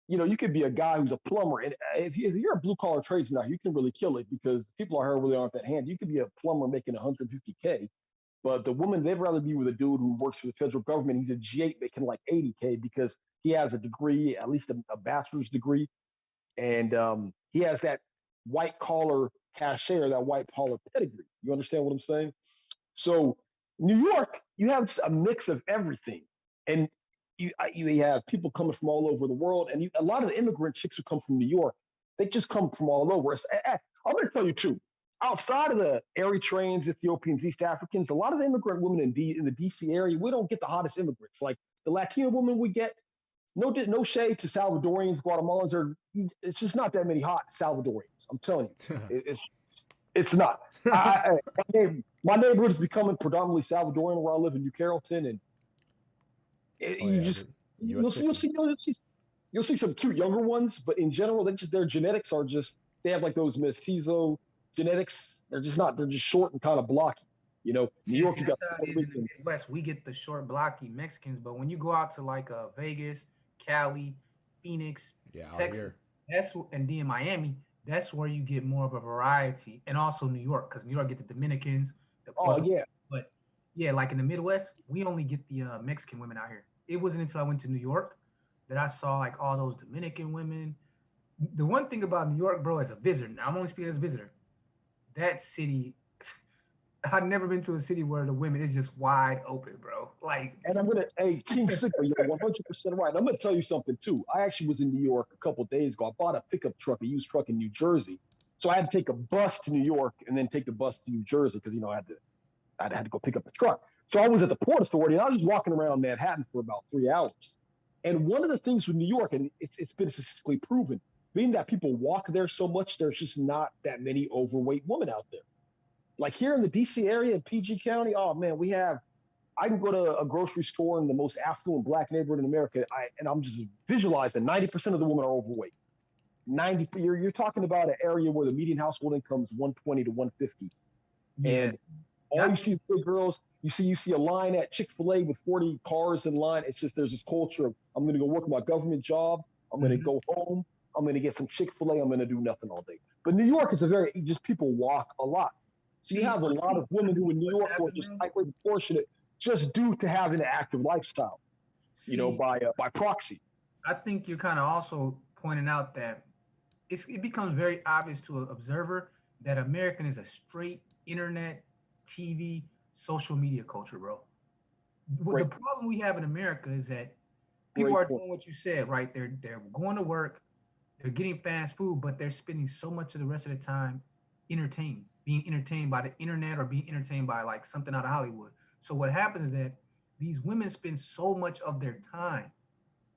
you could be a guy who's a plumber, and if you're a blue collar tradesman, you can really kill it because people are here really aren't that handy. You could be a plumber making $150K, but the woman, they'd rather be with a dude who works for the federal government. He's a G8 making like $80K because he has a degree, at least a bachelor's degree, and he has that white collar cachet or that white collar pedigree. You understand what I'm saying? So New York, you have just a mix of everything, and you have people coming from all over the world, and a lot of the immigrant chicks who come from New York, they just come from all over. I'm going to tell you too, outside of the Eritreans, Ethiopians, East Africans, a lot of the immigrant women in the DC area, we don't get the hottest immigrants. Like the Latino women we get, no shade to Salvadorians, Guatemalans, it's just not that many hot Salvadorians. I'm telling you, it's not. My neighborhood is becoming predominantly Salvadorian where I live in New Carrollton, and you'll see some cute younger ones, but in general, their genetics are just, they have like those mestizo genetics. They're just short and kind of blocky. New York, you got in the Midwest, we get the short, blocky Mexicans, but when you go out to like Vegas, Cali, Phoenix, Texas, and then Miami, that's where you get more of a variety, and also New York, because New York get the Dominicans. But yeah, like in the Midwest, we only get the Mexican women out here. It wasn't until I went to New York that I saw like all those Dominican women. The one thing about New York, bro, as a visitor, now I'm only speaking as a visitor, that city, I've never been to a city where the women is just wide open, bro. Like, and King Sigma, you're 100% right. I'm gonna tell you something too. I actually was in New York a couple of days ago. I bought a pickup truck, a used truck in New Jersey, so I had to take a bus to New York and then take the bus to New Jersey because I had to go pick up the truck. So I was at the Port Authority, and I was just walking around Manhattan for about 3 hours. And one of the things with New York, and it's been statistically proven, being that people walk there so much, there's just not that many overweight women out there. Like here in the DC area in PG County, oh man, I can go to a grocery store in the most affluent black neighborhood in America, and I'm just visualizing 90% of the women are overweight. You're talking about an area where the median household income is 120 to 150. Yeah. And all you see is big girls. You see a line at Chick-fil-A with 40 cars in line. It's just, there's this culture of, I'm going to go work my government job. I'm going to go home. I'm going to get some Chick-fil-A. I'm going to do nothing all day. But New York is just people walk a lot. So you have a lot of women who in New York are just hyper proportionate just due to having an active lifestyle, by proxy. I think you're kind of also pointing out that it becomes very obvious to an observer that American is a straight internet, TV, social media culture, bro. What the Great, problem we have in America is that people great are point. doing what you said, right? They're going to work, they're getting fast food, but they're spending so much of the rest of the time being entertained by the internet or being entertained by like something out of Hollywood. So what happens is that these women spend so much of their time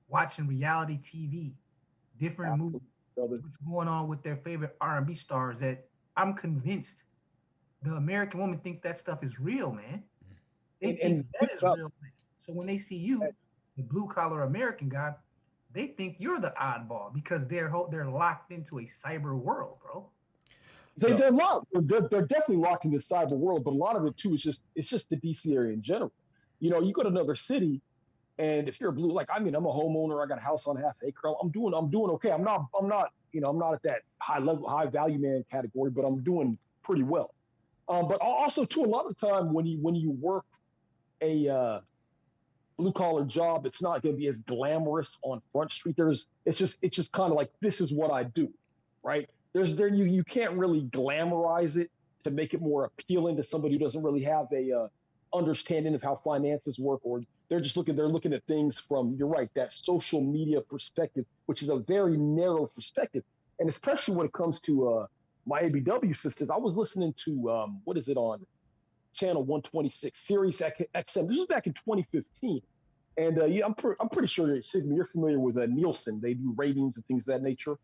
watching reality TV, different movies, Absolutely, brother. what's going on with their favorite R&B stars that I'm convinced the American woman think that stuff is real, man. They think And that is real. Man. So when they see you, uh, the blue collar American guy, they think you're the oddball because they're locked into a cyber world, bro. So they're locked. They're definitely locked in the cyber world, but a lot of it too is just it's just the DC area in general. You know, you go to another city, and if you're blue, like I mean, I'm a homeowner. I got a house on half acre. I'm doing okay. I'm not at that high level, high value man category, but I'm doing pretty well. But also too, a lot of the time when you work a blue collar job, it's not going to be as glamorous on Front Street. It's just kind of like this is what I do, right? You can't really glamorize it to make it more appealing to somebody who doesn't really have a understanding of how finances work, or they're looking at things from, you're right, that social media perspective, which is a very narrow perspective, and especially when it comes to my ABW sisters. I was listening to what is it on channel 126, Sirius XM. This was back in 2015. And yeah, I'm pretty sure, Sydney, you're familiar with Nielsen. They do ratings and things of that nature.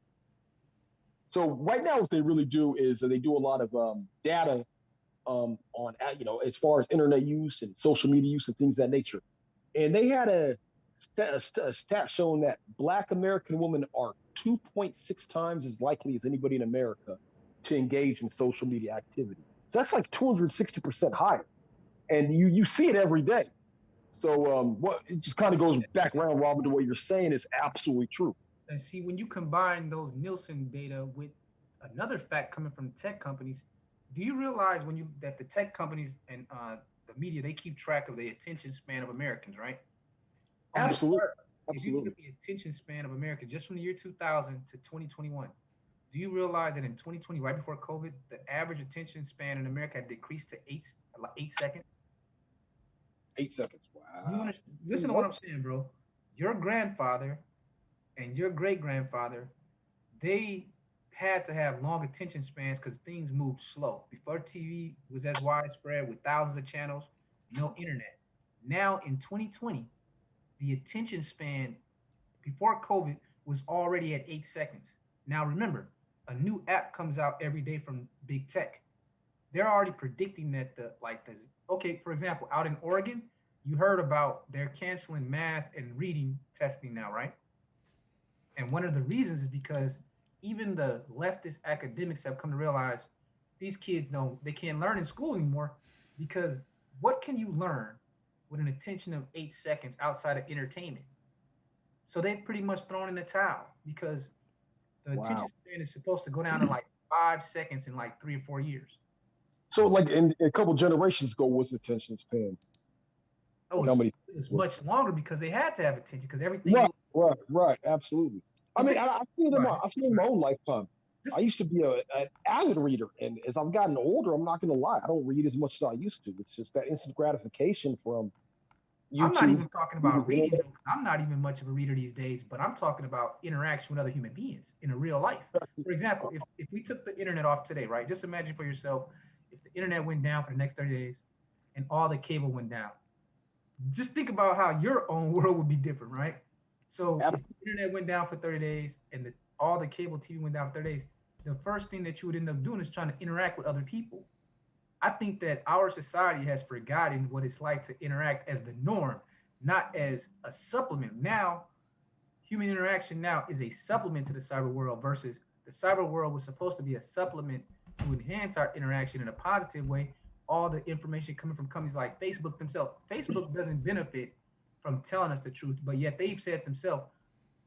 So right now, what they really do is they do a lot of data on, as far as internet use and social media use and things of that nature. And they had a stat showing that Black American women are 2.6 times as likely as anybody in America to engage in social media activity. So that's like 260% higher, and you see it every day. So what it just kind of goes back around, Robert, to what you're saying is absolutely true. And see, when you combine those Nielsen data with another fact coming from tech companies, do you realize when you that the tech companies and the media they keep track of the attention span of Americans, right? On the Absolutely, chart, if you look absolutely. at the attention span of Americans just from the year 2000 to 2021, do you realize that in 2020, right before COVID, the average attention span in America had decreased to 8 seconds? 8 seconds. You Wow. understand? Listen to what I'm saying, bro. Your grandfather and your great grandfather, they had to have long attention spans because things moved slow. Before TV was as widespread with thousands of channels, no internet. Now in 2020, the attention span before COVID was already at 8 seconds. Now remember, a new app comes out every day from big tech. They're already predicting that okay, for example, out in Oregon, you heard about they're canceling math and reading testing now, right? And one of the reasons is because even the leftist academics have come to realize these kids don't they can't learn in school anymore because what can you learn with an attention of 8 seconds outside of entertainment? So they've pretty much thrown in the towel because the attention Wow. span is supposed to go down to like 5 seconds in like 3 or 4 years. So like in a couple generations ago, what's the attention span? Oh, Like how many? it was much longer because they had to have attention because everything Right, moved. right. Absolutely. I And mean, think I've seen it in about it. I've seen it in my own lifetime. I Just used to be an avid reader, and as I've gotten older, I'm not going to lie, I don't read as much as I used to. It's just that instant gratification from I'm not YouTube, even talking the about reading. internet. I'm not even much of a reader these days, but I'm talking about interaction with other human beings in a real life. For example, if we took the internet off today, right? Just imagine for yourself if the internet went down for the next 30 days and all the cable went down. Just think about how your own world would be different, right? So if the internet went down for 30 days and all the cable TV went down for 30 days, the first thing that you would end up doing is trying to interact with other people. I think that our society has forgotten what it's like to interact as the norm, not as a supplement. Now, human interaction now is a supplement to the cyber world versus the cyber world was supposed to be a supplement to enhance our interaction in a positive way. All the information coming from companies like Facebook themselves. Facebook doesn't benefit from telling us the truth, but yet they've said themselves,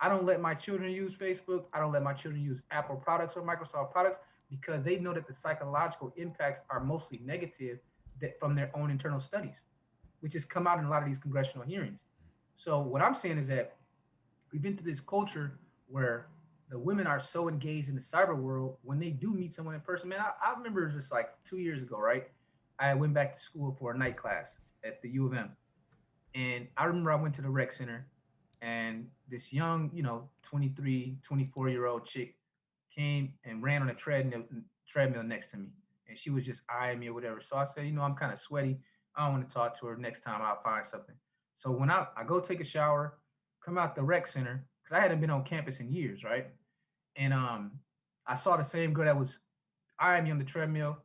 I don't let my children use Facebook. I don't let my children use Apple products or Microsoft products because they know that the psychological impacts are mostly negative that from their own internal studies, which has come out in a lot of these congressional hearings. So what I'm saying is that we've into this culture where the women are so engaged in the cyber world. When they do meet someone in person, man, I remember just like 2 years ago, right? I went back to school for a night class at the U of M, and I remember I went to the rec center, and this young, 23, 24-year-old chick came and ran on a treadmill next to me. And she was just eyeing me or whatever. So I said, I'm kind of sweaty. I don't want to talk to her. Next time I'll find something. So when I go take a shower, come out the rec center, because I hadn't been on campus in years, right? And I saw the same girl that was eyeing me on the treadmill,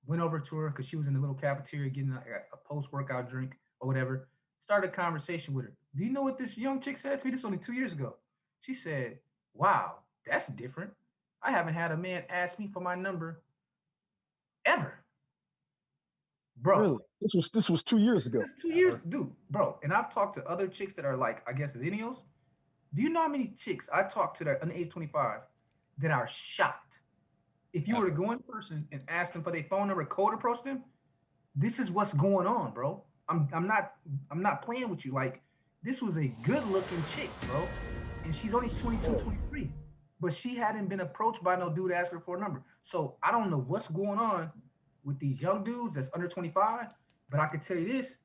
went over to her because she was in the little cafeteria getting a post-workout drink or whatever. Started a conversation with her. Do you know what this young chick said to me? This was only 2 years ago. She said, "Wow, that's different. I haven't had a man ask me for my number ever, bro." Really? This was 2 years ago. This is 2 years, dude, bro. And I've talked to other chicks that are like, I guess, zennials. Do you know how many chicks I talked to that are under age 25 that are shocked? If you were to go in person and ask them for their phone number, cold approach them, this is what's going on, bro. I'm not playing with you. Like, this was a good looking chick, bro. And she's only 22, 23. But she hadn't been approached by no dude to ask her for a number. So I don't know what's going on with these young dudes that's under 25, but I can tell you this,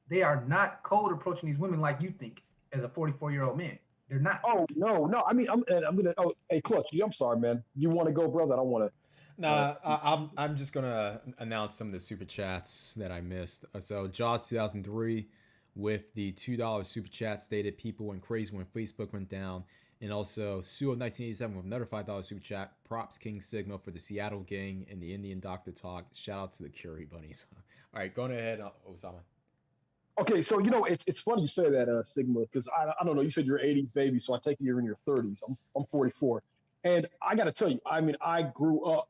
they are not cold approaching these women like you think as a 44-year-old man. They're not. Oh no. I mean, I'm gonna. Oh, hey, Clutch. I'm sorry, man. You want to go, brother? I don't want to. Nah, I'm just gonna announce some of the super chats that I missed. So Jaws 2003 with the $2 super chat stated people went crazy when Facebook went down, and also Sue of 1987 with another $5 super chat. Props King Sigma for the Seattle gang and the Indian Doctor talk. Shout out to the Curie bunnies. All right, going ahead, Osama. Okay, so it's funny you say that, Sigma, because I don't know. You said you're 80s baby, so I take it you're in your 30s. I'm 44, and I got to tell you, I mean, I grew up,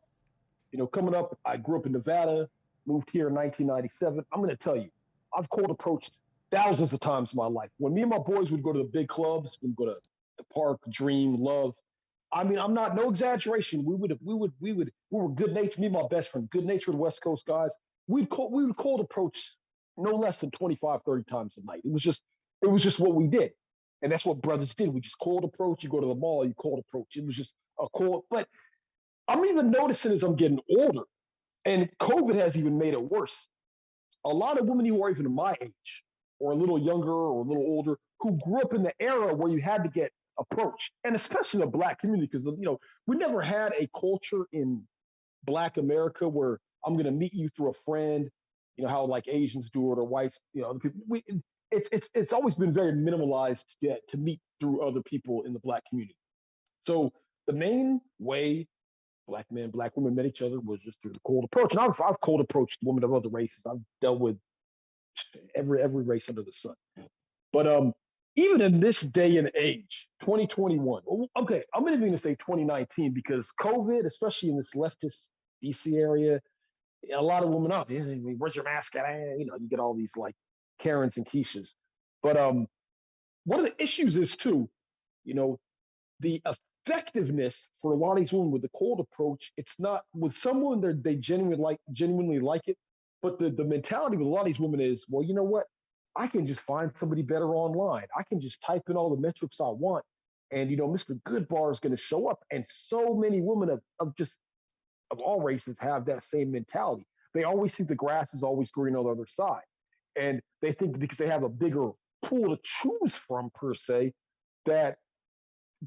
coming up. I grew up in Nevada, moved here in 1997. I'm going to tell you, I've cold approached thousands of times in my life. When me and my boys would go to the big clubs, we'd go to the Park, Dream, Love. I mean, I'm not, no exaggeration. We were good natured. Me and my best friend, good natured West Coast guys. We would cold approach no less than 25, 30 times a night. It was just what we did. And that's what brothers did. We just cold approach. You go to the mall, you cold approach. It was just a cold. But I'm even noticing as I'm getting older, and COVID has even made it worse. A lot of women who are even my age, or a little younger, or a little older, who grew up in the era where you had to get approached, and especially in the Black community, because we never had a culture in Black America where I'm going to meet you through a friend. How like Asians do it or whites, other people. It's always been very minimalized to meet through other people in the Black community. So the main way Black men, Black women met each other was just through the cold approach. And I've cold approached women of other races. I've dealt with every race under the sun. But even in this day and age, 2021, okay, I'm even going to say 2019 because COVID, especially in this leftist DC area, a lot of women up. Yeah, where's your mask at? You get all these like Karens and Keishas. But one of the issues is too, the effectiveness for a lot of these women with the cold approach. It's not with someone they genuinely like it, but the mentality with a lot of these women is, well, you know what? I can just find somebody better online. I can just type in all the metrics I want, and Mr. Goodbar is going to show up. And so many women of all races have that same mentality. They always think the grass is always green on the other side. And they think because they have a bigger pool to choose from, per se, that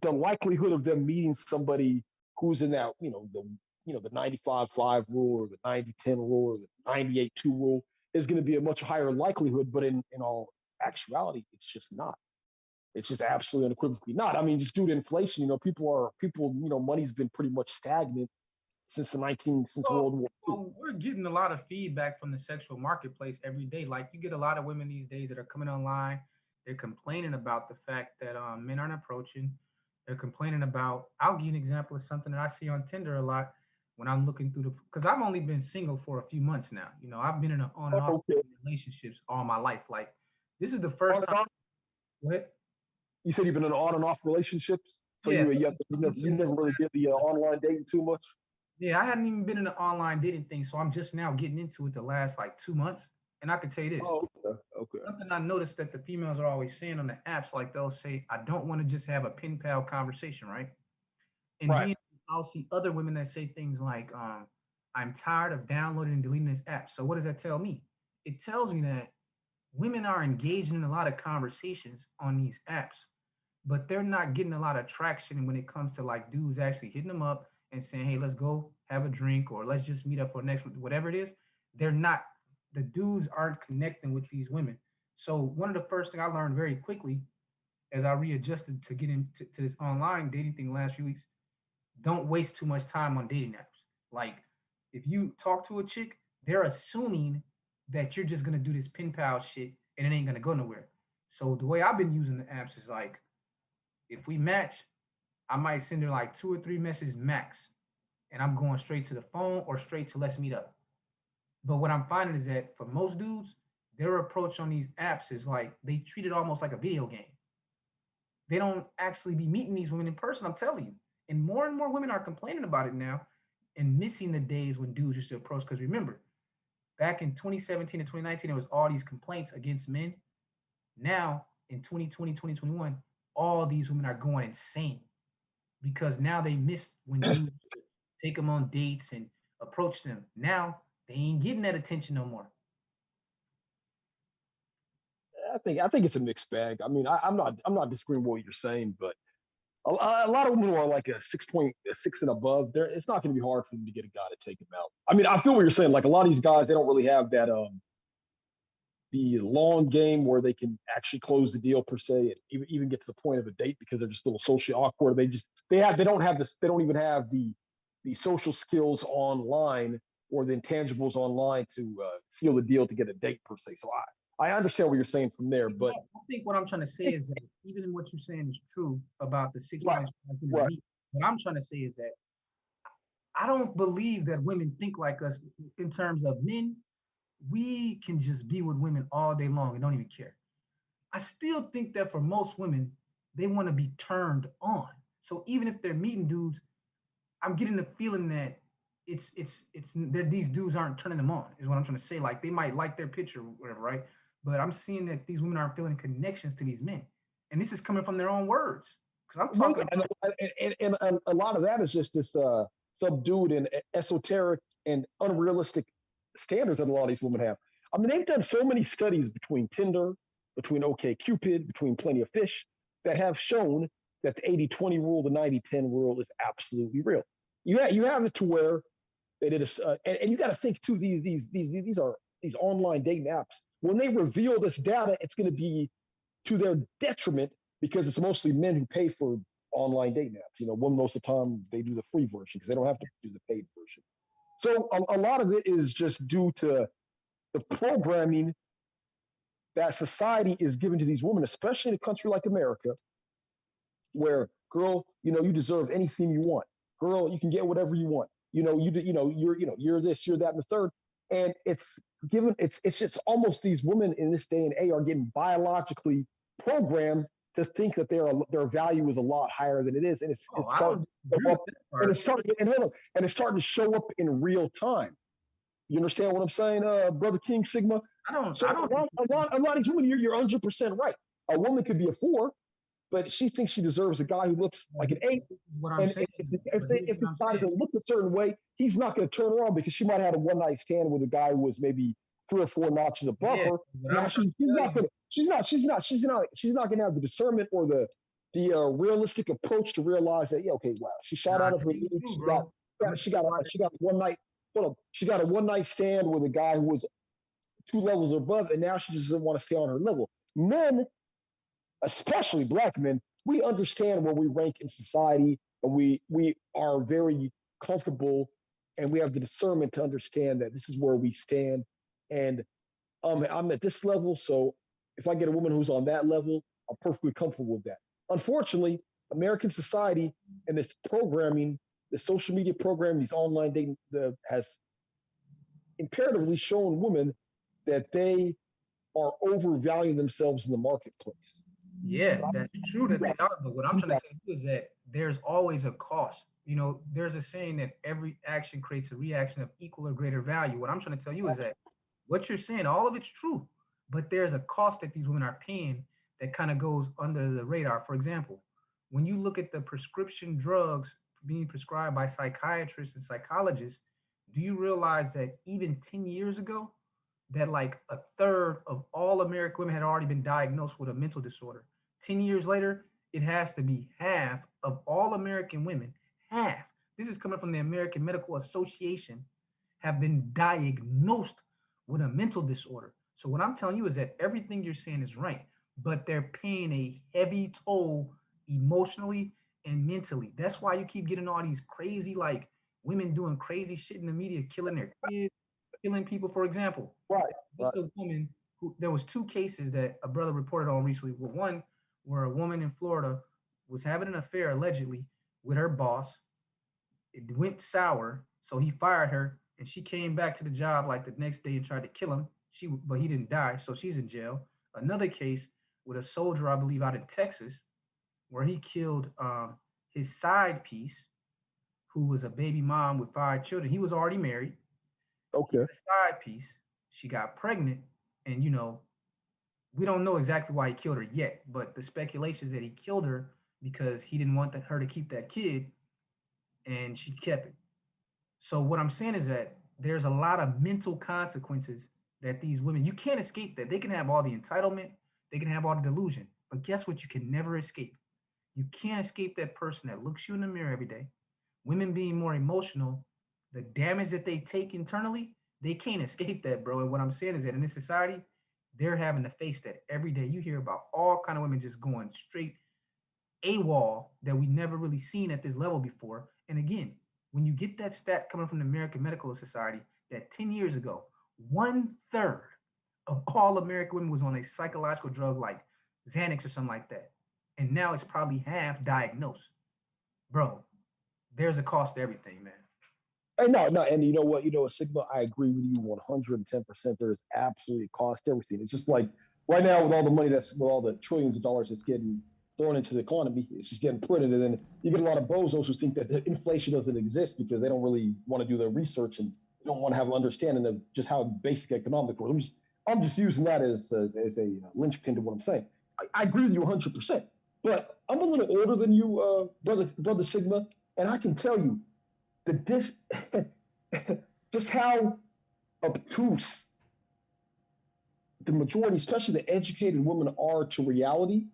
the likelihood of them meeting somebody who's in that, the 95-5 rule or the 90-10 rule or the 98-2 rule is going to be a much higher likelihood. But in all actuality, it's just not. It's just absolutely unequivocally not. I mean, just due to inflation, money's been pretty much stagnant since World War II. Well, we're getting a lot of feedback from the sexual marketplace every day. Like, you get a lot of women these days that are coming online. They're complaining about the fact that men aren't approaching. They're complaining about, I'll give you an example of something that I see on Tinder a lot when I'm looking through because I've only been single for a few months now. I've been in an on and off relationships all my life. Like, this is the first time. What? You said you've been in on and off relationships? So yeah. You never really did the online dating too much? Yeah, I hadn't even been in the online dating thing, so I'm just now getting into it the last like 2 months. And I can tell you this. Oh, okay. Okay. Something I noticed that the females are always saying on the apps, like they'll say, I don't want to just have a pen pal conversation, right? And Right. then I'll see other women that say things like, I'm tired of downloading and deleting this app. So what does that tell me? It tells me that women are engaging in a lot of conversations on these apps, but they're not getting a lot of traction when it comes to like dudes actually hitting them up and saying, hey, let's go have a drink or let's just meet up for next, whatever it is. They're not, the dudes aren't connecting with these women. So one of the first thing I learned very quickly as I readjusted to get into to this online dating thing last few weeks, don't waste too much time on dating apps. Like if you talk to a chick, they're assuming that you're just gonna do this pen pal shit and it ain't gonna go nowhere. So the way I've been using the apps is like, if we match, I might send her like 2 or 3 messages max, and I'm going straight to the phone or straight to let's meet up. But what I'm finding is that for most dudes, their approach on these apps is like they treat it almost like a video game. They don't actually be meeting these women in person. I'm telling you, and more women are complaining about it now, and missing the days when dudes used to approach. Because remember, back in 2017 and 2019, there was all these complaints against men. Now in 2020, 2021, all these women are going insane because now they miss when dudes take them on dates and approach them. Now they ain't getting that attention no more. I think it's a mixed bag. I mean, I'm not disagreeing with what you're saying, but a lot of women who are like a 6.6 and above, there it's not going to be hard for them to get a guy to take them out. I mean, I feel what you're saying. Like a lot of these guys, they don't really have that the long game where they can actually close the deal per se, and even get to the point of a date because they're just a little socially awkward. They don't have this. They don't even have the social skills online or the intangibles online to seal the deal to get a date per se. So I understand what you're saying from there, but I think what I'm trying to say is that even in what you're saying is true about the six right, points. right. What I'm trying to say is that I don't believe that women think like us in terms of men. We can just be with women all day long and don't even care. I still think that for most women, they want to be turned on. So even if they're meeting dudes, I'm getting the feeling that it's that these dudes aren't turning them on, is what I'm trying to say. Like they might like their picture or whatever, right? But I'm seeing that these women aren't feeling connections to these men. And this is coming from their own words. Because I'm Well, talking yeah, about, and a lot of that is just this subdued and esoteric and unrealistic standards that a lot of these women have. I mean, they've done so many studies between Tinder, between OkCupid, between Plenty of Fish that have shown that the 80-20 rule, the 90-10 rule is absolutely real. You have it to where they did and you got to think too, these are these online dating apps. When they reveal this data, it's going to be to their detriment because it's mostly men who pay for online dating apps. One most of the time they do the free version because they don't have to do the paid version. So a lot of it is just due to the programming that society is giving to these women, especially in a country like America, where girl, you deserve anything you want. Girl, you can get whatever you want. You're this, you're that, and the third. And it's just almost these women in this day and age are getting biologically programmed to think that their value is a lot higher than it is, and oh, it's I starting don't to agree show with up, that and part. it's starting to show up in real time. You understand what I'm saying, brother King Sigma? So I don't a lot of these women, you're 100% right. A woman could be a 4, but she thinks she deserves a guy who looks like an 8. what I'm And saying. But here's if what this I'm guy saying. doesn't look a certain way, he's not going to turn her on because she might have had a one night stand with a guy who was maybe 3 or 4 notches above Yeah, her. what Now I'm trying she's to tell not you. going to she's not going to have the discernment or the realistic approach to realize that, yeah, okay, wow, she shot Nah, out of her you league. too, She got bro. I'm gonna she tell you got why. she got one night. Hold up, she got a one night stand with a guy who was 2 levels above, and now she just doesn't want to stay on her level. Men, especially black men, we understand where we rank in society, and we are very comfortable, and we have the discernment to understand that this is where we stand, and I'm at this level, so if I get a woman who's on that level, I'm perfectly comfortable with that. Unfortunately, American society and this programming, the social media program, these online dating, has imperatively shown women that they are overvaluing themselves in the marketplace. Yeah, that's true that they Yeah, are. But what I'm trying to say is that there's always a cost. There's a saying that every action creates a reaction of equal or greater value. What I'm trying to tell you is that what you're saying, all of it's true, but there's a cost that these women are paying that kind of goes under the radar. For example, when you look at the prescription drugs being prescribed by psychiatrists and psychologists, do you realize that even 10 years ago, that like a third of all American women had already been diagnosed with a mental disorder? 10 years later, it has to be half of all American women, half. This is coming from the American Medical Association, have been diagnosed with a mental disorder. So what I'm telling you is that everything you're saying is right, but they're paying a heavy toll emotionally and mentally. That's why you keep getting all these crazy like women doing crazy shit in the media, killing their kids, killing people. For example, Right, just right. a woman who there was two cases that a brother reported on recently. Well, one where a woman in Florida was having an affair allegedly with her boss. It went sour, so he fired her, and she came back to the job like the next day and tried to kill him. But he didn't die, so she's in jail. Another case with a soldier, I believe, out in Texas, where he killed his side piece, who was a baby mom with 5 children. He was already married. He Okay. had a side piece. She got pregnant, and we don't know exactly why he killed her yet, but the speculation is that he killed her because he didn't want her to keep that kid, and she kept it. So what I'm saying is that there's a lot of mental consequences that these women, you can't escape that. They can have all the entitlement, they can have all the delusion, but guess what? You can never escape. You can't escape that person that looks you in the mirror every day. Women being more emotional, the damage that they take internally, they can't escape that, bro. And what I'm saying is that in this society, they're having to face that every day. You hear about all kind of women just going straight AWOL that we never really seen at this level before. And again, when you get that stat coming from the American Medical Society that 10 years ago, 1/3 of all American women was on a psychological drug like Xanax or something like that. And now it's probably half diagnosed. Bro, there's a cost to everything, man. And no, no, and you know what? You know, Sigma, I agree with you 110%. There is absolutely cost to everything. It's just like right now with all the money with all the trillions of dollars that's getting thrown into the economy, it's just getting printed. And then you get a lot of bozos who think that the inflation doesn't exist because they don't really want to do their research and they don't want to have an understanding of just how basic economics works. I'm just using that as a linchpin to what I'm saying. I agree with you 100%. But I'm a little older than you, brother Sigma, and I can tell you the dis just how obtuse the majority, especially the educated women, are to reality.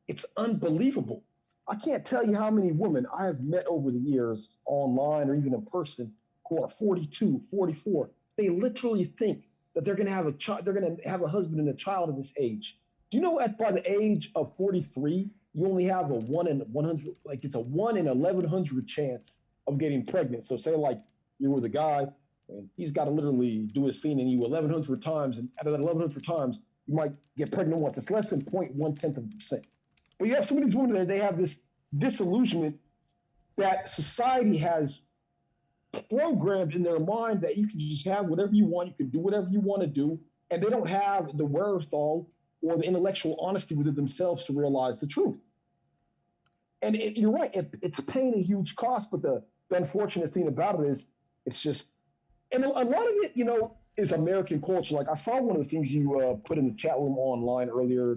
It's unbelievable. I can't tell you how many women I have met over the years, online or even in person, who are 42, 44. They literally think that they're going to have a child, they're going to have a husband and a child at this age. Do you know at by the age of 43, you only have a 1 in 100, like it's a 1 in 1,100 chance of getting pregnant. So say like you were the guy and he's got to literally do his thing in you 1,100 times, and out of that 1,100 times, you might get pregnant once. It's less than 0.1%. But you have some of these women there, they have this disillusionment that society has programmed in their mind that you can just have whatever you want, you can do whatever you want to do, and they don't have the wherewithal or the intellectual honesty within themselves to realize the truth. And you're right, it's paying a huge cost, but the unfortunate thing about it is it's just, and a lot of it, is American culture. Like I saw one of the things you put in the chat room online earlier,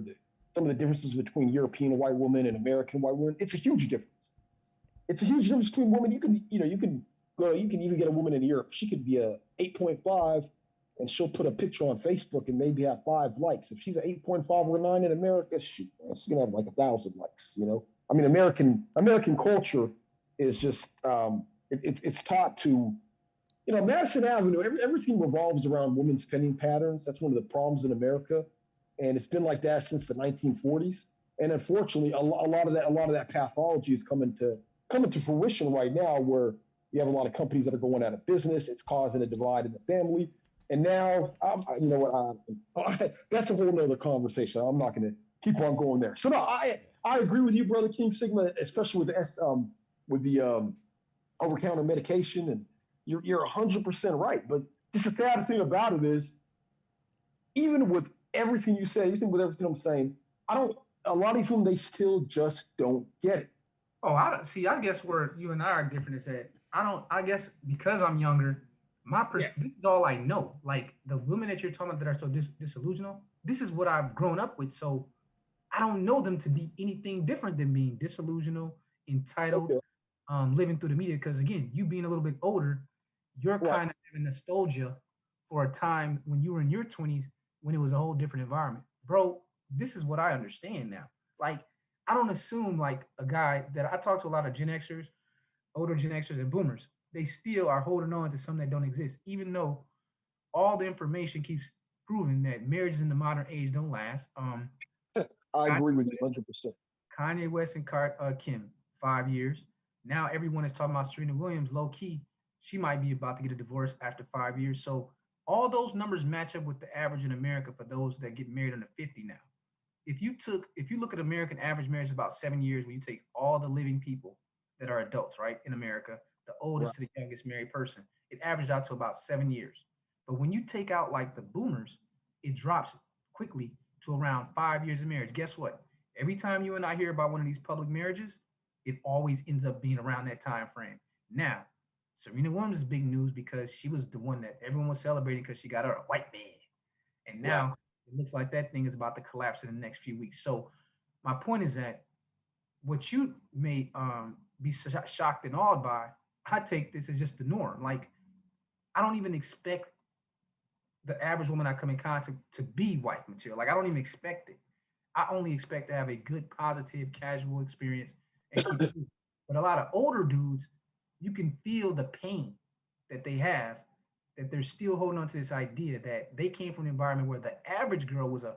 some of the differences between European white women and American white women. It's a huge difference. It's a huge difference between women. You can even get a woman in Europe. She could be a 8.5, and she'll put a picture on Facebook and maybe have 5 likes. If she's an 8.5 or a 9 in America, she's gonna have like 1,000 likes. I mean, American culture is just it's taught to, Madison Avenue. Everything revolves around women's spending patterns. That's one of the problems in America, and it's been like that since the 1940s. And unfortunately, a lot of that pathology is coming to fruition right now, where you have a lot of companies that are going out of business. It's causing a divide in the family. And now, that's a whole nother conversation. I'm not going to keep on going there. So no, I agree with you, brother King Sigma, especially with the over-counter medication, and you're 100% right. But just the sad thing about it is, even with everything you say, even with everything I'm saying, a lot of these women, they still just don't get it. Oh, I don't see. I guess where you and I are different is that I don't. I guess because I'm younger, Yeah. This is all I know. Like the women that you're talking about that are so disillusional, this is what I've grown up with. So I don't know them to be anything different than being disillusional, entitled, Okay. living through the media. Because again, you being a little bit older, you're Right. kind of having nostalgia for a time when you were in your 20s when it was a whole different environment. Bro, this is what I understand now. Like, I don't assume like a guy that I talk to a lot of Gen Xers, older Gen Xers and boomers, they still are holding on to something that don't exist, even though all the information keeps proving that marriages in the modern age don't last. I Kanye agree with you West, 100%. Kanye West and Kim, 5 years. Now everyone is talking about Serena Williams, low key. She might be about to get a divorce after 5 years. So all those numbers match up with the average in America for those that get married under 50 now. If you look at American average marriage, about 7 years when you take all the living people that are adults, right, in America, the Right. oldest to the youngest married person, it averaged out to about 7 years. But when you take out like the boomers, it drops quickly to around 5 years of marriage. Guess what? Every time you and I hear about one of these public marriages, it always ends up being around that time frame. Now, Serena Williams is big news because she was the one that everyone was celebrating because she got her a white man. And Right. now it looks like that thing is about to collapse in the next few weeks. So my point is that what you may be shocked and awed by, I take this as just the norm. Like I don't even expect the average woman I come in contact to be wife material. Like I don't even expect it. I only expect to have a good, positive, casual experience and keep it moving. But a lot of older dudes, you can feel the pain that they have, that they're still holding on to this idea that they came from an environment where the average girl was a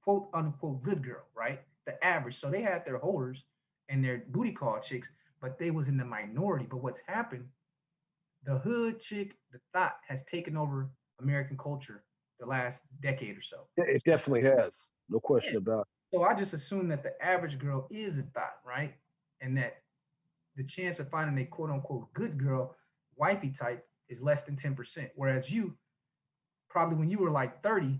quote unquote good girl, right? The average. So they had their holders and their booty call chicks, but they was in the minority. But what's happened, the hood chick, the thought has taken over American culture the last decade or so. Yeah, it So definitely has. No yeah. question about So I just assume that the average girl is a thought, right? And that the chance of finding a quote unquote good girl, wifey type, is less than 10%. Whereas you, probably when you were like 30,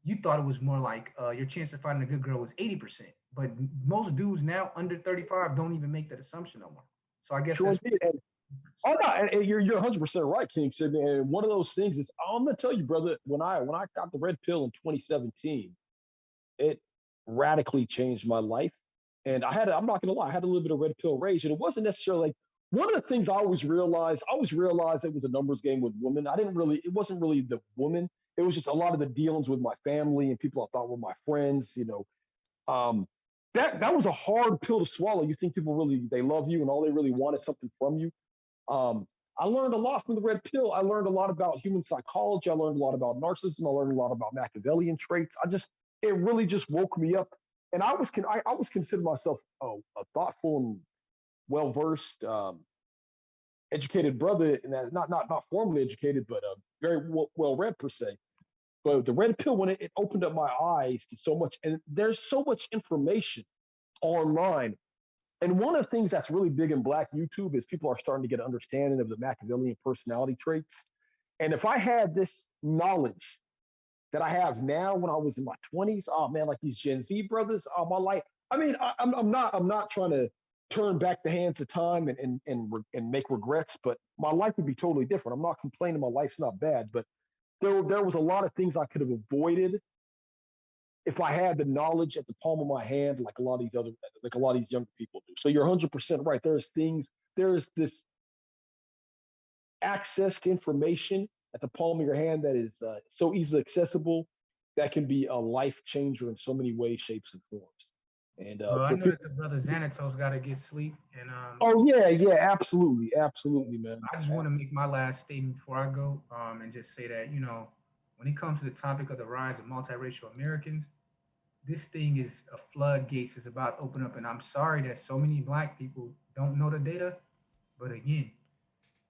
you thought it was more like your chance of finding a good girl was 80%. But most dudes now under 35 don't even make that assumption no more. So I it. guess Sure that's did. And oh no, and you're 100% right, King. And one of those things is I'm gonna tell you, brother. When I got the red pill in 2017, it radically changed my life. And I'm not gonna lie, I had a little bit of red pill rage, and it wasn't necessarily like one of the things I always realized it was a numbers game with women. It wasn't really the woman. It was just a lot of the dealings with my family and people I thought were my friends. Um, that was a hard pill to swallow. You think people really they love you and all they really want is something from you. Um, I learned a lot from the red pill. I learned a lot about human psychology. I learned a lot about narcissism. I learned a lot about Machiavellian traits. It really just woke me up. And I was consider myself a thoughtful and well versed, educated brother, and that not formally educated, but very well read per se. But the red pill, when it opened up my eyes to so much, and there's so much information online. And one of the things that's really big in Black YouTube is people are starting to get an understanding of the Machiavellian personality traits. And if I had this knowledge that I have now when I was in my 20s, oh man, like these Gen Z brothers, oh my life. I mean, I'm not trying to turn back the hands of time and make regrets, but my life would be totally different. I'm not complaining, my life's not bad, but there was a lot of things I could have avoided if I had the knowledge at the palm of my hand, like a lot of these younger people do. So you're 100% right. There's this access to information at the palm of your hand that is so easily accessible that can be a life changer in so many ways, shapes, and forms. And well, I for know that people, the brother Xanatos got to get sleep, and oh yeah, absolutely, absolutely, man. I just want to make my last statement before I go, and just say that when it comes to the topic of the rise of multiracial Americans, this thing is a floodgates is about to open up, and I'm sorry that so many Black people don't know the data, but again,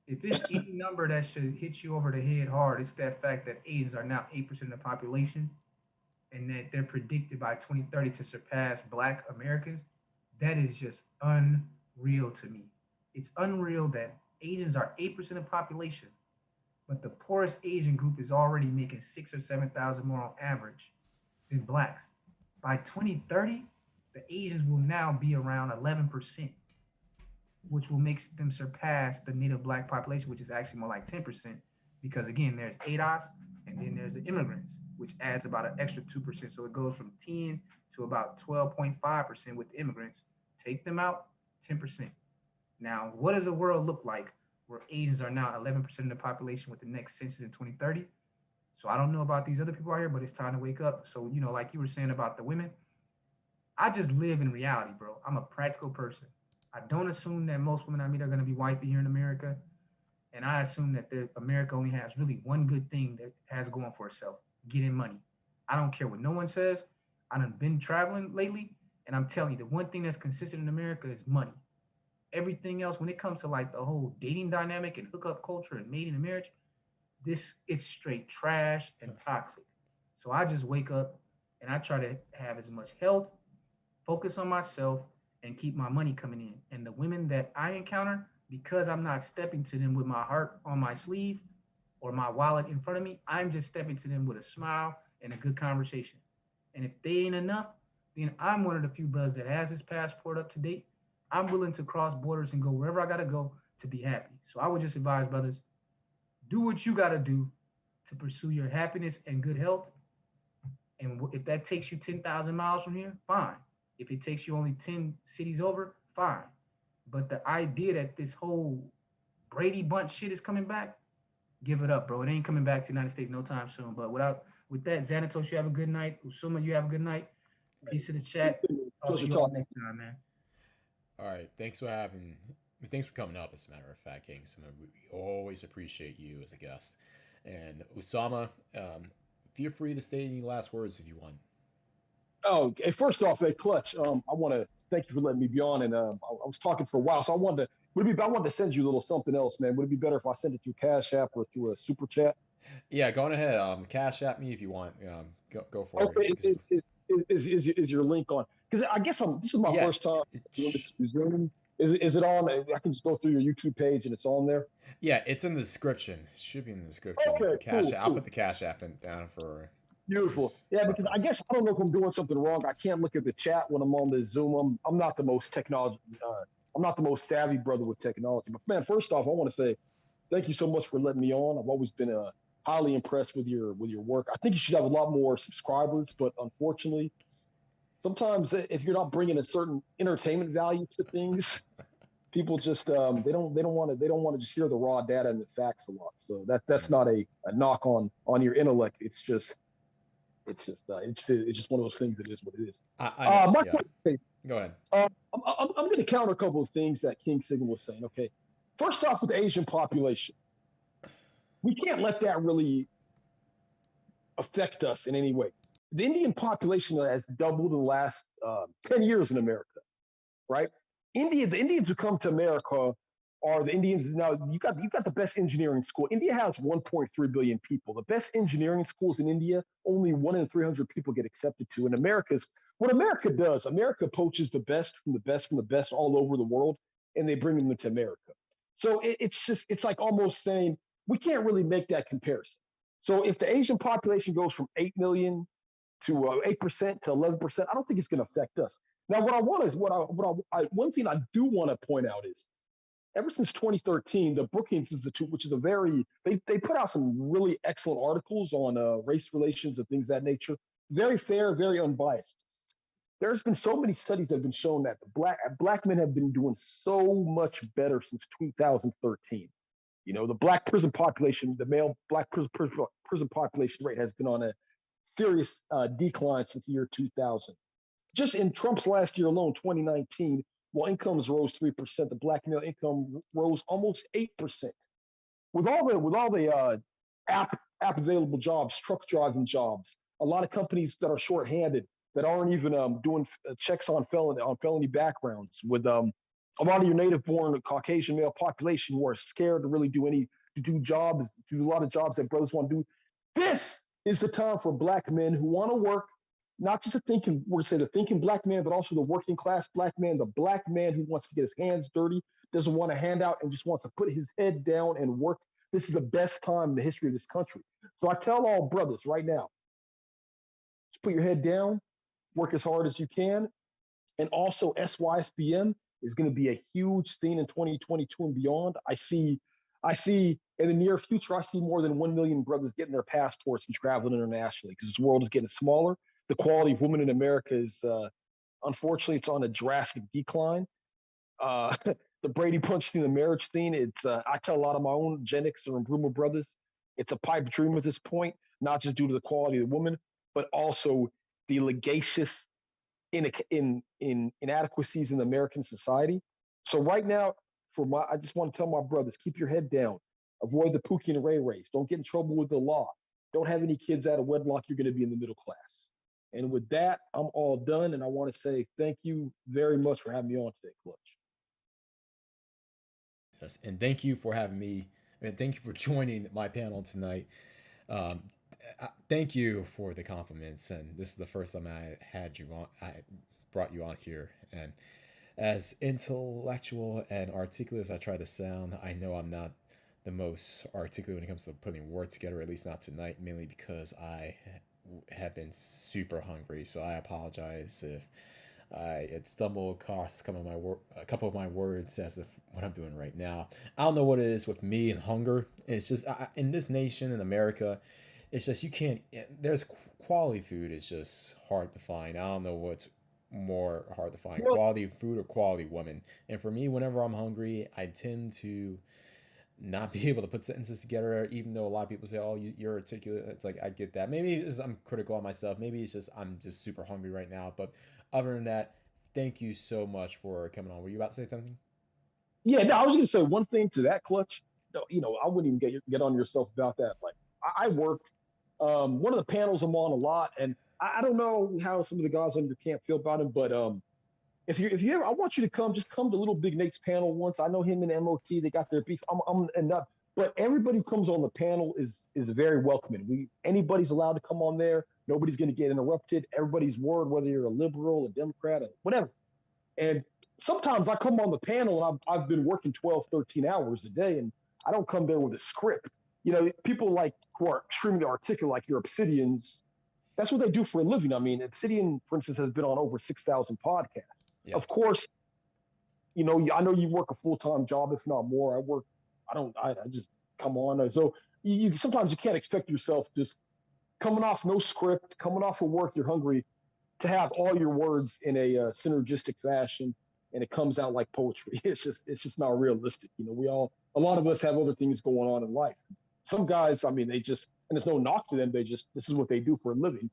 if there's any number that should hit you over the head hard, it's that fact that Asians are now 8% of the population, and that they're predicted by 2030 to surpass Black Americans. That is just unreal to me. It's unreal that Asians are 8% of the population, but the poorest Asian group is already making 6 or 7 thousand more on average than Blacks. By 2030, the Asians will now be around 11%, which will make them surpass the native Black population, which is actually more like 10%. because again, there's ADOS and then there's the immigrants, which adds about an extra 2%. So it goes from 10 to about 12.5% with immigrants. Take them out, 10%. Now, what does the world look like where Asians are now 11% of the population with the next census in 2030? So I don't know about these other people out here, but it's time to wake up. So, like you were saying about the women, I just live in reality, bro. I'm a practical person. I don't assume that most women I meet are going to be wifey here in America. And I assume that America only has really one good thing that has going for itself, getting money. I don't care what no one says. I've been traveling lately, and I'm telling you, the one thing that's consistent in America is money. Everything else, when it comes to like the whole dating dynamic and hookup culture and mating and marriage, it's straight trash and toxic. So I just wake up and I try to have as much health, focus on myself, and keep my money coming in. And the women that I encounter, because I'm not stepping to them with my heart on my sleeve or my wallet in front of me, I'm just stepping to them with a smile and a good conversation. And if they ain't enough, then I'm one of the few brothers that has his passport up to date. I'm willing to cross borders and go wherever I gotta go to be happy. So I would just advise brothers, do what you gotta do to pursue your happiness and good health. And if that takes you 10,000 miles from here, fine. If it takes you only 10 cities over, fine. But the idea that this whole Brady Bunch shit is coming back, give it up, bro. It ain't coming back to the United States no time soon. But with that, Xanatos, you have a good night. Ousama, you have a good night. Peace to the chat. Talk to you all next time, man. All right. Thanks for coming up, as a matter of fact, Kingston. We always appreciate you as a guest. And Ousama, feel free to say any last words if you want. Oh, hey, first off, hey, Clutch, I want to thank you for letting me be on. And I was talking for a while, so I wanted to send you a little something else, man. Would it be better if I send it through Cash App or through a super chat? Yeah, go on ahead. Cash at me if you want. Go for Okay, it. is your link on? Because I guess this is my Yeah, first time doing this Zoom. Is it on? I can just go through your YouTube page and it's on there. yeah, it's in the description. It should be in the description. Okay, Cash. cool, I'll cool. put the cash app down for Beautiful. just Yeah, because I reference. guess I don't know if I'm doing something wrong. I can't look at the chat when I'm on the Zoom. I'm not the most technology. I'm not the most savvy brother with technology. But man, first off, I want to say thank you so much for letting me on. I've always been highly impressed with your work. I think you should have a lot more subscribers, but unfortunately, sometimes if you're not bringing a certain entertainment value to things, people just they don't want to just hear the raw data and the facts a lot. So that's not a knock on your intellect. It's just one of those things that is what it is. I know. My Yeah. okay, Go ahead. I'm going to counter a couple of things that King Sigma was saying. Okay, first off, with the Asian population, we can't let that really affect us in any way. The Indian population has doubled in the last 10 years in America, right? The Indians who come to America are the Indians. Now you got the best engineering school. India has 1.3 billion people. The best engineering schools in India, only 1 in 300 people get accepted to. And what America does, America poaches the best from the best from the best all over the world, and they bring them into America. So it's like almost saying we can't really make that comparison. So if the Asian population goes from 8 million to 8% to 11%, I don't think it's going to affect us. Now, what I want is one thing I do want to point out is ever since 2013, the Brookings Institute, which is they put out some really excellent articles on race relations and things of that nature. Very fair, very unbiased. There's been so many studies that have been shown that black men have been doing so much better since 2013. The black prison population, the male black prison population rate has been on a serious decline since the year 2000. Just in Trump's last year alone, 2019, while incomes rose 3%, the black male income rose almost 8%. With all the app available jobs, truck driving jobs, a lot of companies that are shorthanded that aren't even doing checks on felony backgrounds. With a lot of your native-born Caucasian male population who are scared to really do a lot of jobs that brothers want to do. This is the time for black men who want to work, not just the thinking black man, but also the working class black man, the black man who wants to get his hands dirty, doesn't want a handout, and just wants to put his head down and work. This is the best time in the history of this country. So I tell all brothers right now, just put your head down, work as hard as you can, and also SYSBM is going to be a huge thing in 2022 and beyond. I see in the near future, I see more than 1 million brothers getting their passports and traveling internationally because this world is getting smaller. The quality of women in America is, unfortunately, it's on a drastic decline. Uh, the Brady Bunch thing, the marriage thing, it's, I tell a lot of my own Gen X and Boomer brothers, it's a pipe dream at this point, not just due to the quality of the woman, but also the legacious inadequacies in American society. So right now, I just want to tell my brothers, keep your head down, avoid the Pookie and Ray Rays, don't get in trouble with the law, don't have any kids out of wedlock. You're going to be in the middle class. And with that, I'm all done, and I want to say thank you very much for having me on today, Clutch. Yes, and thank you for having me, and thank you for joining my panel tonight. Um, Thank you for the compliments, and this is the first time I had you on. I brought you on here, and as intellectual and articulate as I try to sound, I know I'm not the most articulate when it comes to putting words together. At least not tonight, mainly because I have been super hungry. So I apologize if I had stumbled across a couple of my words as if what I'm doing right now. I don't know what it is with me and hunger. It's just in this nation in America, it's just you can't. There's quality food is just hard to find. I don't know what's more hard to find, Well, quality food or quality women. And for me, whenever I'm hungry, I tend to not be able to put sentences together. Even though a lot of people say, "Oh, you're articulate," it's like I get that. Maybe it's, I'm critical of myself. Maybe it's just I'm just super hungry right now. But other than that, thank you so much for coming on. Were you about to say something? yeah, no, I was going to say one thing to that, Clutch. I wouldn't even get on yourself about that. Like, I work. One of the panels I'm on a lot, and I don't know how some of the guys on your camp feel about him, but if you ever, I want you to just come to Little Big Nate's panel once. I know him and MOT, they got their beef. I'm and not, but everybody who comes on the panel is very welcoming. Anybody's allowed to come on there. Nobody's going to get interrupted. Everybody's word, whether you're a liberal, a Democrat, or whatever. And sometimes I come on the panel and I've been working 12, 13 hours a day, and I don't come there with a script. People like who are extremely articulate, like your Obsidians, that's what they do for a living. I mean, Obsidian, for instance, has been on over 6,000 podcasts. Yeah. Of course, I know you work a full-time job, if not more. I just come on. So you sometimes you can't expect yourself just coming off no script, coming off of work, you're hungry, to have all your words in a synergistic fashion, and it comes out like poetry. It's just not realistic. A lot of us have other things going on in life. Some guys, I mean, and there's no knock to them. This is what they do for a living,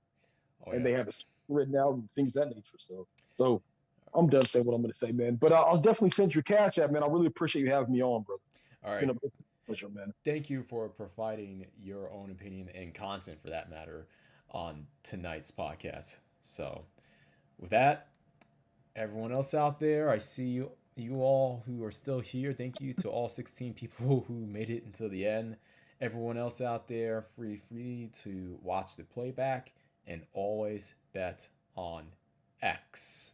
Oh and yeah. they have it written out and things of that nature. So I'm done saying what I'm going to say, man. But I'll definitely send your cash app, man. I really appreciate you having me on, brother. All It's right. been a pleasure, man. Thank you for providing your own opinion and content for that matter on tonight's podcast. So, with that, everyone else out there, I see you all who are still here. Thank you to all 16 people who made it until the end. Everyone else out there, free to watch the playback and always bet on X.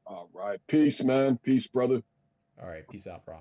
All right. Peace, man. Peace, brother. All right, peace out, bro.